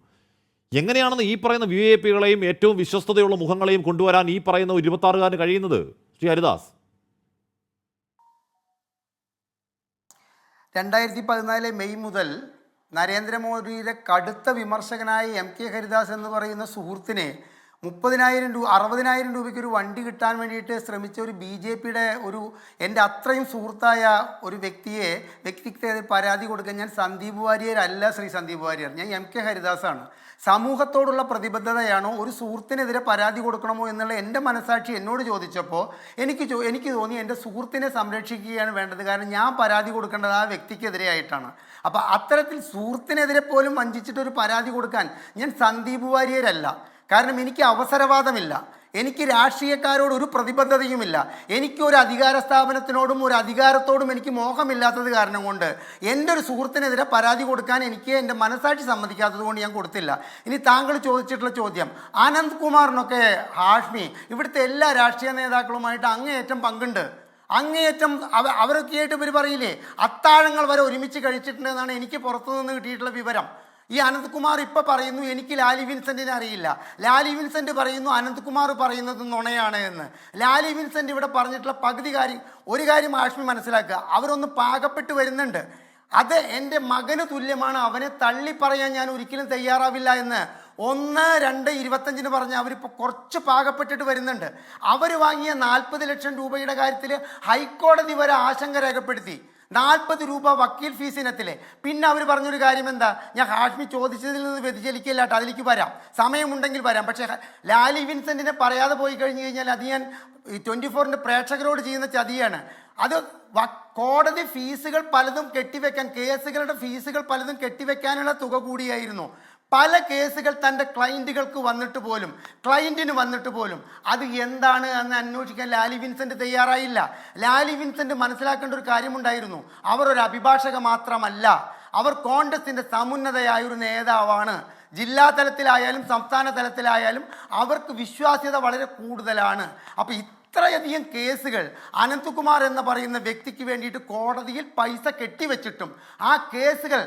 എങ്ങനെയാണെന്ന് ഈ പറയുന്ന VIP-കളെയും ഏറ്റവും വിശ്വസ്തതയുള്ള മുഖങ്ങളെയും കൊണ്ടുവരാൻ ഈ പറയുന്ന 26-കാരന് കഴിയുന്നത്? ശ്രീ ഹരിദാസ്, 2014 മെയ് മുതൽ നരേന്ദ്രമോദിയുടെ കടുത്ത വിമർശകനായ MK ഹരിദാസ് എന്ന് പറയുന്ന സുഹൃത്തിനെ 30,000 രൂപ 60,000 രൂപയ്ക്ക് ഒരു വണ്ടി കിട്ടാൻ വേണ്ടിയിട്ട് ശ്രമിച്ച ഒരു BJPയുടെ എൻ്റെ അത്രയും സുഹൃത്തായ ഒരു വ്യക്തിക്ക് പരാതി കൊടുക്കാൻ ഞാൻ സന്ദീപ് വാര്യരല്ല. ശ്രീ സന്ദീപ് വാര്യർ, ഞാൻ MK ഹരിദാസാണ്. സമൂഹത്തോടുള്ള പ്രതിബദ്ധതയാണോ, ഒരു സുഹൃത്തിനെതിരെ പരാതി കൊടുക്കണമോ എന്നുള്ള എൻ്റെ മനസാക്ഷി എന്നോട് ചോദിച്ചപ്പോൾ എനിക്ക് തോന്നി എൻ്റെ സുഹൃത്തിനെ സംരക്ഷിക്കുകയാണ് വേണ്ടത്. കാരണം ഞാൻ പരാതി കൊടുക്കേണ്ടത് ആ വ്യക്തിക്കെതിരെയായിട്ടാണ്. അപ്പോൾ അത്തരത്തിൽ സുഹൃത്തിനെതിരെ പോലും വഞ്ചിച്ചിട്ടൊരു പരാതി കൊടുക്കാൻ ഞാൻ സന്ദീപ് വാര്യരല്ല. കാരണം എനിക്ക് അവസരവാദമില്ല, എനിക്ക് രാഷ്ട്രീയക്കാരോട് ഒരു പ്രതിബദ്ധതയുമില്ല, എനിക്ക് ഒരു അധികാര സ്ഥാപനത്തിനോടും ഒരു അധികാരത്തോടും എനിക്ക് മോഹമില്ലാത്തത് കാരണം കൊണ്ട് എൻ്റെ ഒരു സുഹൃത്തിനെതിരെ പരാതി കൊടുക്കാൻ എനിക്ക് എൻ്റെ മനസാക്ഷി സമ്മതിക്കാത്തത് കൊണ്ട് ഞാൻ കൊടുത്തില്ല. ഇനി താങ്കൾ ചോദിച്ചിട്ടുള്ള ചോദ്യം, ആനന്ദ് കുമാറിനൊക്കെ ഹാഷ്മി ഇവിടുത്തെ എല്ലാ രാഷ്ട്രീയ നേതാക്കളുമായിട്ട് അങ്ങേയറ്റം പങ്കുണ്ട്. അങ്ങേയറ്റം അവരൊക്കെയായിട്ട് ഇവർ പറയില്ലേ, അത്താഴങ്ങൾ വരെ ഒരുമിച്ച് കഴിച്ചിട്ടുണ്ടെന്നാണ് എനിക്ക് പുറത്തുനിന്ന് കിട്ടിയിട്ടുള്ള വിവരം. ഈ അനന്ത്കുമാർ ഇപ്പോൾ പറയുന്നു എനിക്ക് ലാലി വിൻസെൻറ്റിനെ അറിയില്ല. ലാലി വിൻസെൻറ്റ് പറയുന്നു അനന്ത്കുമാർ പറയുന്നത് നുണയാണ് എന്ന്. ലാലി വിൻസെൻറ്റ് ഇവിടെ പറഞ്ഞിട്ടുള്ള ഒരു കാര്യം ആഷ്മി മനസ്സിലാക്കുക, അവരൊന്ന് പാകപ്പെട്ട് വരുന്നുണ്ട്. അത് എൻ്റെ മകന് തുല്യമാണ്, അവനെ തള്ളി പറയാൻ ഞാൻ ഒരിക്കലും തയ്യാറാവില്ല എന്ന് 1-2-25 പറഞ്ഞ് അവരിപ്പോൾ കുറച്ച് പാകപ്പെട്ടിട്ട് വരുന്നുണ്ട്. അവർ വാങ്ങിയ 40 ലക്ഷം രൂപയുടെ കാര്യത്തിൽ ഹൈക്കോടതി വരെ ആശങ്ക രേഖപ്പെടുത്തി. 40 രൂപ വക്കീൽ ഫീസ് ഇനത്തിലെ. പിന്നെ അവർ പറഞ്ഞൊരു കാര്യം എന്താ, ഞാൻ ഹാഷ്മി ചോദിച്ചതിൽ നിന്ന് വ്യതിചലിക്കില്ല കേട്ടോ, അതിലേക്ക് വരാം, സമയമുണ്ടെങ്കിൽ വരാം. പക്ഷേ ലാലി വിൻസെൻറ്റിനെ പറയാതെ പോയി കഴിഞ്ഞ് കഴിഞ്ഞാൽ അത് ഞാൻ 24ൻ്റെ പ്രേക്ഷകരോട് ചെയ്യുന്ന ചതിയാണ്. അത് കോടതി ഫീസുകൾ പലതും കെട്ടിവെക്കാൻ, കേസുകളുടെ ഫീസുകൾ പലതും കെട്ടിവെക്കാനുള്ള തുക കൂടിയായിരുന്നു. പല കേസുകൾ തൻ്റെ ക്ലയൻറ്റുകൾക്ക് ക്ലയൻറ്റിന് വന്നിട്ട് പോലും അത് എന്താണ് എന്ന് അന്വേഷിക്കാൻ ലാലി വിൻസെൻറ്റ് തയ്യാറായില്ല. ലാലി വിൻസെൻറ്റ് മനസ്സിലാക്കേണ്ട ഒരു കാര്യമുണ്ടായിരുന്നു, അവർ ഒരു അഭിഭാഷക മാത്രമല്ല, അവർ കോൺഗ്രസിൻ്റെ സമുന്നതയായ ഒരു നേതാവാണ്. ജില്ലാ തലത്തിലായാലും സംസ്ഥാന തലത്തിലായാലും അവർക്ക് വിശ്വാസ്യത വളരെ കൂടുതലാണ്. അപ്പോൾ ഇത്രയധികം കേസുകൾ അനന്ത്കുമാർ എന്ന് പറയുന്ന വ്യക്തിക്ക് വേണ്ടിയിട്ട് കോടതിയിൽ പൈസ കെട്ടിവെച്ചിട്ടും ആ കേസുകൾ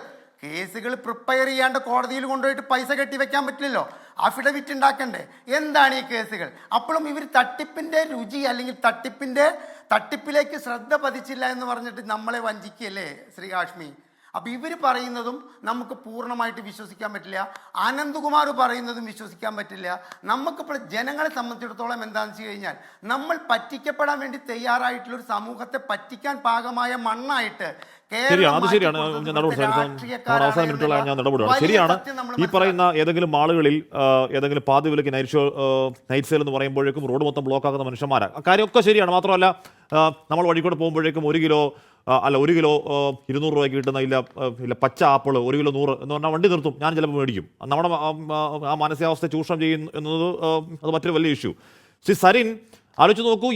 പ്രിപ്പയർ ചെയ്യാണ്ട് കോടതിയിൽ കൊണ്ടുപോയിട്ട് പൈസ കെട്ടിവെക്കാൻ പറ്റില്ലല്ലോ, അഫിഡവിറ്റ് ഉണ്ടാക്കണ്ടേ. എന്താണ് ഈ കേസുകൾ? അപ്പോഴും ഇവർ തട്ടിപ്പിൻ്റെ രുചി അല്ലെങ്കിൽ തട്ടിപ്പിലേക്ക് ശ്രദ്ധ പതിച്ചില്ല എന്ന് പറഞ്ഞിട്ട് നമ്മളെ വഞ്ചിക്കുകയല്ലേ ശ്രീ ഹാഷ്മി? അപ്പോൾ ഇവർ പറയുന്നതും നമുക്ക് പൂർണ്ണമായിട്ട് വിശ്വസിക്കാൻ പറ്റില്ല, അനന്ത്കുമാർ പറയുന്നതും വിശ്വസിക്കാൻ പറ്റില്ല. നമുക്കിപ്പോൾ ജനങ്ങളെ സംബന്ധിച്ചിടത്തോളം എന്താണെന്ന് വെച്ച് കഴിഞ്ഞാൽ നമ്മൾ പറ്റിക്കപ്പെടാൻ വേണ്ടി തയ്യാറായിട്ടുള്ള ഒരു സമൂഹത്തെ പറ്റിക്കാൻ പാകമായ മണ്ണായിട്ട് ശരിയാണ്. ഈ പറയുന്ന ഏതെങ്കിലും ആളുകളിൽ ഏതെങ്കിലും പാതി വിലയ്ക്ക് നൈറ്റ് സെയിൽ എന്ന് പറയുമ്പോഴേക്കും റോഡ് മൊത്തം ബ്ലോക്ക് ആക്കുന്ന മനുഷ്യന്മാരാണ്. കാര്യമൊക്കെ ശരിയാണ്. മാത്രമല്ല നമ്മൾ വഴിക്കൂടെ പോകുമ്പോഴേക്കും 1 കിലോ 200 രൂപയ്ക്ക് കിട്ടുന്ന ഇല്ല പച്ച ആപ്പിൾ 1 കിലോ 100 എന്ന് പറഞ്ഞാൽ വണ്ടി നിർത്തും, ഞാൻ ചിലപ്പോൾ മേടിക്കും. നമ്മുടെ ആ മാനസികാവസ്ഥ ചൂഷണം ചെയ്യുന്നു എന്നത് അത് മറ്റൊരു വലിയ ഇഷ്യൂ. ശ്രീ സരിൻ, ആലോചിച്ച് നോക്കൂ,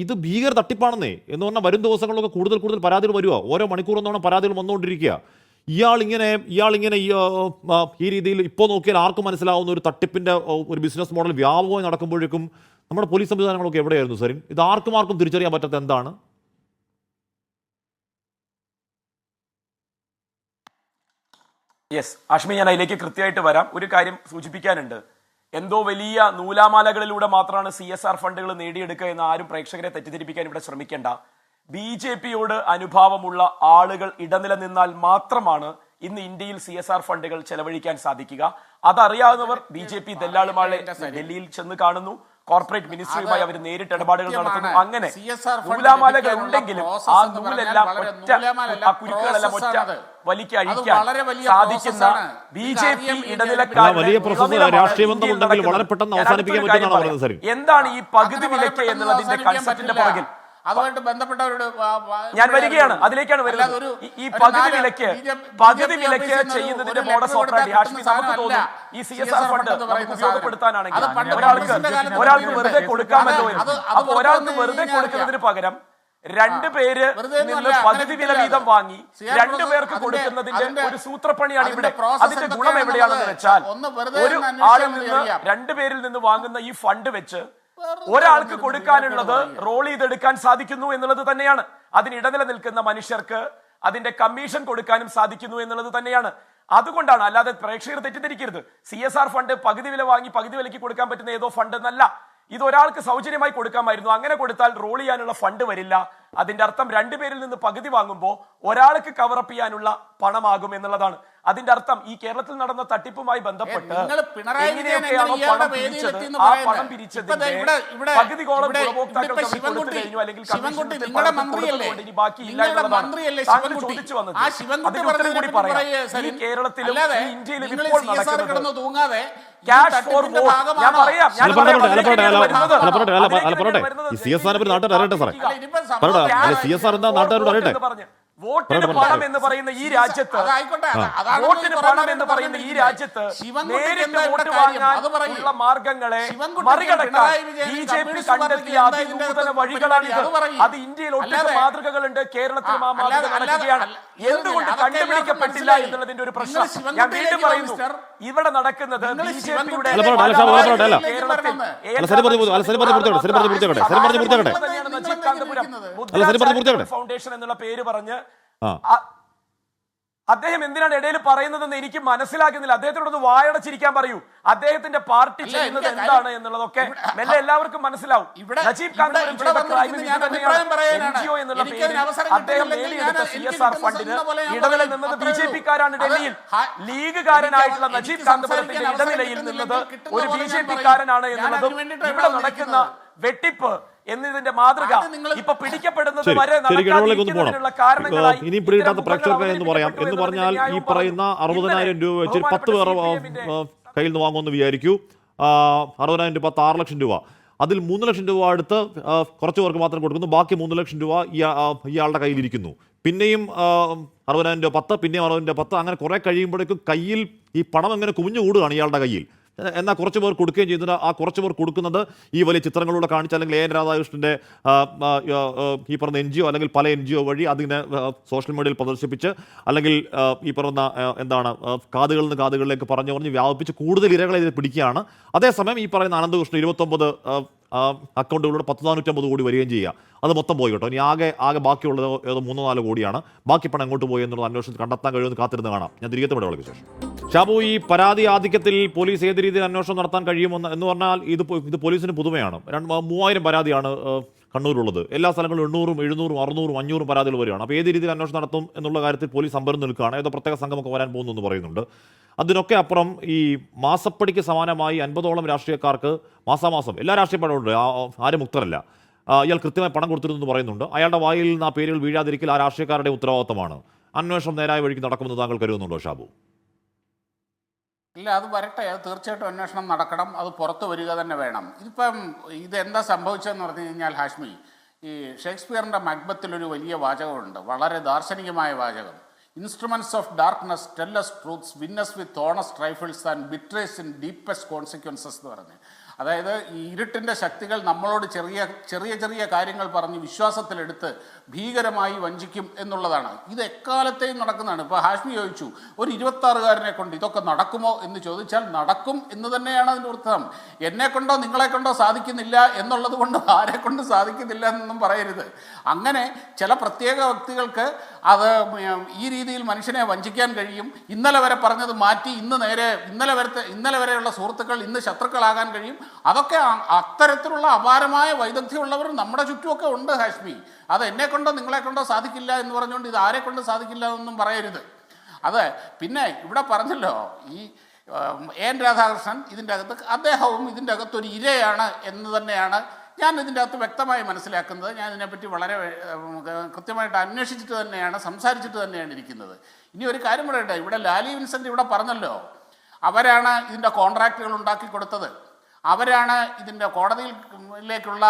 ഇത് ഭീകര തട്ടിപ്പാണെന്നേ എന്ന് പറഞ്ഞാൽ വരും ദിവസങ്ങളിലൊക്കെ കൂടുതൽ പരാതികൾ വരുമോ? ഓരോ മണിക്കൂർ എന്നോണം പരാതികൾ വന്നുകൊണ്ടിരിക്കുക. ഇയാളിങ്ങനെ ഈ രീതിയിൽ ഇപ്പോൾ നോക്കിയാൽ ആർക്കും മനസ്സിലാവുന്ന ഒരു തട്ടിപ്പിന്റെ ഒരു ബിസിനസ് മോഡൽ വ്യാപകമായി നടക്കുമ്പോഴേക്കും നമ്മുടെ പോലീസ് സംവിധാനങ്ങളൊക്കെ എവിടെയായിരുന്നു സരിൻ? ഇത് ആർക്കും തിരിച്ചറിയാൻ പറ്റാത്ത എന്താണ്? യെസ് അഷ്മി, ഞാൻ അതിലേക്ക് കൃത്യമായിട്ട് വരാം. ഒരു കാര്യം സൂചിപ്പിക്കാനുണ്ട്. എന്തോ വലിയ നൂലാമാലകളിലൂടെ മാത്രമാണ് CSR ഫണ്ടുകൾ നേടിയെടുക്കുക എന്ന് ആരും പ്രേക്ഷകരെ തെറ്റിദ്ധരിപ്പിക്കാൻ ഇവിടെ ശ്രമിക്കേണ്ട. BJPയോട് അനുഭാവമുള്ള ആളുകൾ ഇടനില നിന്നാൽ മാത്രമാണ് ഇന്ന് ഇന്ത്യയിൽ CSR ഫണ്ടുകൾ ചെലവഴിക്കാൻ സാധിക്കുക. അതറിയാവുന്നവർ BJP ദല്ലാളുമാരെ ഡൽഹിയിൽ ചെന്ന് കാണുന്നു, കോർപ്പറേറ്റ് മിനിസ്ട്രിയുമായി അവർ നേരിട്ട് ഇടപാടുകൾ നടത്തുന്നു. അങ്ങനെ നൂലാമാലകൾ ഉണ്ടെങ്കിലും ആ നൂലെല്ലാം ആ കുരുക്കുകളെല്ലാം ഒറ്റ വലിക്ക് അഴിക്കാൻ സാധിക്കുന്ന BJP എന്താണ് ഈ പകുതി വിലക്ക് എന്നുള്ളതിന്റെ കൺസെപ്റ്റിന്റെ പുറകിൽ അതുമായിട്ട് ബന്ധപ്പെട്ടവരോട് ഞാൻ വരികയാണ്, അതിലേക്കാണ് വരുന്നത്. ഈ പകുതി വിലക്ക് ചെയ്യുന്നതിന്റെ മോഡസ് ഓപ്പറേറ്റി ഹാഷ്മി നമുക്ക് തോന്നും ഈ CSR ഫണ്ട് ഉപയോഗപ്പെടുത്താനാണെങ്കിൽ ഒരാൾക്ക് വെറുതെ കൊടുക്കാമല്ലോ എന്ന്. അപ്പൊ ഒരാൾക്ക് വെറുതെ കൊടുക്കുന്നതിന് പകരം രണ്ടുപേര് നിന്ന് പകുതി വില വീതം വാങ്ങി രണ്ടുപേർക്ക് കൊടുക്കുന്നതിന്റെ ഒരു സൂത്രപ്പണിയാണ് ഇവിടെ. അതിന്റെ ഗുണം എവിടെയാണെന്ന് വെച്ചാൽ ഒരു ആളിൽ നിന്ന് രണ്ടുപേരിൽ നിന്ന് വാങ്ങുന്ന ഈ ഫണ്ട് വെച്ച് ഒരാൾക്ക് കൊടുക്കാനുള്ളത് റോൾ ചെയ്തെടുക്കാൻ സാധിക്കുന്നു എന്നുള്ളത് തന്നെയാണ്. അതിനിടനില നിൽക്കുന്ന മനുഷ്യർക്ക് അതിന്റെ കമ്മീഷൻ കൊടുക്കാനും സാധിക്കുന്നു എന്നുള്ളത് തന്നെയാണ്. അതുകൊണ്ടാണ്, അല്ലാതെ പ്രേക്ഷകർ തെറ്റിദ്ധരിക്കരുത്, CSR ഫണ്ട് പകുതി വില വാങ്ങി പകുതി വിലയ്ക്ക് കൊടുക്കാൻ പറ്റുന്ന ഏതോ ഫണ്ട് എന്നല്ല. ഇത് ഒരാൾക്ക് സൗജന്യമായി കൊടുക്കാമായിരുന്നു. അങ്ങനെ കൊടുത്താൽ റോൾ ചെയ്യാനുള്ള ഫണ്ട് വരില്ല. അതിന്റെ അർത്ഥം രണ്ടുപേരിൽ നിന്ന് പകുതി വാങ്ങുമ്പോൾ ഒരാൾക്ക് കവറപ്പ് ചെയ്യാനുള്ള പണമാകും എന്നുള്ളതാണ്. അതിന്റെ അർത്ഥം ഈ കേരളത്തിൽ നടന്ന തട്ടിപ്പുമായി ബന്ധപ്പെട്ട് എങ്ങനെയൊക്കെയാണോ പണം പിരിച്ചത്, ആ പണം പിരിച്ചതിന്റെ പകുതിയോളം ഗുണഭോക്താക്കൾക്ക് കൊടുത്തു കഴിഞ്ഞു, അല്ലെങ്കിൽ ഇനി ബാക്കിയില്ല എന്നുള്ളതാണ് താങ്കൾ ചോദിച്ചു വന്നത്. അതിന് ഉത്തരം കൂടി പറയാം. ഈ കേരളത്തിലും ഈ ഇന്ത്യയിലും ഇപ്പോൾ നടക്കുന്നത് ക്യാഷ് ഫോർ വോട്ട്. ഞാൻ പറയാം, വോട്ടിന് പണം എന്ന് പറയുന്ന ഈ രാജ്യത്ത് നേരിട്ട് വോട്ട് വാങ്ങാനുള്ള മാർഗങ്ങളെ മറികടക്കാൻ BJP കണ്ടെത്തിയ അതിനൂതന വഴികളാണിത്. അത് ഇന്ത്യയിൽ ഒട്ടേറെ മാതൃകകളുണ്ട്, കേരളത്തിലും ആ മാതൃക നടക്കുകയാണ്. എന്തുകൊണ്ട് കണ്ടുപിടിക്കപ്പെട്ടില്ല എന്നുള്ളതിന്റെ ഒരു പ്രശ്നം ഞാൻ വീണ്ടും പറയുന്നു. ഇവിടെ നടക്കുന്നത് BJPയുടെ ഫൗണ്ടേഷൻ എന്നുള്ള പേര് പറഞ്ഞ് അദ്ദേഹം എന്തിനാണ് ഇടയിൽ പറയുന്നതെന്ന് എനിക്ക് മനസ്സിലാക്കുന്നില്ല. അദ്ദേഹത്തിനോട് വായടച്ചിരിക്കാൻ പറയൂ. അദ്ദേഹത്തിന്റെ പാർട്ടി ചെയ്യുന്നത് എന്താണ് എന്നുള്ളതൊക്കെ മെല്ലെ എല്ലാവർക്കും മനസ്സിലാവും. നജീബ് കാന്തപുരം NGO എന്നുള്ള പേരിൽ അദ്ദേഹം നേടിയെടുത്ത CSR ഫണ്ടിന് ഇടനില നിന്നത് BJP-ക്കാരാണ്. ഡൽഹിയിൽ ലീഗുകാരനായിട്ടുള്ള നജീബ് കാന്തപുരത്തിന്റെ ഇടനിലയിൽ നിന്നത് ഒരു BJP-ക്കാരനാണ് എന്നുള്ളതും ഇവിടെ നടക്കുന്ന വെട്ടിപ്പ് എന്നതിന്റെ മാതൃക ഇപ്പൊ പിടിക്കപ്പെടുന്നത് വരെ ഇനി പിടികിട്ടാത്ത പ്രേക്ഷകർക്ക് എന്ന് പറയാം. എന്ന് പറഞ്ഞാൽ ഈ പറയുന്ന 60,000 രൂപ വെച്ച് 10 പേർ കയ്യിൽ നിന്ന് വാങ്ങുമെന്ന് വിചാരിക്കൂ. 60,000 രൂപ 6 ലക്ഷം രൂപ. അതിൽ 3 ലക്ഷം രൂപ അടുത്ത് കുറച്ച് പേർക്ക് മാത്രം കൊടുക്കുന്നു. ബാക്കി 3 ലക്ഷം രൂപ ഇയാളുടെ കയ്യിലിരിക്കുന്നു. പിന്നെയും 60,000 രൂപ 10, പിന്നെയും 60,000 രൂപ 10. അങ്ങനെ കുറെ കഴിയുമ്പോഴേക്കും കയ്യിൽ ഈ പണം എങ്ങനെ കുമിഞ്ഞു കൂടുകയാണ് ഇയാളുടെ കയ്യിൽ. എന്നാൽ കുറച്ച് പേർ കൊടുക്കുകയും ചെയ്യുന്നത്. ആ കുറച്ച് പേർ കൊടുക്കുന്നത് ഈ വലിയ ചിത്രങ്ങളിലൂടെ കാണിച്ച്, അല്ലെങ്കിൽ AN രാധാകൃഷ്ണന്റെ ഈ പറഞ്ഞ NGO അല്ലെങ്കിൽ പല NGO വഴി അതിനെ സോഷ്യൽ മീഡിയയിൽ പ്രദർശിപ്പിച്ച്, അല്ലെങ്കിൽ ഈ പറഞ്ഞ കാതുകളിൽ നിന്ന് കാതുകളിലേക്ക് പറഞ്ഞു വ്യാപിപ്പിച്ച് കൂടുതൽ ഇരകളെ ഇതിൽ പിടിക്കുകയാണ്. അതേസമയം ഈ പറയുന്ന അനന്തകൃഷ്ണൻ 29 അക്കൗണ്ടുകളിലൂടെ 1,450 കോടി വരികയും ചെയ്യുക. അത് മൊത്തം പോയി കേട്ടോ. ഇനി ആകെ ബാക്കിയുള്ളത് ഏതോ 3-4 കോടിയാണ്. ബാക്കി പണം എങ്ങോട്ട് പോയി എന്നുള്ള അന്വേഷണത്തിൽ കണ്ടെത്താൻ കഴിയുമെന്ന് കാത്തിരുന്ന് കാണാം. ഞാൻ തിരികെ വിടവൾക്ക് ശേഷം. ഷാബു, ഈ പരാതി ആധിക്യത്തിൽ പോലീസ് ഏത് രീതിയിൽ അന്വേഷണം നടത്താൻ കഴിയുമെന്ന് എന്ന് പറഞ്ഞാൽ ഇത് പോലീസിന് പുതുമയാണ്. 3000 പരാതിയാണ് കണ്ണൂരുള്ളത്. എല്ലാ സ്ഥലങ്ങളിലും 800, 700, 600, 500 പരാതികൾ വരികയാണ്. അപ്പോൾ ഏത് രീതിയിൽ അന്വേഷണം നടത്തും എന്നുള്ള കാര്യത്തിൽ പോലീസ് സംഭരണം നിൽക്കുകയാണ്. ഏതോ പ്രത്യേക സംഘമൊക്കെ വരാൻ പോകുന്നു എന്ന് പറയുന്നുണ്ട്. അതിനൊക്കെ അപ്പുറം ഈ മാസപ്പടിക്ക് സമാനമായി 50ഓളം രാഷ്ട്രീയക്കാർക്ക് മാസാമാസം എല്ലാ രാഷ്ട്രീയ പടമുണ്ട്, ആരും മുക്തരല്ല. ഇയാൾ കൃത്യമായി പണം കൊടുത്തിരുന്നു പറയുന്നുണ്ട്. അയാളുടെ വായിൽ നിന്ന് ആ പേരുകൾ വീഴാതിരിക്കൽ ആ രാഷ്ട്രീയക്കാരുടെ ഉത്തരവാദിത്തമാണ്. അന്വേഷണം നേരായ വഴിക്ക് നടക്കുമെന്ന് താങ്കൾ കരുതുന്നുണ്ടോ ഷാബു? ഇല്ല, അത് വരട്ടെ. അത് തീർച്ചയായിട്ടും അന്വേഷണം നടക്കണം. അത് പുറത്തു വരിക തന്നെ വേണം. ഇതെന്താ സംഭവിച്ചതെന്ന് പറഞ്ഞു കഴിഞ്ഞാൽ ഹാഷ്മി, ഈ ഷേക്സ്പിയറിൻ്റെ മക്ബത്തിലൊരു വലിയ വാചകമുണ്ട്, വളരെ ദാർശനികമായ വാചകം. Instruments of darkness tell us truths, win us with honest trifles and betrays in deepest consequences എന്ന് പറഞ്ഞ്. അതായത് ഈ ഇരുട്ടിൻ്റെ ശക്തികൾ നമ്മളോട് ചെറിയ ചെറിയ ചെറിയ കാര്യങ്ങൾ പറഞ്ഞ് വിശ്വാസത്തിലെടുത്ത് ഭീകരമായി വഞ്ചിക്കും എന്നുള്ളതാണ്. ഇത് എക്കാലത്തെയും നടക്കുന്നതാണ്. ഇപ്പോൾ ഹാഷ്മി ചോദിച്ചു, ഒരു 26-കാരനെ കൊണ്ട് ഇതൊക്കെ നടക്കുമോ എന്ന് ചോദിച്ചാൽ നടക്കും എന്ന് തന്നെയാണ് അതിൻ്റെ അർത്ഥം. എന്നെ കൊണ്ടോ നിങ്ങളെ കൊണ്ടോ സാധിക്കുന്നില്ല എന്നുള്ളത് കൊണ്ട് ആരെ കൊണ്ട് സാധിക്കുന്നില്ല എന്നൊന്നും പറയരുത്. അങ്ങനെ ചില പ്രത്യേക വ്യക്തികൾക്ക് അത് ഈ രീതിയിൽ മനുഷ്യനെ വഞ്ചിക്കാൻ കഴിയും. ഇന്നലെ വരെ പറഞ്ഞത് മാറ്റി ഇന്നലെ വരെയുള്ള സുഹൃത്തുക്കൾ ഇന്ന് ശത്രുക്കളാകാൻ കഴിയും. അതൊക്കെ അത്തരത്തിലുള്ള അപാരമായ വൈദഗ്ധ്യമുള്ളവർ നമ്മുടെ ചുറ്റുമൊക്കെ ഉണ്ട് ഹാഷ്മി. അത് എന്നെ കൊണ്ടോ നിങ്ങളെ കൊണ്ടോ സാധിക്കില്ല എന്ന് പറഞ്ഞുകൊണ്ട് ഇത് ആരെ കൊണ്ട് സാധിക്കില്ല എന്നൊന്നും പറയരുത്. അത് പിന്നെ ഇവിടെ പറഞ്ഞല്ലോ, ഈ എൻ രാധാകൃഷ്ണൻ അദ്ദേഹവും ഇതിൻ്റെ അകത്തൊരു ഇരയാണ് എന്ന് തന്നെയാണ് ഞാൻ ഇതിൻ്റെ അകത്ത് വ്യക്തമായി മനസ്സിലാക്കുന്നത്. ഞാൻ ഇതിനെപ്പറ്റി വളരെ കൃത്യമായിട്ട് അന്വേഷിച്ചിട്ട് തന്നെയാണ്, സംസാരിച്ചിട്ട് തന്നെയാണ് ഇരിക്കുന്നത്. ഇനി ഒരു കാര്യം പറയട്ടെ, ഇവിടെ ലാലി വിൻസെൻ്റ് ഇവിടെ പറഞ്ഞല്ലോ, അവരാണ് ഇതിൻ്റെ കോൺട്രാക്റ്റുകൾ ഉണ്ടാക്കി കൊടുത്തത്, അവരാണ് ഇതിൻ്റെ കോടതിയിലേക്കുള്ള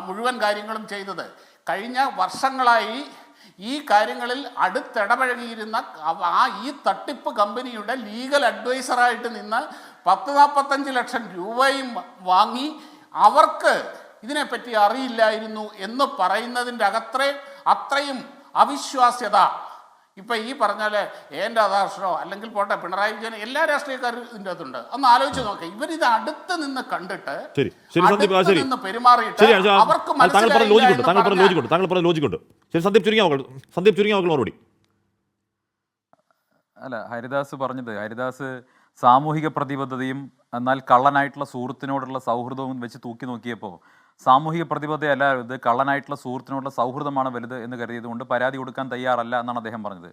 മുഴുവൻ കാര്യങ്ങളും ചെയ്തത്. കഴിഞ്ഞ വർഷങ്ങളായി ഈ കാര്യങ്ങളിൽ അടുത്തിടപഴകിയിരുന്ന ഈ തട്ടിപ്പ് കമ്പനിയുടെ ലീഗൽ അഡ്വൈസറായിട്ട് നിന്ന് 10-45 ലക്ഷം രൂപയും വാങ്ങി അവർക്ക് ഇതിനെപ്പറ്റി അറിയില്ലായിരുന്നു എന്ന് പറയുന്നതിൻ്റെ അത്രയും അവിശ്വാസ്യത ഇപ്പം ഈ പറഞ്ഞാല് എൻ രാധാകൃഷ്ണനോ അല്ലെങ്കിൽ പോട്ടെ പിണറായി വിജയൻ എല്ലാ രാഷ്ട്രീയക്കാരും ഇതിൻ്റെ അകത്തുണ്ട്. ഒന്ന് ആലോചിച്ച് നോക്കാം, ഇവരിത് അടുത്ത് നിന്ന് കണ്ടിട്ട് നിന്ന് പെരുമാറിയിട്ട് അവർക്ക് മറുപടി. അല്ല, ഹരിദാസ് പറഞ്ഞത്, ഹരിദാസ് സാമൂഹിക പ്രതിബദ്ധതയും എന്നാൽ കള്ളനായിട്ടുള്ള സുഹൃത്തിനോടുള്ള സൗഹൃദവും വെച്ച് തൂക്കി നോക്കിയപ്പോൾ സാമൂഹിക പ്രതിബദ്ധതയല്ല ഇത്, കള്ളനായിട്ടുള്ള സുഹൃത്തിനോടുള്ള സൗഹൃദമാണ് വലുത് എന്ന് കരുതിയത് കൊണ്ട് പരാതി കൊടുക്കാൻ തയ്യാറല്ല എന്നാണ് അദ്ദേഹം പറഞ്ഞത്.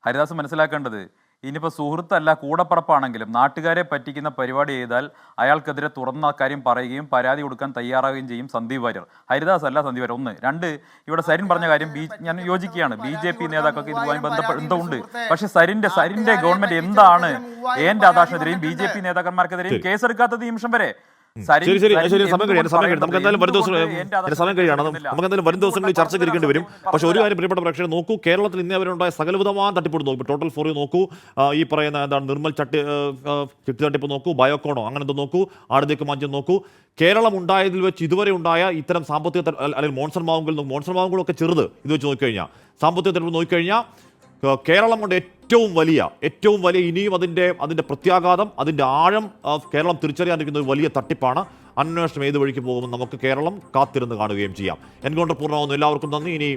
ഹരിദാസ് മനസ്സിലാക്കേണ്ടത്, ഇനിയിപ്പോൾ സുഹൃത്തല്ല കൂടപ്പറപ്പാണെങ്കിലും നാട്ടുകാരെ പറ്റിക്കുന്ന പരിപാടി ചെയ്താൽ അയാൾക്കെതിരെ തുറന്ന കാര്യം പറയുകയും പരാതി കൊടുക്കാൻ തയ്യാറാവുകയും ചെയ്യും സന്ദീപ് വാര്യർ. ഹരിദാസ് അല്ല സന്ദീപ് വാര്യർ. 1 2 ഇവിടെ സരിൻ പറഞ്ഞ കാര്യം ഞാൻ യോജിക്കുകയാണ്. BJP നേതാക്കൾക്ക് ഇതുമായി ബന്ധപ്പെട്ടുണ്ട്. പക്ഷെ സരിന്റെ ഗവൺമെന്റ് എന്താണ് എൻ രാധാകൃഷ്ണനെതിരെയും BJP നേതാക്കന്മാർക്കെതിരെയും കേസെടുക്കാത്തത് ഈ നിമിഷം വരെ? ശരി, സമയം കഴിയാണ്. നമുക്ക് എന്തായാലും വരും ദിവസങ്ങളിൽ ചർച്ചയ്ക്ക് ഇരിക്കേണ്ടി വരും. പക്ഷെ ഒരു കാര്യം പ്രിയപ്പെട്ട പ്രേക്ഷകർ നോക്കൂ, കേരളത്തിൽ ഇന്നേ വരെ ഉണ്ടായ സകലവിധമായ തട്ടിപ്പ് നോക്കൂ. ടോട്ടൽ ഫോർ നോക്കൂ, ഈ പറയുന്ന എന്താണ് നിർമ്മൽ ചിട്ടി തട്ടിപ്പ് നോക്കൂ, ബയോക്കോണോ അങ്ങനെ എന്തോ നോക്കൂ, ആടുതേക്ക് മാഞ്ചം നോക്കൂ. കേരളം ഉണ്ടായതിൽ വെച്ച് ഇതുവരെ ഉണ്ടായ ഇത്തരം സാമ്പത്തിക അല്ലെങ്കിൽ മോൺസൺ മാവുകളൊക്കെ ചെറുത് ഇത് വെച്ച് നോക്കിക്കഴിഞ്ഞാൽ, സാമ്പത്തിക തട്ടിപ്പ് നോക്കിക്കഴിഞ്ഞാൽ കേരളം കൊണ്ട് ഏറ്റവും വലിയ ഇനിയും അതിൻ്റെ പ്രത്യാഘാതം, അതിൻ്റെ ആഴം കേരളം തിരിച്ചറിയാനിരിക്കുന്ന ഒരു വലിയ തട്ടിപ്പാണ്. അന്വേഷണം ഏത് വഴിക്ക് പോകുമെന്ന് നമുക്ക് കേരളം കാത്തിരുന്ന് കാണുകയും ചെയ്യാം. എൻകൗണ്ടർ പൂർണ്ണമാകുന്നു. എല്ലാവർക്കും നന്ദി. ഇനി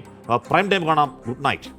പ്രൈം ടൈം കാണാം. Good night.